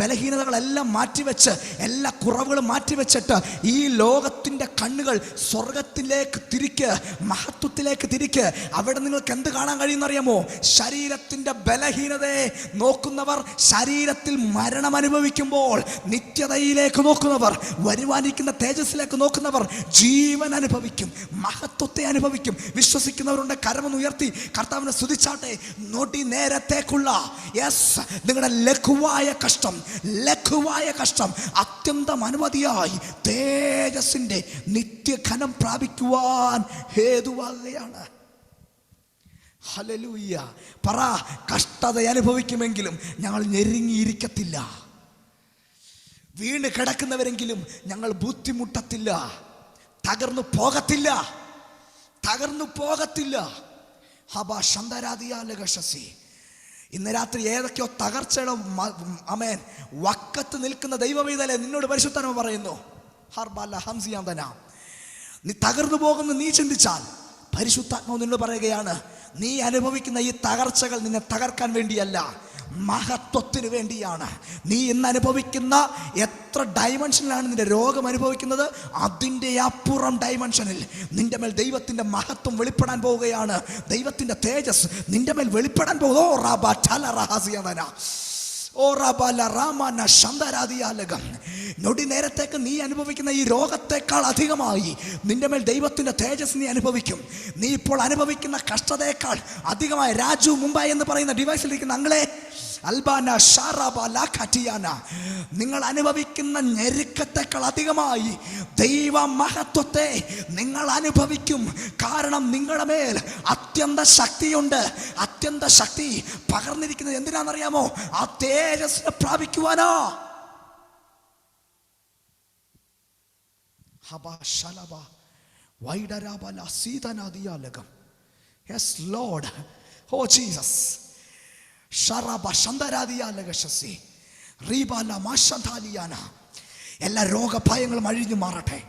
S5: ബലഹീനതകളെല്ലാം മാറ്റിവെച്ച്, എല്ലാ കുറവുകളും മാറ്റിവെച്ചിട്ട് ഈ ലോകത്തിൻ്റെ കണ്ണുകൾ സ്വർഗത്തിലേക്ക് തിരിക്ക്, മഹത്വത്തിലേക്ക് തിരിക്ക്. അവിടെ നിങ്ങൾക്ക് എന്ത് കാണാൻ കഴിയുന്നറിയാമോ? ശരീരത്തിൻ്റെ ബലഹീനതയെ നോക്കുന്നവർ ശരീരത്തിൽ മരണം അനുഭവിക്കുമ്പോൾ, നിത്യതയിലേക്ക് നോക്കുന്നവർ, വരുവാനിരിക്കുന്ന തേജസ്സിലേക്ക് നോക്കുന്നവർ ജീവൻ അനുഭവിക്കും, മഹത്വത്തെ അനുഭവിക്കും. വിശ്വസിക്കുന്നവരുടെ കരമൊന്ന് ഉയർത്തി കർത്താവിനെ സ്തുതിച്ചാട്ടെ. നോട്ടി നേരത്തേക്കുള്ള നിങ്ങളുടെ ലഘുവായ കഷ്ടം അത്യന്തം അനുമതിയായി തേജസ്സിന്റെ നിത്യഘനം പ്രാപിക്കുവാൻ ഹേതുവാകുകയാണ്. ഹല്ലേലൂയ. പറ, കഷ്ടത അനുഭവിക്കുമെങ്കിലും ഞങ്ങൾ ഞെരുങ്ങിയിരിക്കത്തില്ല. വീണ് കിടക്കുന്നവരെങ്കിലും ഞങ്ങൾ ബുദ്ധിമുട്ടത്തില്ല, തകർന്നു പോകത്തില്ല. ഹബാ ശന്തരാദിയാലകശസി. ഇന്ന് രാത്രി ഏതൊക്കെയോ തകർച്ചയുടെ വക്കത്ത് നിൽക്കുന്ന ദൈവവേദന നിന്നോട് പരിശുദ്ധനാമം പറയുന്നു. ഹർബാല ഹംസിയാന്തന, നീ തകർന്നു പോകുന്നു നീ ചിന്തിച്ചാൽ പരിശുദ്ധാത്മാവ് നിന്നോട് പറയുകയാണ്, നീ അനുഭവിക്കുന്ന ഈ തകർച്ചകൾ നിന്നെ തകർക്കാൻ വേണ്ടിയല്ല, മഹത്വത്തിന് വേണ്ടിയാണ്. നീ ഇന്ന് അനുഭവിക്കുന്ന എത്ര ഡയമെൻഷനിലാണ് നിന്റെ രോഗം അനുഭവിക്കുന്നത്, അതിൻ്റെ അപ്പുറം ഡയമെൻഷനിൽ നിന്റെ മേൽ ദൈവത്തിൻ്റെ മഹത്വം വെളിപ്പെടാൻ പോവുകയാണ്. ദൈവത്തിൻ്റെ തേജസ് നിന്റെ മേൽ വെളിപ്പെടാൻ പോകും. നൊടി നേരത്തേക്ക് നീ അനുഭവിക്കുന്ന ഈ രോഗത്തെക്കാൾ അധികമായി നിന്റെ മേൽ ദൈവത്തിന്റെ തേജസ് നീ അനുഭവിക്കും. നീ ഇപ്പോൾ അനുഭവിക്കുന്ന കഷ്ടതയേക്കാൾ അധികമായി രാജു മുംബൈ എന്ന് പറയുന്ന ഡിവൈസിലിരിക്കുന്ന അങ്ങളെ അൽബാന ഷാറാബാല ഖറ്റിയാന, നിങ്ങൾ അനുഭവിക്കുന്ന ഞെരുക്കത്തെക്കാൾ അധികമായി ദൈവ മഹത്വത്തെ നിങ്ങൾ അനുഭവിക്കും. കാരണം നിങ്ങളുടെ മേൽ അത്യന്ത ശക്തിയുണ്ട്. അത്യന്ത ശക്തി പകർന്നിരിക്കുന്നത് എന്തിനാണെന്നറിയാമോ? ആ തേജസ്സിനെ പ്രാപിക്കുവാനോ. Yes, Lord. Oh, Jesus. എല്ലാ രോഗഭയങ്ങളും അഴിഞ്ഞു മാറട്ടെ,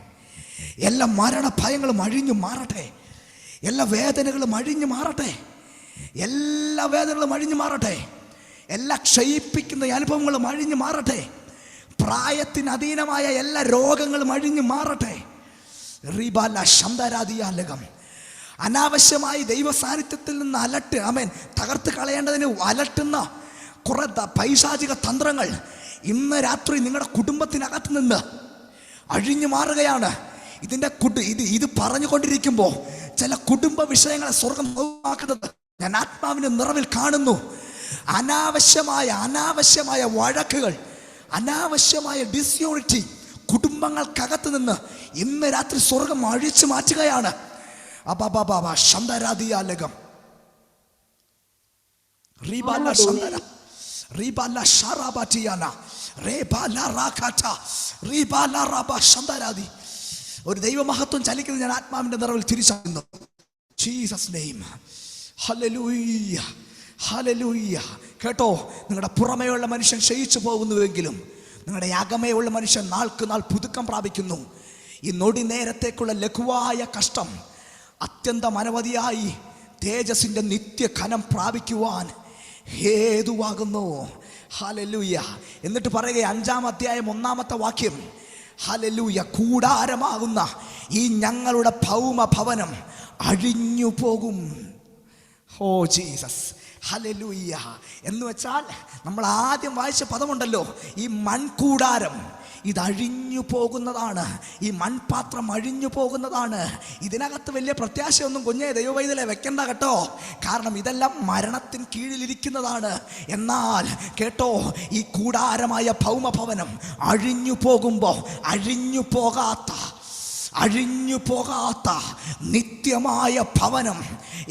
S5: എല്ലാ മരണഭയങ്ങളും അഴിഞ്ഞു മാറട്ടെ, എല്ലാ വേദനകളും അഴിഞ്ഞു മാറട്ടെ, എല്ലാ ക്ഷയിപ്പിക്കുന്ന അനുഭവങ്ങളും അഴിഞ്ഞു മാറട്ടെ, പ്രായത്തിന് അധീനമായ എല്ലാ രോഗങ്ങളും അഴിഞ്ഞു മാറട്ടെ. റീബാല ശന്തരാദിയാലകം. അനാവശ്യമായി ദൈവ സാന്നിധ്യത്തിൽ നിന്ന് തകർത്ത് കളയേണ്ടതിന് അലട്ടുന്ന കുറെ പൈശാചിക തന്ത്രങ്ങൾ ഇന്ന് രാത്രി നിങ്ങളുടെ കുടുംബത്തിനകത്ത് നിന്ന് അഴിഞ്ഞു മാറുകയാണ്. ഇത് പറഞ്ഞുകൊണ്ടിരിക്കുമ്പോൾ ചില കുടുംബ വിഷയങ്ങളെ സ്വർഗം നോക്കുന്നത് ഞാൻ ആത്മാവിന്റെ നിറവിൽ കാണുന്നു. അനാവശ്യമായ വഴക്കുകൾ, അനാവശ്യമായ ഡിസ്യൂണിറ്റി കുടുംബങ്ങൾക്കകത്ത് നിന്ന് ഇന്ന് രാത്രി സ്വർഗം അഴിച്ചു മാറ്റുകയാണ്. ശന്തരാദിയാലകം. ഒരു ദൈവമഹത്വം ചലിക്കുന്നത് ഞാൻ ആത്മാവിന്റെ നിറവിൽ തിരിച്ചറിയുന്നു. Jesus name. Hallelujah, hallelujah. കേട്ടോ, നിങ്ങളുടെ പുറമേയുള്ള മനുഷ്യൻ ക്ഷയിച്ചു പോകുന്നുവെങ്കിലും നിങ്ങളുടെ അകമേയുള്ള മനുഷ്യൻ നാൾക്ക് നാൾ പുതുക്കം പ്രാപിക്കുന്നു. ഈ നൊടി നേരത്തേക്കുള്ള ലഘുവായ കഷ്ടം അത്യന്തം അനവധിയായി തേജസ്സിന്റെ നിത്യഘനം പ്രാപിക്കുവാൻ ഹേതുവാകുന്നു. ഹല്ലേലൂയ. എന്നിട്ട് പറയുക 5-ാം അധ്യായം 1-ാമത്തെ വാക്യം, ഹല്ലേലൂയ, കൂടാരമാകുന്ന ഈ ഞങ്ങളുടെ ഭൗമ ഭവനം അഴിഞ്ഞു പോകും. Oh Jesus, hallelujah. എന്ന് വെച്ചാൽ നമ്മൾ ആദ്യം വായിച്ച പദമുണ്ടല്ലോ, ഈ മൺകൂടാരം, ഇത് അഴിഞ്ഞു പോകുന്നതാണ്. ഈ മൺപാത്രം അഴിഞ്ഞു പോകുന്നതാണ്. ഇതിനകത്ത് വലിയ പ്രത്യാശയൊന്നും കുഞ്ഞേ ദൈവവൈതലെ വെക്കണ്ട കേട്ടോ, കാരണം ഇതെല്ലാം മരണത്തിന് കീഴിലിരിക്കുന്നതാണ്. എന്നാൽ കേട്ടോ, ഈ കൂടാരമായ ഭൗമഭവനം അഴിഞ്ഞു പോകുമ്പോൾ അഴിഞ്ഞു പോകാത്ത നിത്യമായ ഭവനം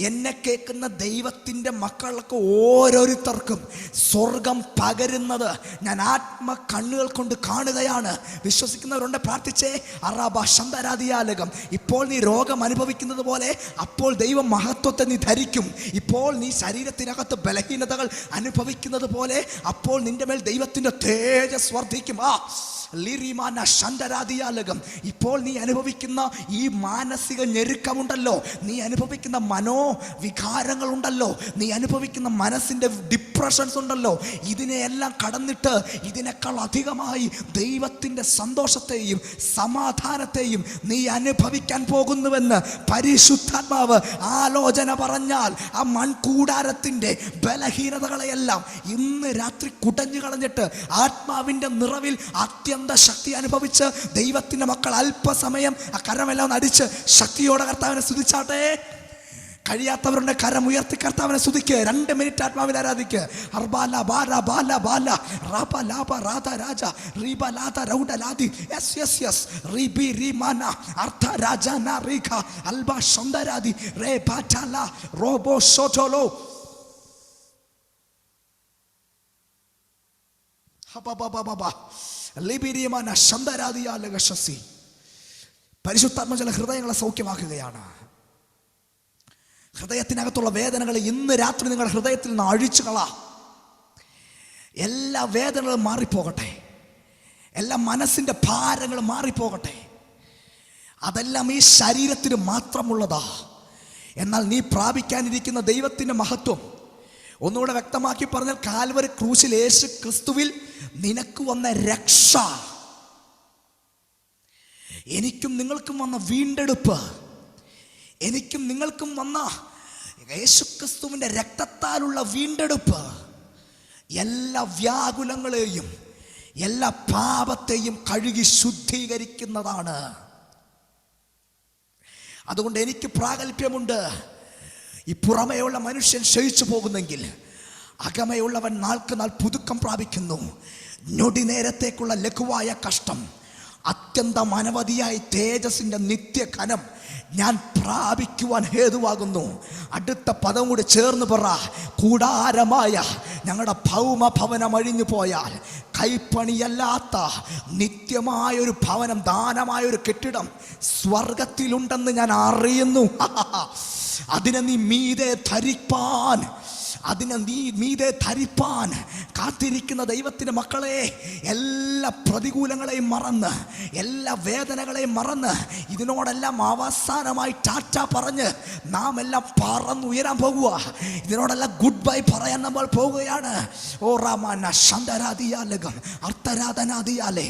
S5: എന്നെ കേൾക്കുന്ന ദൈവത്തിൻ്റെ മക്കൾക്ക് ഓരോരുത്തർക്കും സ്വർഗം പകരുന്നത് ഞാൻ ആത്മ കണ്ണുകൾ കൊണ്ട് കാണുകയാണ്. വിശ്വസിക്കുന്നവരുണ്ട് പ്രാർത്ഥിച്ചേ. അറാബ ശന്തരാദിയാലകം. ഇപ്പോൾ നീ രോഗം അനുഭവിക്കുന്നത് പോലെ അപ്പോൾ ദൈവ മഹത്വത്തെ നീ ധരിക്കും. ഇപ്പോൾ നീ ശരീരത്തിനകത്ത് ബലഹീനതകൾ അനുഭവിക്കുന്നത് പോലെ അപ്പോൾ നിന്റെ മേൽ ദൈവത്തിൻ്റെ തേജസ് വർദ്ധിക്കും. ഇപ്പോൾ നീ അനുഭവിക്കുന്ന ഈ മാനസിക ഞെരുക്കമുണ്ടല്ലോ, നീ അനുഭവിക്കുന്ന മനോവികാരങ്ങളുണ്ടല്ലോ, നീ അനുഭവിക്കുന്ന മനസ്സിൻ്റെ ഡിപ്രഷൻസ് ഉണ്ടല്ലോ, ഇതിനെയെല്ലാം കടന്നിട്ട് ഇതിനേക്കാൾ അധികമായി ദൈവത്തിൻ്റെ സന്തോഷത്തെയും സമാധാനത്തെയും നീ അനുഭവിക്കാൻ പോകുന്നുവെന്ന് പരിശുദ്ധാത്മാവ് ആലോചന പറഞ്ഞാൽ ആ മൺകൂടാരത്തിൻ്റെ ബലഹീനതകളെയെല്ലാം ഇന്ന് രാത്രി കുടഞ്ഞു കളഞ്ഞിട്ട് ആത്മാവിൻ്റെ നിറവിൽ അത്യന്ത ശക്തി അനുഭവിച്ച് ദൈവത്തിന്റെ മക്കൾ അല്പസമയം ആ കരമെല്ലാം അടിച്ച് ശക്തിയോടെ കർത്താവിനെ സ്തുതിച്ചാട്ടെ. കഴിയാത്തവരുടെ കരം ഉയർത്തി കർത്താവിനെ സ്തുതിക്ക്. 2 മിനിറ്റ് ആത്മാവിൽ ആരാധിക്ക്. പരിശുദ്ധാത്മ ചില ഹൃദയങ്ങളെ സൗഖ്യമാക്കുകയാണ്. ഹൃദയത്തിനകത്തുള്ള വേദനകളെ ഇന്ന് രാത്രി നിങ്ങളുടെ ഹൃദയത്തിൽ നിന്ന് അഴിച്ചു കളാ. എല്ലാ വേദനകളും മാറിപ്പോകട്ടെ, എല്ലാ മനസ്സിൻ്റെ ഭാരങ്ങളും മാറിപ്പോകട്ടെ. അതെല്ലാം ഈ ശരീരത്തിന് മാത്രമുള്ളതാ. എന്നാൽ നീ പ്രാപിക്കാനിരിക്കുന്ന ദൈവത്തിൻ്റെ മഹത്വം ഒന്നുകൂടെ വ്യക്തമാക്കി പറഞ്ഞാൽ, കാൽവരി ക്രൂശിൽ യേശു ക്രിസ്തുവിൽ നിനക്ക് വന്ന രക്ഷ, എനിക്കും നിങ്ങൾക്കും വന്ന വീണ്ടെടുപ്പ്, എനിക്കും നിങ്ങൾക്കും വന്ന യേശുക്രിസ്തുവിൻ്റെ രക്തത്താലുള്ള വീണ്ടെടുപ്പ് എല്ലാ വ്യാകുലങ്ങളെയും എല്ലാ പാപത്തെയും കഴുകി ശുദ്ധീകരിക്കുന്നതാണ്. അതുകൊണ്ട് എനിക്ക് പ്രാഗൽഭ്യമുണ്ട്. ഈ പുറമെയുള്ള മനുഷ്യൻ ക്ഷയിച്ചു പോകുന്നെങ്കിൽ അകമയുള്ളവൻ നാൾക്ക് നാൾ പുതുക്കം പ്രാപിക്കുന്നു. ഞൊടി നേരത്തേക്കുള്ള ലഘുവായ കഷ്ടം അത്യന്തം അനവധിയായി തേജസ്സിൻ്റെ നിത്യഘനം ഞാൻ പ്രാപിക്കുവാൻ ഹേതുവാകുന്നു. അടുത്ത പദം കൂടി ചേർന്ന് പറ. കൂടാരമായ ഞങ്ങളുടെ ഭൗമ ഭവനം അഴിഞ്ഞു പോയാൽ കൈപ്പണിയല്ലാത്ത നിത്യമായൊരു ഭവനം, ദാനമായൊരു കെട്ടിടം സ്വർഗത്തിലുണ്ടെന്ന് ഞാൻ അറിയുന്നു. അതിനെ നീ മീതെ ധരിപ്പാൻ, കാത്തിരിക്കുന്ന ദൈവത്തിൻ്റെ മക്കളെ, എല്ലാ പ്രതികൂലങ്ങളെയും മറന്ന്, എല്ലാ വേദനകളെയും മറന്ന്, ഇതിനോടെല്ലാം അവസാനമായി ടാറ്റ പറഞ്ഞ് നാം എല്ലാം പറന്നുയരാൻ പോകുക. ഇതിനോടെല്ലാം ഗുഡ് ബൈ പറയാൻ നമ്മൾ പോവുകയാണ്. ഓ റാമാന ശാന്തരാധിയാലകം അർത്ഥരാധനാദിയാലെ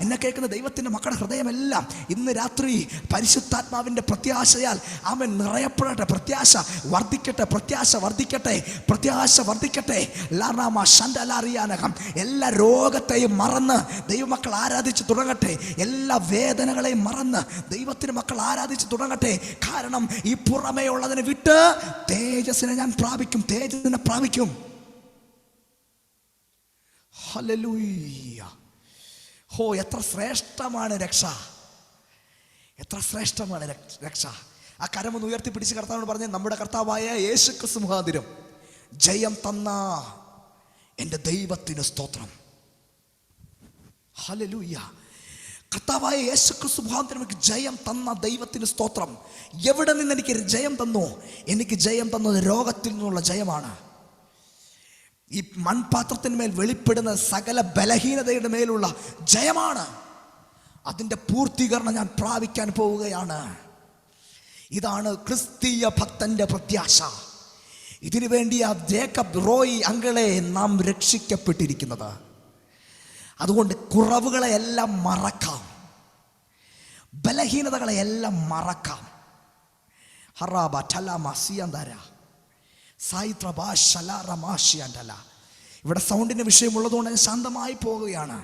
S5: എന്നെ കേൾക്കുന്ന ദൈവത്തിൻ്റെ മക്കളുടെ ഹൃദയമെല്ലാം ഇന്ന് രാത്രി പരിശുദ്ധാത്മാവിൻ്റെ പ്രത്യാശയാൽ അവൻ നിറയപ്പെടട്ടെ. പ്രത്യാശ വർദ്ധിക്കട്ടെ, പ്രത്യാശ വർദ്ധിക്കട്ടെ, പ്രത്യാശ വർദ്ധിക്കട്ടെ. എല്ലാ രോഗത്തെയും മറന്ന് ദൈവമക്കൾ ആരാധിച്ച് തുടങ്ങട്ടെ. എല്ലാ വേദനകളെയും മറന്ന് ദൈവത്തിന് മക്കൾ ആരാധിച്ച് തുടങ്ങട്ടെ. കാരണം ഈ പുറമേ ഉള്ളതിനെ വിട്ട് തേജസ്സിനെ ഞാൻ പ്രാപിക്കും, തേജസ്സിനെ പ്രാപിക്കും. ഹല്ലേലൂയ. ഹോ, എത്ര ശ്രേഷ്ഠമാണ് രക്ഷ, എത്ര ശ്രേഷ്ഠമാണ് രക്ഷ. ആ കരമൊന്ന് ഉയർത്തിപ്പിടിച്ച് കർത്താവിനോട് പറഞ്ഞ്, നമ്മുടെ കർത്താവായ യേശു ക്രിസ്തു മുഖാന്തരം ജയം തന്ന എൻ്റെ ദൈവത്തിന് സ്തോത്രം. ഹല്ലേലൂയ. കർത്താവായ യേശു ക്രിസ്തു മുഖാന്തരം എനിക്ക് ജയം തന്ന ദൈവത്തിന് സ്തോത്രം. എവിടെ നിന്ന് എനിക്ക് ജയം തന്നു? എനിക്ക് ജയം തന്നത് രോഗത്തിൽ നിന്നുള്ള ജയമാണ്. ഈ മൺപാത്രത്തിന്മേൽ വെളിപ്പെടുന്ന സകല ബലഹീനതയുടെ മേലുള്ള ജയമാണ്. അതിൻ്റെ പൂർത്തീകരണം ഞാൻ പ്രാപിക്കാൻ പോവുകയാണ്. ഇതാണ് ക്രിസ്തീയ ഭക്തന്റെ പ്രത്യാശ. ഇതിനു വേണ്ടി ആ ജേക്കബ് റോയ് അങ്കിളെ നാം രക്ഷിക്കപ്പെട്ടിരിക്കുന്നത്. അതുകൊണ്ട് കുറവുകളെയെല്ലാം മറക്കാം, ബലഹീനതകളെയെല്ലാം മറക്കാം. ഇവിടെ സൗണ്ടിൻ്റെ വിഷയമുള്ളതുകൊണ്ട് ഞാൻ ശാന്തമായി പോവുകയാണ്.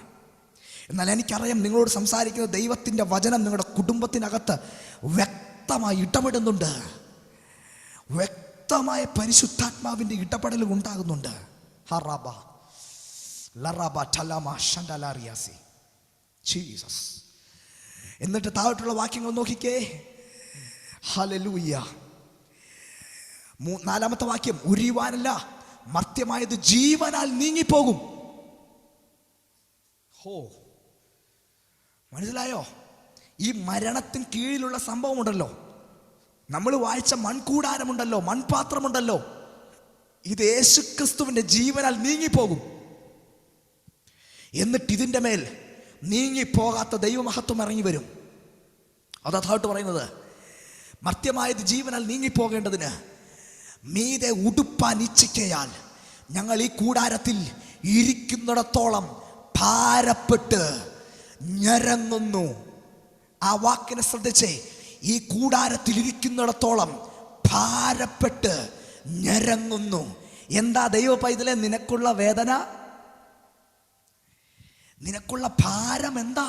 S5: എന്നാൽ എനിക്കറിയാം നിങ്ങളോട് സംസാരിക്കുന്ന ദൈവത്തിൻ്റെ വചനം നിങ്ങളുടെ കുടുംബത്തിനകത്ത് വ്യക്തമായി ഇടപെടുന്നുണ്ട്. വ്യക്തമായ പരിശുദ്ധാത്മാവിൻ്റെ ഇടപെടൽ ഉണ്ടാകുന്നുണ്ട്. എന്നിട്ട് താഴോട്ടുള്ള വാക്യങ്ങൾ നോക്കിക്കേ. ഹല്ലേലൂയ. നാലാമത്തെ വാക്യം, ഉരിയുവാനല്ല മർത്യമായത് ജീവനാൽ നീങ്ങിപ്പോകും. ഹോ, മനസ്സിലായോ? ഈ മരണത്തിന് കീഴിലുള്ള സംഭവമുണ്ടല്ലോ, നമ്മൾ വായിച്ച മൺകൂടാരമുണ്ടല്ലോ, മൺപാത്രമുണ്ടല്ലോ, ഇത് യേശുക്രിസ്തുവിന്റെ ജീവനാൽ നീങ്ങിപ്പോകും. എന്നിട്ട് ഇതിൻ്റെ മേൽ നീങ്ങിപ്പോകാത്ത ദൈവമഹത്വം ഇറങ്ങി വരും. അതായിട്ട് പറയുന്നത്, മർത്യമായത് ജീവനാൽ നീങ്ങിപ്പോകേണ്ടതിന് മീതെ ഉടുപ്പാൻ ഇച്ഛിക്കയാൽ ഞങ്ങൾ ഈ കൂടാരത്തിൽ ഇരിക്കുന്നിടത്തോളം ഭാരപ്പെട്ട് ഞരങ്ങുന്നു. ആ വാക്കിനെ ശ്രദ്ധിച്ചേ, ഈ കൂടാരത്തിൽ ഇരിക്കുന്നിടത്തോളം ഭാരപ്പെട്ട് ഞരങ്ങുന്നു. എന്താ ദൈവ പൈതലേ നിനക്കുള്ള വേദന? നിനക്കുള്ള ഭാരം എന്താ?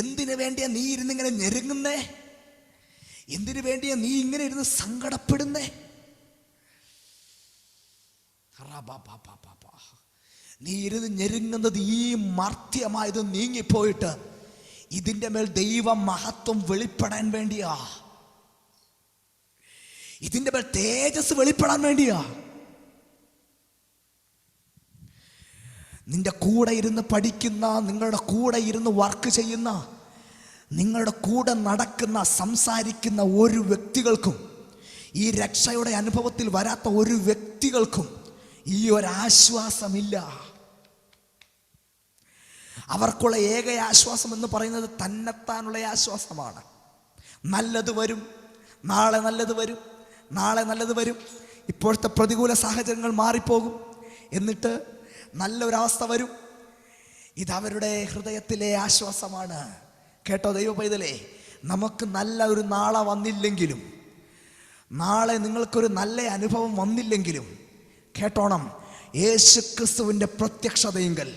S5: എന്തിനു വേണ്ടിയാ നീ ഇരുന്നിങ്ങനെ ഞെരുങ്ങുന്നേ? എന്തിനു വേണ്ടിയാ നീ ഇങ്ങനെ ഇരുന്ന് സങ്കടപ്പെടുന്നേ? നീ ഇരുന്ന് ഞെരുങ്ങുന്നത് ഈ മർത്യമായത് നീങ്ങിപ്പോയിട്ട് ഇതിൻ്റെ മേൽ ദൈവ മഹത്വം വെളിപ്പെടാൻ വേണ്ടിയാ. ഇതിൻ്റെ മേൽ തേജസ് വെളിപ്പെടാൻ വേണ്ടിയാ. നിന്റെ കൂടെ ഇരുന്ന് പഠിക്കുന്ന, നിങ്ങളുടെ കൂടെ ഇരുന്ന് വർക്ക് ചെയ്യുന്ന, നിങ്ങളുടെ കൂടെ നടക്കുന്ന, സംസാരിക്കുന്ന ഒരു വ്യക്തികൾക്കും, ഈ രക്ഷയുടെ അനുഭവത്തിൽ വരാത്ത ഒരു വ്യക്തികൾക്കും ഈ ഒരാശ്വാസമില്ല. അവർക്കുള്ള ഏക ആശ്വാസം എന്ന് പറയുന്നത് തന്നെത്താനുള്ള ആശ്വാസമാണ്. നല്ലത് വരും, നാളെ നല്ലത് വരും, നാളെ നല്ലത് വരും. ഇപ്പോഴത്തെ പ്രതികൂല സാഹചര്യങ്ങൾ മാറിപ്പോകും, എന്നിട്ട് നല്ലൊരവസ്ഥ വരും. ഇതവരുടെ ഹൃദയത്തിലെ ആശ്വാസമാണ്. കേട്ടോ ദൈവ പൈതലേ, നമുക്ക് നല്ല ഒരു നാളെ വന്നില്ലെങ്കിലും, നാളെ നിങ്ങൾക്കൊരു നല്ല അനുഭവം വന്നില്ലെങ്കിലും കേട്ടോണം, യേശുക്രിസ്തുവിൻ്റെ പ്രത്യക്ഷതയെങ്കിൽ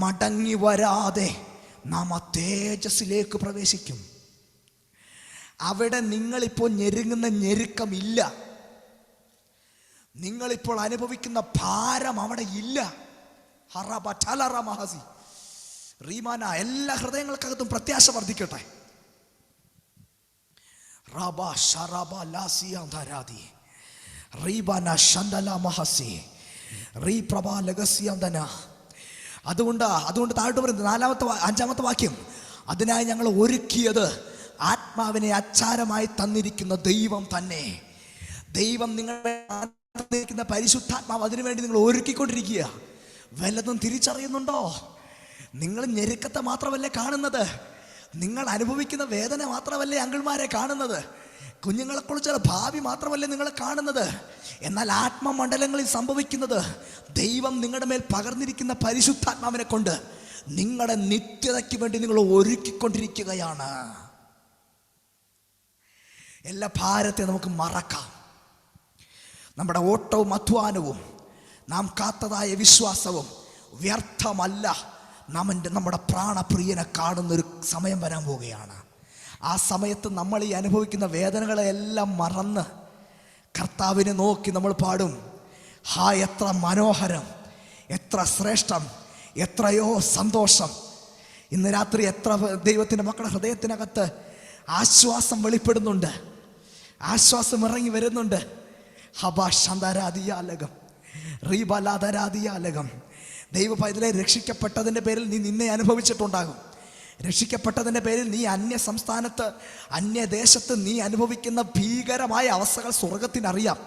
S5: മടങ്ങി വരാതെ നാം ആ തേജസ്സിലേക്ക് പ്രവേശിക്കും. അവിടെ നിങ്ങളിപ്പോൾ ഞെരുങ്ങുന്ന ഞെരുക്കമില്ല, നിങ്ങളിപ്പോൾ അനുഭവിക്കുന്ന ഭാരം അവിടെ ഇല്ല. റീമാന, എല്ലാ ഹൃദയങ്ങൾക്കകത്തും പ്രത്യാശ വർദ്ധിക്കട്ടെ. അതുകൊണ്ട് താഴോട്ട് പറയുന്നത് അഞ്ചാമത്തെ വാക്യം, അതിനായി ഞങ്ങൾ ഒരുക്കിയത് ആത്മാവിനെ അച്ചാരമായി തന്നിരിക്കുന്ന ദൈവം തന്നെ. ദൈവം നിങ്ങളുടെ പരിശുദ്ധാത്മാവ് അതിനുവേണ്ടി നിങ്ങൾ ഒരുക്കിക്കൊണ്ടിരിക്കുക. വല്ലതും തിരിച്ചറിയുന്നുണ്ടോ? നിങ്ങൾ ഞെരുക്കത്തെ മാത്രമല്ലേ കാണുന്നത്, നിങ്ങൾ അനുഭവിക്കുന്ന വേദന മാത്രമല്ലേ അങ്കിൾമാരെ കാണുന്നത്, കുഞ്ഞുങ്ങളെക്കുറിച്ചുള്ള ഭാവി മാത്രമല്ലേ നിങ്ങൾ കാണുന്നത്. എന്നാൽ ആത്മമണ്ഡലങ്ങളിൽ സംഭവിക്കുന്നത് ദൈവം നിങ്ങളുടെ മേൽ പകർന്നിരിക്കുന്ന പരിശുദ്ധാത്മാവിനെ കൊണ്ട് നിങ്ങളുടെ നിത്യതയ്ക്ക് വേണ്ടി നിങ്ങൾ ഒരുക്കിക്കൊണ്ടിരിക്കുകയാണ്. എല്ലാ ഭാരത്തെ നമുക്ക് മറക്കാം. നമ്മുടെ ഓട്ടവും അധ്വാനവും നാം കാത്തതായ വിശ്വാസവും വ്യർത്ഥമല്ല. നമ്മുടെ പ്രാണപ്രിയനെ കാണുന്നൊരു സമയം വരാൻ പോവുകയാണ്. ആ സമയത്ത് നമ്മൾ ഈ അനുഭവിക്കുന്ന വേദനകളെല്ലാം മറന്ന് കർത്താവിനെ നോക്കി നമ്മൾ പാടും, ഹാ എത്ര മനോഹരം, എത്ര ശ്രേഷ്ഠം, എത്രയോ സന്തോഷം. ഇന്ന് രാത്രി എത്ര ദൈവത്തിൻ്റെ മക്കളുടെ ഹൃദയത്തിനകത്ത് ആശ്വാസം വെളിപ്പെടുന്നുണ്ട്, ആശ്വാസം ഇറങ്ങി വരുന്നുണ്ട്. ഹബാഷന്തരാദിയാലകം റീബലാദരാദിയാലകം. ദൈവ പൈതലെ, രക്ഷിക്കപ്പെട്ടതിൻ്റെ പേരിൽ നീ നിന്നെ അനുഭവിച്ചിട്ടുണ്ടാകും. രക്ഷിക്കപ്പെട്ടതിൻ്റെ പേരിൽ നീ അന്യ സംസ്ഥാനത്ത്, അന്യദേശത്ത് നീ അനുഭവിക്കുന്ന ഭീകരമായ അവസ്ഥകൾ സ്വർഗത്തിനറിയാം.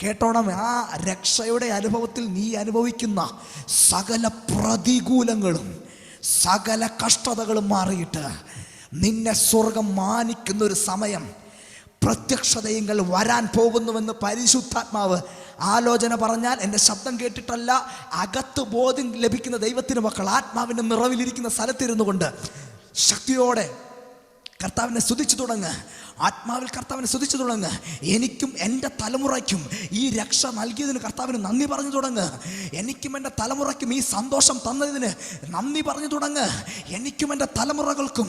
S5: കേട്ടോണം, ആ രക്ഷയുടെ അനുഭവത്തിൽ നീ അനുഭവിക്കുന്ന സകല പ്രതികൂലങ്ങളും സകല കഷ്ടതകളും മാറിയിട്ട് നിന്നെ സ്വർഗം മാനിക്കുന്നൊരു സമയം പ്രത്യക്ഷതയെങ്കിൽ വരാൻ പോകുന്നുവെന്ന് പരിശുദ്ധാത്മാവ് ആലോചന പറഞ്ഞാൽ, എൻ്റെ ശബ്ദം കേട്ടിട്ടല്ല, അകത്ത് ബോധ്യം ലഭിക്കുന്ന ദൈവത്തിന് മക്കൾ ആത്മാവിൻ്റെ നിറവിലിരിക്കുന്ന സ്ഥലത്തിരുന്നു കൊണ്ട് ശക്തിയോടെ കർത്താവിനെ സ്തുതിച്ചു തുടങ്ങ്. ആത്മാവിൽ കർത്താവിനെ സ്തുതിച്ചു തുടങ്ങ്. എനിക്കും എൻ്റെ തലമുറയ്ക്കും ഈ രക്ഷ നൽകിയതിന് കർത്താവിന് നന്ദി പറഞ്ഞു തുടങ്ങ്. എനിക്കും എൻ്റെ തലമുറയ്ക്കും ഈ സന്തോഷം തന്നതിന് നന്ദി പറഞ്ഞു തുടങ്ങ്. എനിക്കും എൻ്റെ തലമുറകൾക്കും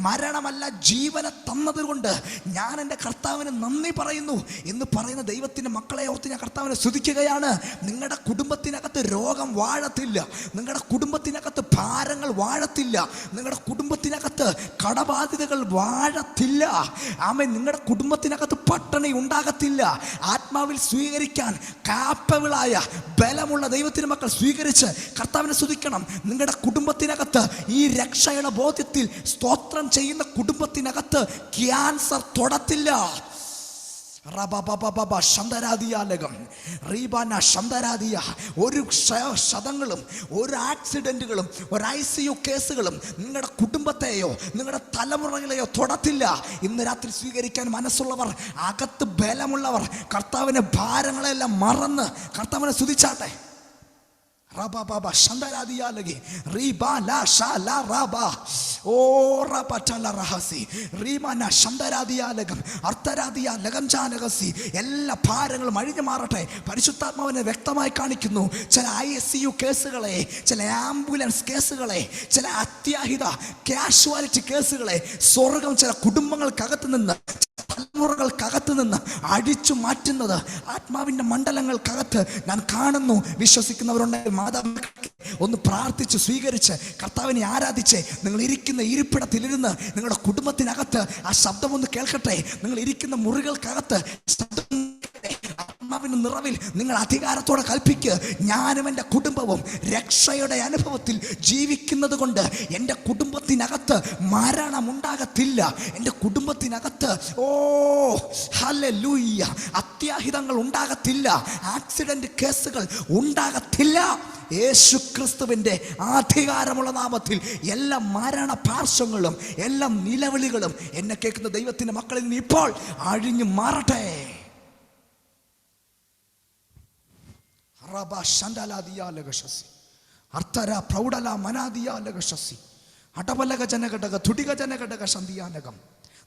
S5: മരണമല്ല ജീവനെ തന്നതുകൊണ്ട് ഞാൻ എൻ്റെ കർത്താവിന് നന്ദി പറയുന്നു എന്ന് പറയുന്ന ദൈവത്തിൻ്റെ മക്കളെ ഓർത്ത് ഞാൻ കർത്താവിനെ സ്തുതിക്കുകയാണ്. നിങ്ങളുടെ കുടുംബത്തിനകത്ത് രോഗം വാഴത്തില്ല, നിങ്ങളുടെ കുടുംബത്തിനകത്ത് ഭാരങ്ങൾ വാഴത്തില്ല, നിങ്ങളുടെ കുടുംബത്തിനകത്ത് കടബാധ്യതകൾ വാഴത്തില്ല. ആമേൻ. നിങ്ങളുടെ കുടുംബത്തിനകത്ത് പട്ടിണി ഉണ്ടാകത്തില്ല. ആത്മാവിൽ സ്വീകരിക്കാൻ കാപ്പബിളായ ബലമുള്ള ദൈവത്തിന് മക്കൾ സ്വീകരിച്ച് കർത്താവിനെ സ്തുതിക്കണം. നിങ്ങളുടെ കുടുംബത്തിനകത്ത് ഈ രക്ഷയുടെ ബോധ്യത്തിൽ സ്തോത്രം ചെയ്യുന്ന കുടുംബത്തിനകത്ത് ക്യാൻസർ തൊടത്തില്ല. ഒരു ശതങ്ങളും ഒരു ആക്സിഡന്റുകളും ഒരു ICU കേസുകളും നിങ്ങളുടെ കുടുംബത്തെയോ നിങ്ങളുടെ തലമുറകളെയോ തൊടത്തില്ല. ഇന്ന് രാത്രി സ്വീകരിക്കാൻ മനസ്സുള്ളവർ, അകത്ത് ബലമുള്ളവർ കർത്താവിന്റെ ഭാരങ്ങളെല്ലാം മറന്ന് കർത്താവിനെ സ്തുതിച്ചാട്ടെ. എല്ലാ ഭാരങ്ങളും അഴിഞ്ഞു മാറട്ടെ. പരിശുദ്ധാത്മാവിനെ വ്യക്തമായി കാണിക്കുന്നു. ചില ICU കേസുകളെ, ചില ആംബുലൻസ് കേസുകളെ, ചില അത്യാഹിത കാഷ്വാലിറ്റി കേസുകളെ സ്വർഗം ചില കുടുംബങ്ങൾക്കകത്ത് നിന്ന്, തലമുറകൾക്കകത്ത് നിന്ന് അടിച്ചു മാറ്റുന്നത് ആത്മാവിൻ്റെ മണ്ഡലങ്ങൾക്കകത്ത് ഞാൻ കാണുന്നു. വിശ്വസിക്കുന്നവരുണ്ടെങ്കിൽ മാതാപിതാക്കൾ ഒന്ന് പ്രാർത്ഥിച്ച് സ്വീകരിച്ച് കർത്താവിനെ ആരാധിച്ച് നിങ്ങൾ ഇരിക്കുന്ന ഇരിപ്പിടത്തിലിരുന്ന് നിങ്ങളുടെ കുടുംബത്തിനകത്ത് ആ ശബ്ദമൊന്ന് കേൾക്കട്ടെ. നിങ്ങൾ ഇരിക്കുന്ന മുറികൾക്കകത്ത് ആത്മാവിന്റെ നിറവിൽ നിങ്ങൾ അധികാരത്തോടെ കൽപ്പിക്കുക, ഞാനും എൻ്റെ കുടുംബവും രക്ഷയുടെ അനുഭവത്തിൽ ജീവിക്കുന്നത് കൊണ്ട് എൻ്റെ കുടുംബത്തിനകത്ത് മരണമുണ്ടാകത്തില്ല. എൻ്റെ കുടുംബത്തിനകത്ത് ഹല്ലേലൂയ അത്യാഹിതങ്ങൾ ഉണ്ടാകത്തില്ല. ആക്സിഡന്റ് കേസുകൾ ഉണ്ടാകത്തില്ല. യേശു ക്രിസ്തുവിൻ്റെ അധികാരമുള്ള നാമത്തിൽ എല്ലാ മരണ പാർശ്വങ്ങളും എല്ലാ നിലവിളികളും എന്നെ കേൾക്കുന്ന ദൈവത്തിൻ്റെ മക്കളിൽ നിന്ന് ഇപ്പോൾ അഴിഞ്ഞു മാറട്ടെ.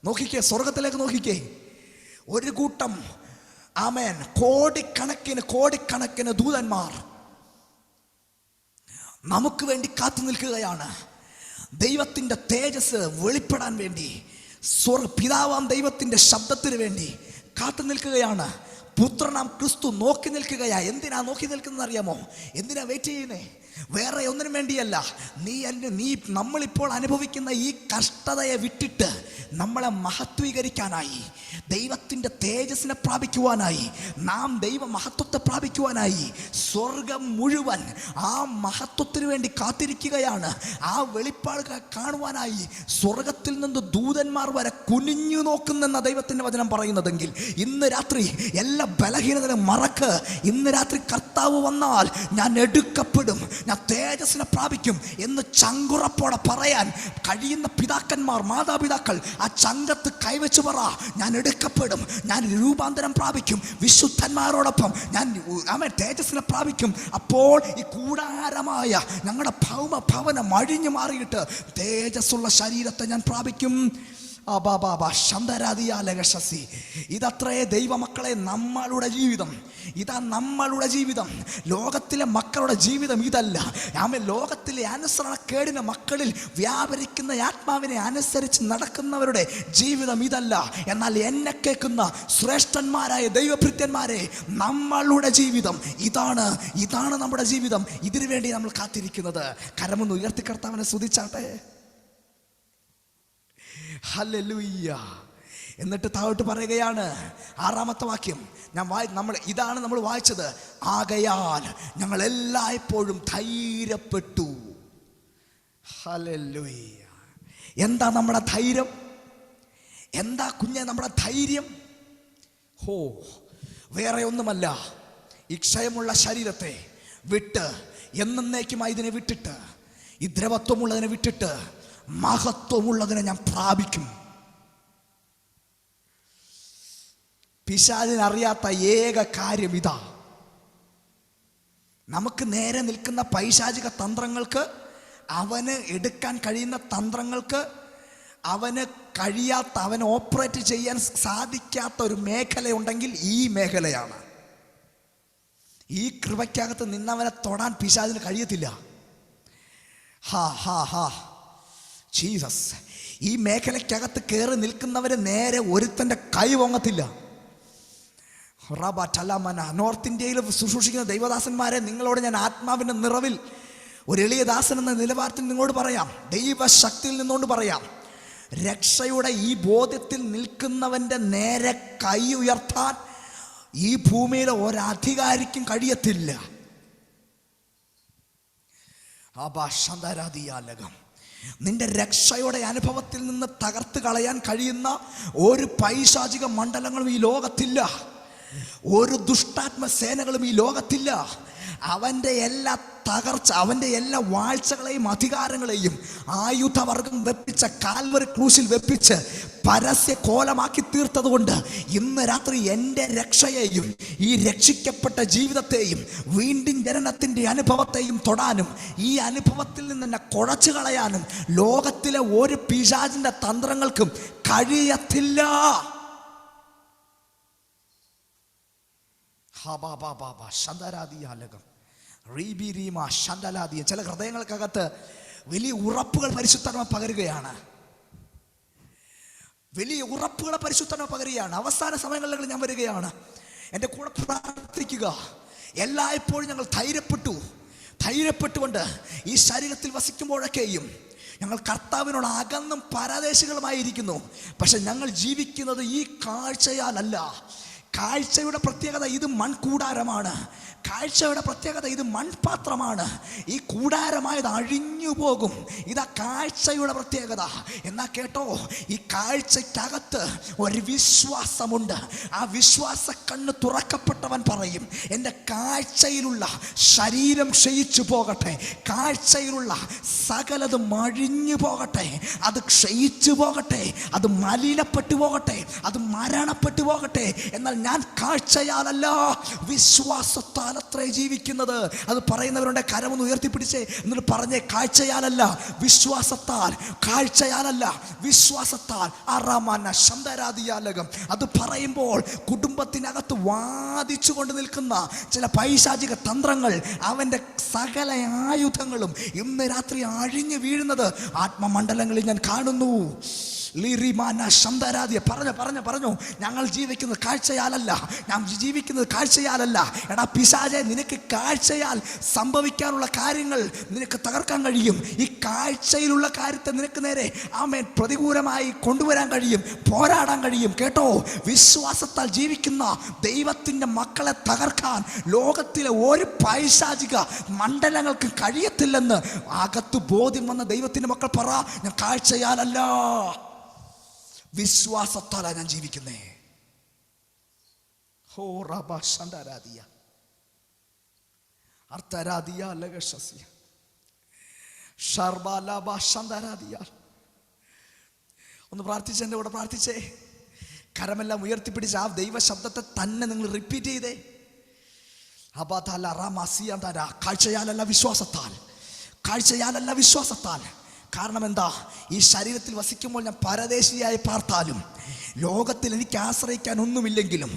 S5: നോക്കിക്കേ, സ്വർഗത്തിലേക്ക് നോക്കിക്കേ. ഒരു കൂട്ടം ആമേൻ കോടിക്കണക്കിന് ദൂതന്മാർ നമുക്ക് വേണ്ടി കാത്തു നിൽക്കുകയാണ്. ദൈവത്തിൻ്റെ തേജസ് വെളിപ്പെടാൻ വേണ്ടി, പിതാവാം ദൈവത്തിൻ്റെ ശബ്ദത്തിന് വേണ്ടി കാത്തു നിൽക്കുകയാണ്. പുത്രനാം ക്രിസ്തു നോക്കി നിൽക്കുകയാ. എന്തിനാ നോക്കി നിൽക്കുന്നത് അറിയാമോ? എന്തിനാ വെയിറ്റ് ചെയ്യുന്നേ? വേറെ ഒന്നിനും വേണ്ടിയല്ല. നമ്മളിപ്പോൾ അനുഭവിക്കുന്ന ഈ കഷ്ടതയെ വിട്ടിട്ട് നമ്മളെ മഹത്വീകരിക്കാനായി, ദൈവത്തിൻ്റെ തേജസ്സിനെ പ്രാപിക്കുവാനായി, നാം ദൈവ മഹത്വത്തെ പ്രാപിക്കുവാനായി സ്വർഗം മുഴുവൻ ആ മഹത്വത്തിന് വേണ്ടി കാത്തിരിക്കുകയാണ്. ആ വെളിപ്പാട് കാണുവാനായി സ്വർഗത്തിൽ നിന്ന് ദൂതന്മാർ വരെ കുനിഞ്ഞു നോക്കുന്നെന്ന ദൈവത്തിൻ്റെ വചനം പറയുന്നതെങ്കിൽ ഇന്ന് രാത്രി എല്ലാ ബലഹീനതയും മറക്ക്. ഇന്ന് രാത്രി കർത്താവ് വന്നാൽ ഞാൻ എടുക്കപ്പെടും, ഞാൻ തേജസ്സിനെ പ്രാപിക്കും എന്ന് ചങ്കുറപ്പോടെ പറയാൻ കഴിയുന്ന പിതാക്കന്മാർ, മാതാപിതാക്കൾ ആ ചങ്കത്ത് കൈവച്ച് പറ, ഞാൻ എടുക്കപ്പെടും, ഞാൻ രൂപാന്തരം പ്രാപിക്കും, വിശുദ്ധന്മാരോടൊപ്പം ഞാൻ തേജസ്സിനെ പ്രാപിക്കും. അപ്പോൾ ഈ കൂടാരമായ ഞങ്ങളുടെ ഭവനം അഴിഞ്ഞു മാറിയിട്ട് തേജസ്സുള്ള ശരീരത്തെ ഞാൻ പ്രാപിക്കും. ഇതത്രേ ദൈവമക്കളെ നമ്മളുടെ ജീവിതം. ഇതാ നമ്മളുടെ ജീവിതം. ലോകത്തിലെ മക്കളുടെ ജീവിതം ഇതല്ല. ലോകത്തിലെ അനുസരണക്കേടിന് മക്കളിൽ വ്യാപരിക്കുന്ന ആത്മാവിനെ അനുസരിച്ച് നടക്കുന്നവരുടെ ജീവിതം ഇതല്ല. എന്നാൽ എന്നെ കേൾക്കുന്ന ശ്രേഷ്ഠന്മാരായ ദൈവഭൃത്യന്മാരെ, നമ്മളുടെ ജീവിതം ഇതാണ്. ഇതാണ് നമ്മുടെ ജീവിതം. ഇതിനു വേണ്ടി നമ്മൾ കാത്തിരിക്കുന്നത്. കരമൊന്ന് ഉയർത്തി കർത്താവിനെ സ്തുതിച്ചാട്ടെ. ഹല്ലേലൂയ. എന്നിട്ട് താഴോട്ട് പറയുകയാണ്, 6-ാമത്തെ വാക്യം. ഇതാണ് നമ്മൾ വായിച്ചത്. ആകയാൽ ഞങ്ങൾ എല്ലായ്പ്പോഴും ധൈര്യപ്പെട്ടു. ഹല്ലേലൂയ. എന്താ നമ്മുടെ ധൈര്യം? എന്താ കുഞ്ഞെ നമ്മുടെ ധൈര്യം? വേറെ ഒന്നുമല്ല, ഈ ക്ഷയമുള്ള ശരീരത്തെ വിട്ട്, എന്നേക്കുമായി ഇതിനെ വിട്ടിട്ട്, ഈ ദ്രവത്വമുള്ളതിനെ വിട്ടിട്ട് മഹത്വമുള്ളതിനെ ഞാൻ പ്രാപിക്കും. പിശാചിനറിയാത്ത ഏക കാര്യം ഇതാ. നമുക്ക് നേരെ നിൽക്കുന്ന പൈശാചിക തന്ത്രങ്ങൾക്ക്, അവന് എടുക്കാൻ കഴിയുന്ന തന്ത്രങ്ങൾക്ക് അവന് കഴിയാത്ത, അവന് ഓപ്പറേറ്റ് ചെയ്യാൻ സാധിക്കാത്ത ഒരു മേഖലയുണ്ടെങ്കിൽ ഈ മേഖലയാണ്. ഈ കൃപയ്ക്കകത്ത് നിന്നവനെ തൊടാൻ പിശാചിന് കഴിയത്തില്ല. ജീസസ്. ഈ മേഖലയ്ക്കകത്ത് കയറി നിൽക്കുന്നവര് നേരെ ഒരുത്തൻ്റെ കൈ പൊങ്ങത്തില്ല. നോർത്ത് ഇന്ത്യയിൽ ശുശ്രൂഷിക്കുന്ന ദൈവദാസന്മാരെ, നിങ്ങളോട് ഞാൻ ആത്മാവിൻ്റെ നിറവിൽ ഒരു എളിയ ദാസൻ എന്ന നിലവാരത്തിൽ നിങ്ങളോട് പറയാം, ദൈവശക്തിയിൽ നിന്നുകൊണ്ട് പറയാം, രക്ഷയുടെ ഈ ബോധ്യത്തിൽ നിൽക്കുന്നവൻ്റെ നേരെ കൈ ഉയർത്താൻ ഈ ഭൂമിയിലെ ഒരധികാരിക്കും കഴിയത്തില്ല. നിന്റെ രക്ഷയുടെ അനുഭവത്തിൽ നിന്ന് തകർത്ത് കളയാൻ കഴിയുന്ന ഒരു പൈശാചിക മണ്ഡലങ്ങളും ഈ ലോകത്തില്ല. ഒരു ദുഷ്ടാത്മ സേനകളും ഈ ലോകത്തില്ല. അവൻ്റെ എല്ലാ തകർച്ച, അവൻ്റെ എല്ലാ വാഴ്ചകളെയും അധികാരങ്ങളെയും ആയുധവർഗം വെപ്പിച്ച കാൽവറി ക്രൂശിൽ വെപ്പിച്ച് പരസ്യ കോലമാക്കി തീർത്തതുകൊണ്ട് ഇന്ന് രാത്രി എൻ്റെ രക്ഷയെയും ഈ രക്ഷിക്കപ്പെട്ട ജീവിതത്തെയും വീണ്ടും ജനനത്തിൻ്റെ അനുഭവത്തെയും തൊടാനും ഈ അനുഭവത്തിൽ നിന്ന് എന്നെ കുഴച്ചു കളയാനും ലോകത്തിലെ ഒരു പിശാചിൻ്റെ തന്ത്രങ്ങൾക്കും കഴിയത്തില്ല. ചില ഹൃദയങ്ങൾക്കകത്ത് വലിയ ഉറപ്പുകൾ പരിശുദ്ധാത്മാവ് പകരുകയാണ്. വലിയ ഉറപ്പുകളെ പരിശുദ്ധാത്മാവ് പകരുകയാണ്. അവസാന സമയങ്ങളിൽ ഞാൻ വരികയാണ്. എൻ്റെ കൂടെ പ്രാർത്ഥിക്കുക. എല്ലായ്പ്പോഴും ഞങ്ങൾ ധൈര്യപ്പെട്ടുകൊണ്ട് ഈ ശരീരത്തിൽ വസിക്കുമ്പോഴൊക്കെയും ഞങ്ങൾ കർത്താവിനോട് അകന്നും പരദേശികളുമായിരിക്കുന്നു. പക്ഷെ ഞങ്ങൾ ജീവിക്കുന്നത് ഈ കാഴ്ചയാലല്ല. കാഴ്ചയുടെ പ്രത്യേകത ഇത് മൺകൂടാരമാണ്. കാഴ്ചയുടെ പ്രത്യേകത ഇത് മൺപാത്രമാണ്. ഈ കൂടാരമായത് അഴിഞ്ഞു പോകും. ഇതാ കാഴ്ചയുടെ പ്രത്യേകത. എന്നാ കേട്ടോ, ഈ കാഴ്ചയ്ക്കകത്ത് ഒരു വിശ്വാസമുണ്ട്. ആ വിശ്വാസ കണ്ണ് തുറക്കപ്പെട്ടവൻ പറയും, എൻ്റെ കാഴ്ചയിലുള്ള ശരീരം ക്ഷയിച്ചു പോകട്ടെ, കാഴ്ചയിലുള്ള സകലതും അഴിഞ്ഞു പോകട്ടെ, അത് ക്ഷയിച്ചു പോകട്ടെ, അത് മലിനപ്പെട്ടു പോകട്ടെ, അത് മരണപ്പെട്ടു പോകട്ടെ. എന്നാൽ ഞാൻ കാഴ്ചയാലല്ല വിശ്വാസത്താൽ അത്രേ ജീവിക്കുന്നത്. അത് പറയുന്നവരുടെ കരമൊന്ന് ഉയർത്തിപ്പിടിച്ചേ, എന്നിട്ട് പറഞ്ഞേ, കാഴ്ചയാലല്ല വിശ്വാസത്താൽ, കാഴ്ചയാലല്ല വിശ്വാസത്താൽ. അറാമാന ശബ്ദരാദിയാലകം. അത് പറയുമ്പോൾ കുടുംബത്തിനകത്ത് വാദിച്ചുകൊണ്ട് നിൽക്കുന്ന ചില പൈശാചിക തന്ത്രങ്ങൾ, അവൻ്റെ സകല ആയുധങ്ങളും ഇന്ന് രാത്രി അഴിഞ്ഞു വീഴുന്നത് ആത്മമണ്ഡലങ്ങളിൽ ഞാൻ കാണുന്നു. പറഞ്ഞു ഞങ്ങൾ ജീവിക്കുന്നത് കാഴ്ചയാലല്ല, ഞാൻ ജീവിക്കുന്നത് കാഴ്ചയാലല്ല. എടാ പിശാചേ, നിനക്ക് കാഴ്ചയാൽ സംഭവിക്കാനുള്ള കാര്യങ്ങൾ നിനക്ക് തകർക്കാൻ കഴിയും. ഈ കാഴ്ചയിലുള്ള കാര്യത്തെ നിനക്ക് നേരെ ആമേൻ പ്രതികൂലമായി കൊണ്ടുവരാൻ കഴിയും, പോരാടാൻ കഴിയും. കേട്ടോ, വിശ്വാസത്താൽ ജീവിക്കുന്ന ദൈവത്തിൻ്റെ മക്കളെ തകർക്കാൻ ലോകത്തിലെ ഒരു പൈശാചിക മണ്ഡലങ്ങൾക്ക് കഴിയത്തില്ലെന്ന് അകത്ത് ബോധ്യം വന്ന ദൈവത്തിൻ്റെ മക്കൾ പറ, ഞാൻ കാഴ്ചയാലല്ല വിശ്വാസത്താലാ ഞാൻ ജീവിക്കുന്നേ. ഹോ റബ ശന്തരാദിയ അർത്തരാദിയ ലഗശസ്യ ഷർബാലബ ശന്തരാദിയ. ഒന്ന് പ്രാർത്ഥിച്ച്, എൻ്റെ കൂടെ പ്രാർത്ഥിച്ചേ. കരമെല്ലാം ഉയർത്തിപ്പിടിച്ച് ആ ദൈവ ശബ്ദത്തെ തന്നെ നിങ്ങൾ റിപ്പീറ്റ് ചെയ്തേ. കാഴ്ചയാലല്ല വിശ്വാസത്താൽ, കാഴ്ചയാലല്ല വിശ്വാസത്താൽ. കാരണം എന്താ? ഈ ശരീരത്തിൽ വസിക്കുമ്പോൾ ഞാൻ പരദേശിയായി പാർത്താലും, ലോകത്തിൽ എനിക്ക് ആശ്രയിക്കാൻ ഒന്നുമില്ലെങ്കിലും,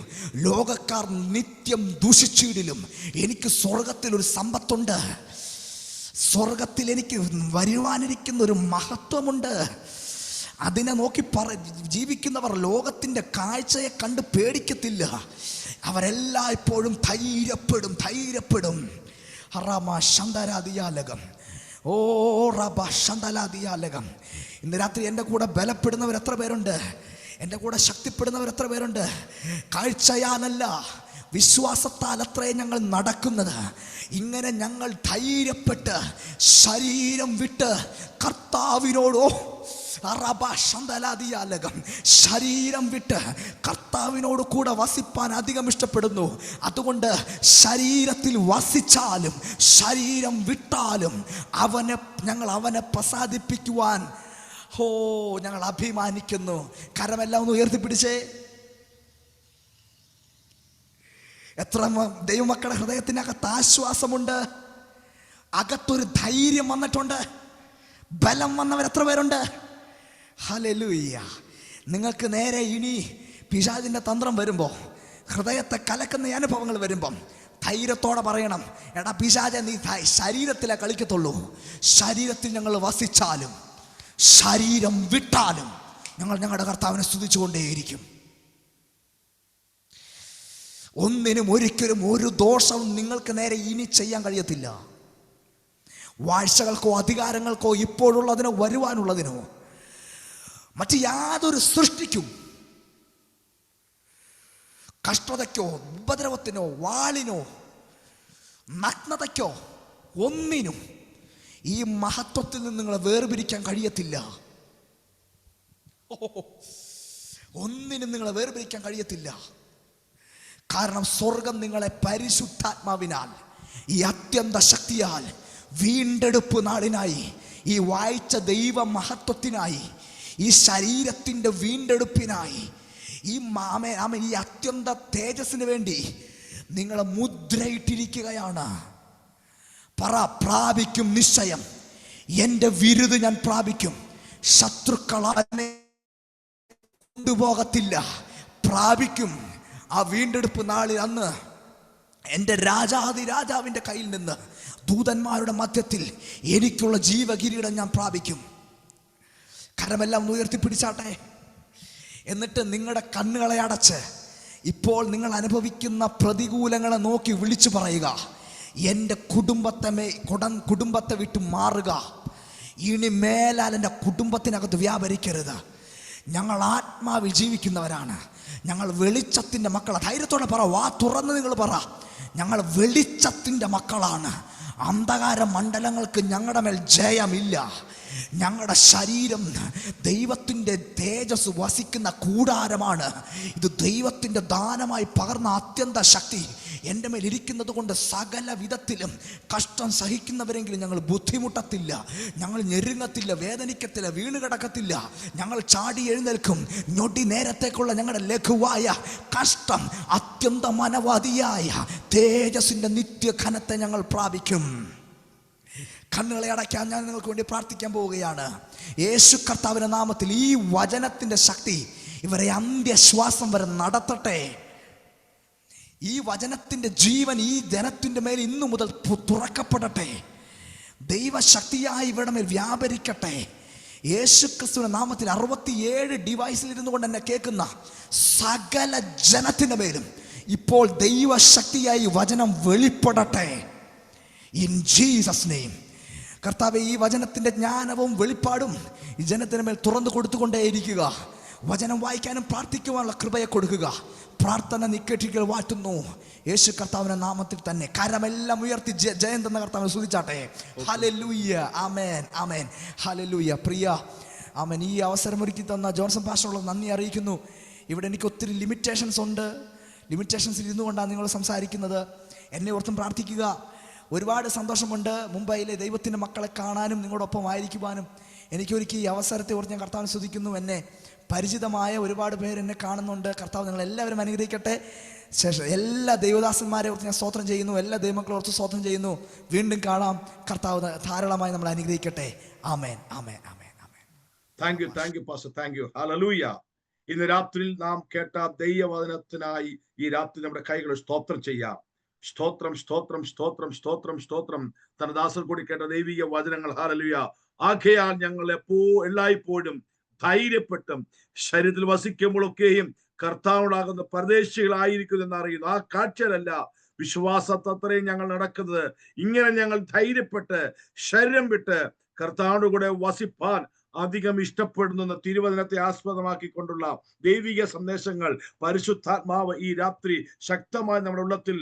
S5: ലോകക്കാർ നിത്യം ദൂഷിച്ചിടിലും, എനിക്ക് സ്വർഗത്തിൽ ഒരു സമ്പത്തുണ്ട്. സ്വർഗത്തിൽ എനിക്ക് വരുവാനിരിക്കുന്ന ഒരു മഹത്വമുണ്ട്. അതിനെ നോക്കി ജീവിക്കുന്നവർ ലോകത്തിൻ്റെ കാഴ്ചയെ കണ്ട് പേടിക്കത്തില്ല. അവരെല്ലായ്പ്പോഴും ധൈര്യപ്പെടും. ഹറാമ ശന്തരാദിയാലകം. ഓ റബ ശന്തലാദിയാലകം. ഇന്ന് രാത്രി എൻ്റെ കൂടെ ബലപ്പെടുന്നവർ എത്ര പേരുണ്ട്? എൻ്റെ കൂടെ ശക്തിപ്പെടുന്നവർ എത്ര പേരുണ്ട്? കാഴ്ചയാലല്ല വിശ്വാസത്താൽ അത്രേ ഞങ്ങൾ നടക്കുന്നത്. ഇങ്ങനെ ഞങ്ങൾ ധൈര്യപ്പെട്ട് ശരീരം വിട്ട് കർത്താവിനോടോ ശരീരം വിട്ട് കർത്താവിനോട് കൂടെ വസിപ്പാൻ അധികം ഇഷ്ടപ്പെടുന്നു. അതുകൊണ്ട് ശരീരത്തിൽ വസിച്ചാലും ശരീരം വിട്ടാലും ഞങ്ങൾ അവനെ പ്രസാദിപ്പിക്കുവാൻ ഞങ്ങൾ അഭിമാനിക്കുന്നു. കരമെല്ലാം ഒന്ന് ഉയർത്തിപ്പിടിച്ചേ. എത്ര ദൈവമക്കളുടെ ഹൃദയത്തിനകത്ത് ആശ്വാസമുണ്ട്, അകത്തൊരു ധൈര്യം വന്നിട്ടുണ്ട്, ബലം വന്നവർ എത്ര പേരുണ്ട്? ഹല്ലേലൂയ. നിങ്ങൾക്ക് നേരെ ഇനി പിശാചിൻ്റെ തന്ത്രം വരുമ്പോൾ, ഹൃദയത്തെ കലക്കുന്ന അനുഭവങ്ങൾ വരുമ്പം ധൈര്യത്തോടെ പറയണം, എടാ പിശാചെ, നീ ശരീരത്തിലെ കളിക്കത്തുള്ളൂ. ശരീരത്തിൽ ഞങ്ങൾ വസിച്ചാലും ശരീരം വിട്ടാലും ഞങ്ങൾ ഞങ്ങളുടെ കർത്താവിനെ സ്തുതിച്ചുകൊണ്ടേയിരിക്കും. ഒന്നിനും ഒരിക്കലും ഒരു ദോഷവും നിങ്ങൾക്ക് നേരെ ഇനി ചെയ്യാൻ കഴിയത്തില്ല. വാഴ്ചകൾക്കോ അധികാരങ്ങൾക്കോ ഇപ്പോഴുള്ളതിനോ വരുവാനുള്ളതിനോ മറ്റ് യാതൊരു സൃഷ്ടിക്കും കഷ്ടതയ്ക്കോ ഉപദ്രവത്തിനോ വാളിനോ നഗ്നതയ്ക്കോ ഒന്നിനും ഈ മഹത്വത്തിൽ നിന്ന് നിങ്ങളെ വേർപിരിക്കാൻ കഴിയത്തില്ല. ഒന്നിനും നിങ്ങളെ വേർപിരിക്കാൻ കഴിയത്തില്ല. കാരണം സ്വർഗം നിങ്ങളെ പരിശുദ്ധാത്മാവിനാൽ ഈ അത്യന്ത ശക്തിയാൽ വീണ്ടെടുപ്പ് നാളിനായി, ഈ വായിച്ച ദൈവ മഹത്വത്തിനായി, ഈ ശരീരത്തിൻ്റെ വീണ്ടെടുപ്പിനായി, ഈ ഈ അത്യന്ത തേജസ്സിന് വേണ്ടി നിങ്ങളെ മുദ്രയിട്ടിരിക്കുകയാണ്. പ്രാപിക്കും നിശ്ചയം. എൻ്റെ വിരുദ് ഞാൻ പ്രാപിക്കും. ശത്രുക്കളെ കൊണ്ടുപോകത്തില്ല. പ്രാപിക്കും. ആ വീണ്ടെടുപ്പ് നാളിൽ അന്ന് എൻ്റെ രാജാവിൻ്റെ കയ്യിൽ നിന്ന് ദൂതന്മാരുടെ മധ്യത്തിൽ എനിക്കുള്ള ജീവകിരീടം ഞാൻ പ്രാപിക്കും. കരമെല്ലാം ഉയർത്തിപ്പിടിച്ചാട്ടെ. എന്നിട്ട് നിങ്ങളുടെ കണ്ണുകളെ അടച്ച് ഇപ്പോൾ നിങ്ങൾ അനുഭവിക്കുന്ന പ്രതികൂലങ്ങളെ നോക്കി വിളിച്ചു പറയുക, എൻ്റെ കുടുംബത്തെ വിട്ട് മാറുക. ഇനി മേലാൽ എൻ്റെ കുടുംബത്തിനകത്ത് വ്യാപരിക്കരുത്. ഞങ്ങൾ ആത്മാവിൽ ജീവിക്കുന്നവരാണ്. ഞങ്ങൾ വെളിച്ചത്തിൻ്റെ മക്കളാണ്. ധൈര്യത്തോടെ പറ, വാ തുറന്ന് നിങ്ങൾ പറ, ഞങ്ങൾ വെളിച്ചത്തിൻ്റെ മക്കളാണ്. അന്ധകാര മണ്ഡലങ്ങൾക്ക് ഞങ്ങളുടെ മേൽ ജയമില്ല. ഞങ്ങളുടെ ശരീരം ദൈവത്തിൻ്റെ തേജസ് വസിക്കുന്ന കൂടാരമാണ്. ഇത് ദൈവത്തിൻ്റെ ദാനമായി പകർന്ന അത്യന്ത ശക്തി എൻ്റെ മേൽ ഇരിക്കുന്നത് കൊണ്ട് സകല വിധത്തിലും കഷ്ടം സഹിക്കുന്നവരെങ്കിലും ഞങ്ങൾ ബുദ്ധിമുട്ടത്തില്ല, ഞങ്ങൾ ഞെരുങ്ങത്തില്ല, വേദനിക്കത്തില്ല, വീണ് കിടക്കത്തില്ല. ഞങ്ങൾ ചാടി എഴുന്നേൽക്കും. ഞൊടി നേരത്തേക്കുള്ള ഞങ്ങളുടെ ലഘുവായ കഷ്ടം അത്യന്ത മനവാദിയായ തേജസ്സിൻ്റെ നിത്യഘനത്തെ ഞങ്ങൾ പ്രാപിക്കും. കണ്ണുകളെ അടയ്ക്കാൻ ഞാൻ നിങ്ങൾക്ക് വേണ്ടി പ്രാർത്ഥിക്കാൻ പോവുകയാണ്. യേശു കർത്താവിന്റെ നാമത്തിൽ ഈ വചനത്തിൻ്റെ ശക്തി ഇവരെ അന്ത്യശ്വാസം വരെ നടത്തട്ടെ. ഈ വചനത്തിൻ്റെ ജീവൻ ഈ ജനത്തിൻ്റെ മേൽ ഇന്നു മുതൽ തുറക്കപ്പെടട്ടെ. ദൈവശക്തിയായി ഇവരുടെ മേൽ വ്യാപരിക്കട്ടെ. യേശു ക്രിസ്തുവിന്റെ നാമത്തിൽ 67 ഡിവൈസിൽ ഇരുന്നു കൊണ്ട് എന്നെ കേൾക്കുന്ന സകല ജനത്തിൻ്റെ മേലും ഇപ്പോൾ ദൈവശക്തിയായി വചനം വെളിപ്പെടട്ടെ. In Jesus name. കർത്താവേ, ഈ വചനത്തിൻ്റെ ജ്ഞാനവും വെളിപ്പാടും ഈ ജനത്തിന് മേൽ തുറന്നു കൊടുത്തുകൊണ്ടേയിരിക്കുക. വചനം വായിക്കാനും പ്രാർത്ഥിക്കുവാനുള്ള കൃപയെ കൊടുക്കുക. പ്രാർത്ഥന നിക്കേറ്റികൾ വാഴ്ത്തുന്നു യേശു കർത്താവിന്റെ നാമത്തിൽ തന്നെ. കരമെല്ലാം ഉയർത്തി ജയം തന്ന കർത്താവിനെ സ്തുതിച്ചാട്ടെ. ഹല്ലേലൂയ, ആമേൻ, ആമേൻ, ഹല്ലേലൂയ. പ്രിയ ആമേൻ, ഈ അവസരം ഒരുക്കി തന്ന ജോൺസൺ പാസ്റ്ററോട് നന്ദി അറിയിക്കുന്നു. ഇവിടെ എനിക്ക് ഒത്തിരി ലിമിറ്റേഷൻസ് ഉണ്ട്. ലിമിറ്റേഷൻസിൽ ഇരുന്നു കൊണ്ടാണ് നിങ്ങൾ സംസാരിക്കുന്നത്. എന്നെ ഓർത്തും പ്രാർത്ഥിക്കുക. ഒരുപാട് സന്തോഷമുണ്ട് മുംബൈയിലെ ദൈവത്തിൻ്റെ മക്കളെ കാണാനും നിങ്ങളോടൊപ്പം ആയിരിക്കുവാനും. എനിക്കൊരിക്കൽ ഈ അവസരത്തെ ഓർത്ത് ഞാൻ കർത്താവിനെ സ്തുതിക്കുന്നു. എന്നെ പരിചിതമായ ഒരുപാട് പേര് എന്നെ കാണുന്നുണ്ട്. കർത്താവ് നിങ്ങളെല്ലാവരും അനുഗ്രഹിക്കട്ടെ. ശേഷം എല്ലാ ദൈവദാസന്മാരെ ഓർത്ത് ഞാൻ സ്തോത്രം ചെയ്യുന്നു. എല്ലാ ദൈവമക്കളെ ഓർത്ത് സ്തോത്രം ചെയ്യുന്നു. വീണ്ടും കാണാം. കർത്താവ് ധാരാളമായി നമ്മളെ അനുഗ്രഹിക്കട്ടെ. ആമേൻ, ആമേൻ, ആമേൻ, ആമേൻ.
S1: Thank you pastor, thank you. ഹല്ലേലൂയ. ഇന്ന് രാത്രിയിൽ നാം കേട്ട ദൈവവചനത്തിനായി ഈ രാത്രി നമ്മുടെ കൈകൾ സ്തോത്രം ചെയ്യാം. സ്തോത്രം, സ്തോത്രം, സ്തോത്രം, സ്തോത്രം, സ്തോത്രം. തന്റെ ദാസർ കൂടി കേട്ട ദൈവിക വചനങ്ങൾ. ഹല്ലേലൂയ. ആകയാൽ ഞങ്ങൾ എല്ലായ്പ്പോഴും ധൈര്യപ്പെട്ടും ശരീരത്തിൽ വസിക്കുമ്പോഴൊക്കെയും കർത്താവിനോടാകുന്ന പരദേശികളായിരിക്കും എന്ന് അറിയുന്നു. ആ കാഴ്ചയിലല്ല, വിശ്വാസത്തത്രയും ഞങ്ങൾ നടക്കുന്നത്. ഇങ്ങനെ ഞങ്ങൾ ധൈര്യപ്പെട്ട് ശരീരം വിട്ട് കർത്താവിന്റെ കൂടെ വസിപ്പാൻ അധികം ഇഷ്ടപ്പെടുന്ന തിരുവചനത്തെ ആസ്പദമാക്കിക്കൊണ്ടുള്ള ദൈവിക സന്ദേശങ്ങൾ പരിശുദ്ധാത്മാവ് ഈ രാത്രി ശക്തമായി നമ്മുടെ ഉള്ളത്തിൽ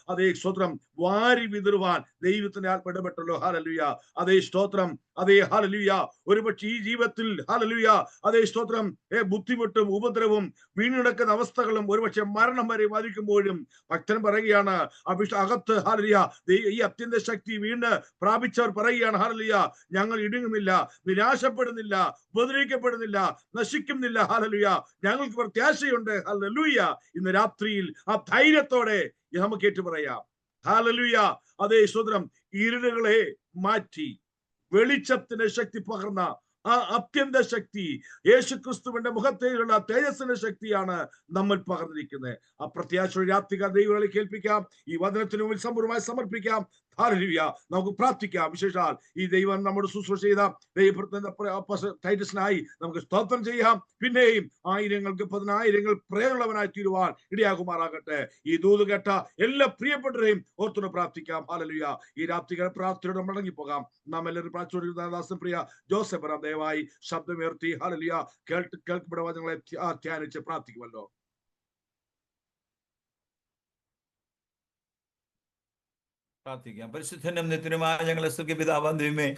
S1: അതേ സ്തോത്രം വാരി വിതറുവാൻ ദൈവത്തിന്റെ ആത്മ ഇടപെട്ടല്ലോ. ഹല്ലേലൂയ. അതേ സ്തോത്രം, അതേ ഹല്ലേലൂയ. ഒരുപക്ഷെ ഈ ജീവിതത്തിൽ ഹല്ലേലൂയ അതേ സ്തോത്രം ബുദ്ധിമുട്ടും ഉപദ്രവവും വീണുകിടക്കുന്ന അവസ്ഥകളും ഒരുപക്ഷെ മരണം വരെ വരിക്കുമ്പോഴും ഭക്തൻ പറയുകയാണ്, അകത്ത് ഹല്ലേലൂയ ഈ അത്യന്ത ശക്തി വീണ് പ്രാപിച്ചവർ പറയുകയാണ്, ഹല്ലേലൂയ ഞങ്ങൾ ഇടുങ്ങുന്നില്ല, നിരാശപ്പെടുന്നില്ല, ഉപദ്രവിക്കപ്പെടുന്നില്ല, നശിക്കുന്നില്ല. ഹല്ലേലൂയ ഞങ്ങൾക്ക് പ്രത്യാശയുണ്ട്. ഹല്ലേലൂയ. ഇന്ന് രാത്രിയിൽ ആ ധൈര്യത്തോടെ നമുക്ക് ഏറ്റു പറയാം. ഹല്ലേലൂയ. അതേ സ്തോത്രം. ഇരുളുകളെ മാറ്റി വെളിച്ചത്തിന്റെ ശക്തി പകർന്ന ആ അത്യന്ത ശക്തി യേശുക്രിസ്തുവിന്റെ മുഖത്തേക്കുള്ള തേജസ്സിന്റെ ശക്തിയാണ് നമ്മൾ പകർന്നിരിക്കുന്നത്. ആ പ്രത്യാശ രാത്രിക ദൈവങ്ങളെ കേൾപ്പിക്കാം. ഈ വചനത്തിന് മുമ്പിൽ സമ്പൂർണ്ണമായി സമർപ്പിക്കാം. ഹല്ലേലൂയ. നമുക്ക് പ്രാർത്ഥിക്കാം. വിശേഷാൽ ഈ ദൈവം നമ്മുടെ ശുശ്രൂഷ ചെയ്ത ടൈറ്റസിനായി നമുക്ക് സ്തോത്രം ചെയ്യാം. പിന്നെയും ആയിരങ്ങൾക്ക് 10,000 പ്രേമുള്ളവനായി തീരുവാൻ ഇടയാകുമാറാകട്ടെ. ഈ ദൂത് കേട്ട എല്ലാ പ്രിയപ്പെട്ടവരെയും ഓർത്തുകൊണ്ട് പ്രാർത്ഥിക്കാം. ഹല്ലേലൂയ. ഈ രാത്രികാല പ്രാർത്ഥനയോടെ മടങ്ങിപ്പോകാം. നാം എല്ലാവരും പ്രാർത്ഥിച്ചുകൊണ്ടിരുന്ന ദാസൻ പ്രിയ ജോസഫ് ദയവായി ശബ്ദമുയർത്തി ഹല്ലേലൂയ കേൾക്കപ്പെട്ട വചനങ്ങളെ ധ്യാനിച്ച് പ്രാർത്ഥിക്കുമല്ലോ.
S6: പ്രാർത്ഥിക്കാം. പരിശുദ്ധനും നിത്യനുമായ ഞങ്ങളെ സ്വർഗ്ഗപിതാവാം ദൈവമേ,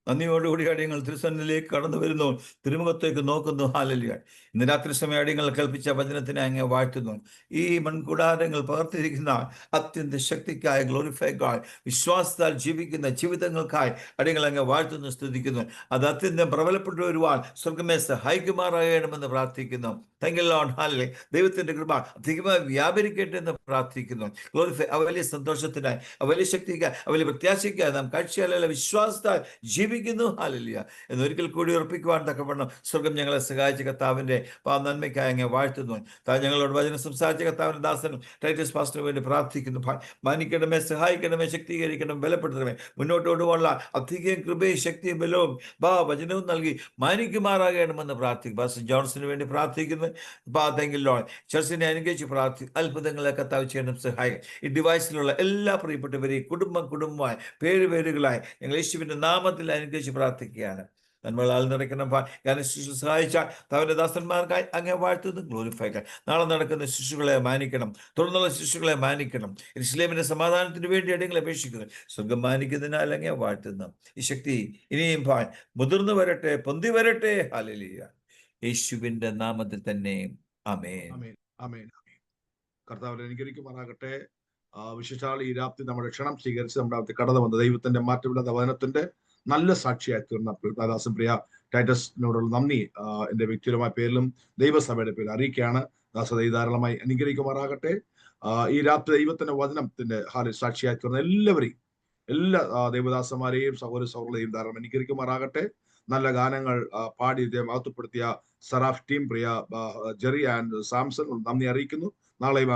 S6: നന്ദിയോടുകൂടി അടിയങ്ങൾ തിരുസന്നിധിയിലേക്ക് കടന്നു വരുന്നു, തിരുമുഖത്തേക്ക് നോക്കുന്നു. ഹല്ലേലൂയ. ഇന്ന് രാത്രി സമയം അടിയങ്ങൾ കൽപ്പിച്ച വചനത്തിനെ അങ്ങ് വാഴ്ത്തുന്നു. ഈ മൺകൂടാരങ്ങൾ പകർത്തിരിക്കുന്ന അത്യന്ത ശക്തിക്കായി ഗ്ലോറിഫൈ ഗോഡ്, വിശ്വാസത്താൽ ജീവിക്കുന്ന ജീവിതങ്ങൾക്കായി അടിയങ്ങൾ അങ്ങ് വാഴ്ത്തുന്നു, സ്തുതിക്കുന്നു. അത് അത്യന്തം പ്രബലപ്പെട്ടു വരുവാൻ സ്വർഗ്ഗമേ സഹായിക്കുമാറാകണമെന്ന് പ്രാർത്ഥിക്കുന്നു. Thank you Lord. ഹല്ലേലൂയ. ദൈവത്തിന്റെ കൃപ അധികമായി വ്യാപരിക്കട്ടെ എന്ന് പ്രാർത്ഥിക്കുന്നു. ഗ്ലോറിഫൈ ആ വലിയ സന്തോഷത്തിനായി, ആ വലിയ ശക്തിക്കായി, ആ വലിയ പ്രത്യാശയ്ക്കായി നാം കാഴ്ചയല്ല വിശ്വാസത്താൽ ജീവിക്കുന്നു. ഹല്ലേലൂയ. എന്നൊരിക്കൽ കൂടി ഉറപ്പിക്കുവാൻ തക്കവണ്ണം സ്വർഗം ഞങ്ങളെ സഹായിച്ച കർത്താവിന്റെ നന്മയ്ക്കായി അങ്ങ് വാഴ്ത്തുന്നു. ഞങ്ങളോട് വചനം സംസാരിച്ച കർത്താവിന്റെ ദാസനും ടൈറ്റസ് പാസ്റ്ററിന് വേണ്ടി പ്രാർത്ഥിക്കുന്നു. മാനിക്കണമേ, സഹായിക്കണമേ, ശക്തീകരിക്കണം, ബലപ്പെടുത്തണമേ. മുന്നോട്ട് കൊണ്ടുപോകാനുള്ള അധികം കൃപയും ശക്തിയും ബലവും വചനവും നൽകി മാനിക്കുമാറാകണമെന്ന് പ്രാർത്ഥിക്കും. പാസ്റ്റർ ജോൺസിന് വേണ്ടി പ്രാർത്ഥിക്കുന്നു. Thank you Lord. ചർച്ചിനെ അനുഗ്രഹിച്ച് അത്ഭുതങ്ങളെ കർത്താവ് ചെയ്യണം, സഹായിക്കും. ഈ ഡിവൈസിലുള്ള എല്ലാ പ്രിയപ്പെട്ടവരെയും കുടുംബമായി പേരുകളായി ഞങ്ങൾ യേശുവിന്റെ നാമത്തിൽ അനുഗ്രഹിച്ച് പ്രാർത്ഥിക്കുകയാണ്. നന്മകളാൽ നിറയ്ക്കണം. സഹായിച്ച തവന്റെ ദാസന്മാർക്കായി അങ്ങേ വാഴ്ത്തുന്നു, ഗ്ലോറിഫൈ. നാളെ നടക്കുന്ന ശിശുക്കളെ മാനിക്കണം, തുടർന്നുള്ള ശിശുക്കളെ മാനിക്കണം. യെരൂശലേമിന്റെ സമാധാനത്തിന് വേണ്ടി അടിയങ്ങൾ അപേക്ഷിക്കുന്നു. സ്വർഗം മാനിക്കുന്നതിനാൽ അങ്ങേ വാഴ്ത്തുന്നു. ഈ ശക്തി ഇനിയും മുതിർന്നു വരട്ടെ, പൊന്തി വരട്ടെ. ഹല്ലേലൂയ. യേശുവിന്റെ നാമത്തിൽ തന്നെ. ആമേൻ.
S1: ആമേൻ. ആമേൻ. കർത്താവിനെ അനുഗ്രഹിക്കുമാറാകട്ടെ. വിശേഷാൽ ഈ രാത്രി നമ്മുടെ ക്ഷണം സ്വീകരിച്ച് നമ്മുടെ കടന്നു വന്ന ദൈവത്തിന്റെ മാറ്റമില്ലാത്ത വചനത്തിന്റെ നല്ല സാക്ഷിയായി തീർന്ന ദാസൻ പ്രിയ ടൈറ്റസിനോടുള്ള നന്ദി എന്റെ വ്യക്തിപരമായ പേരിലും ദൈവസഭയുടെ പേരിൽ അറിയിക്കുകയാണ്. ദാസത ധാരാളമായി അനുഗ്രഹിക്കുമാറാകട്ടെ. ഈ രാത്രി ദൈവത്തിന്റെ വചനത്തിന്റെ സാക്ഷിയായി തീർന്ന എല്ലാവരെയും, എല്ലാ ദൈവദാസന്മാരെയും സഹോദരങ്ങളെയും ധാരാളം അനുഗ്രഹിക്കുമാറാകട്ടെ. നല്ല ഗാനങ്ങൾ പാടി മഹത്വപ്പെടുത്തിയ സറാഫ് ടീം, പ്രിയ ജെറി ആൻഡ് സാംസൺ നന്ദി അറിയിക്കുന്നു. നാളെയും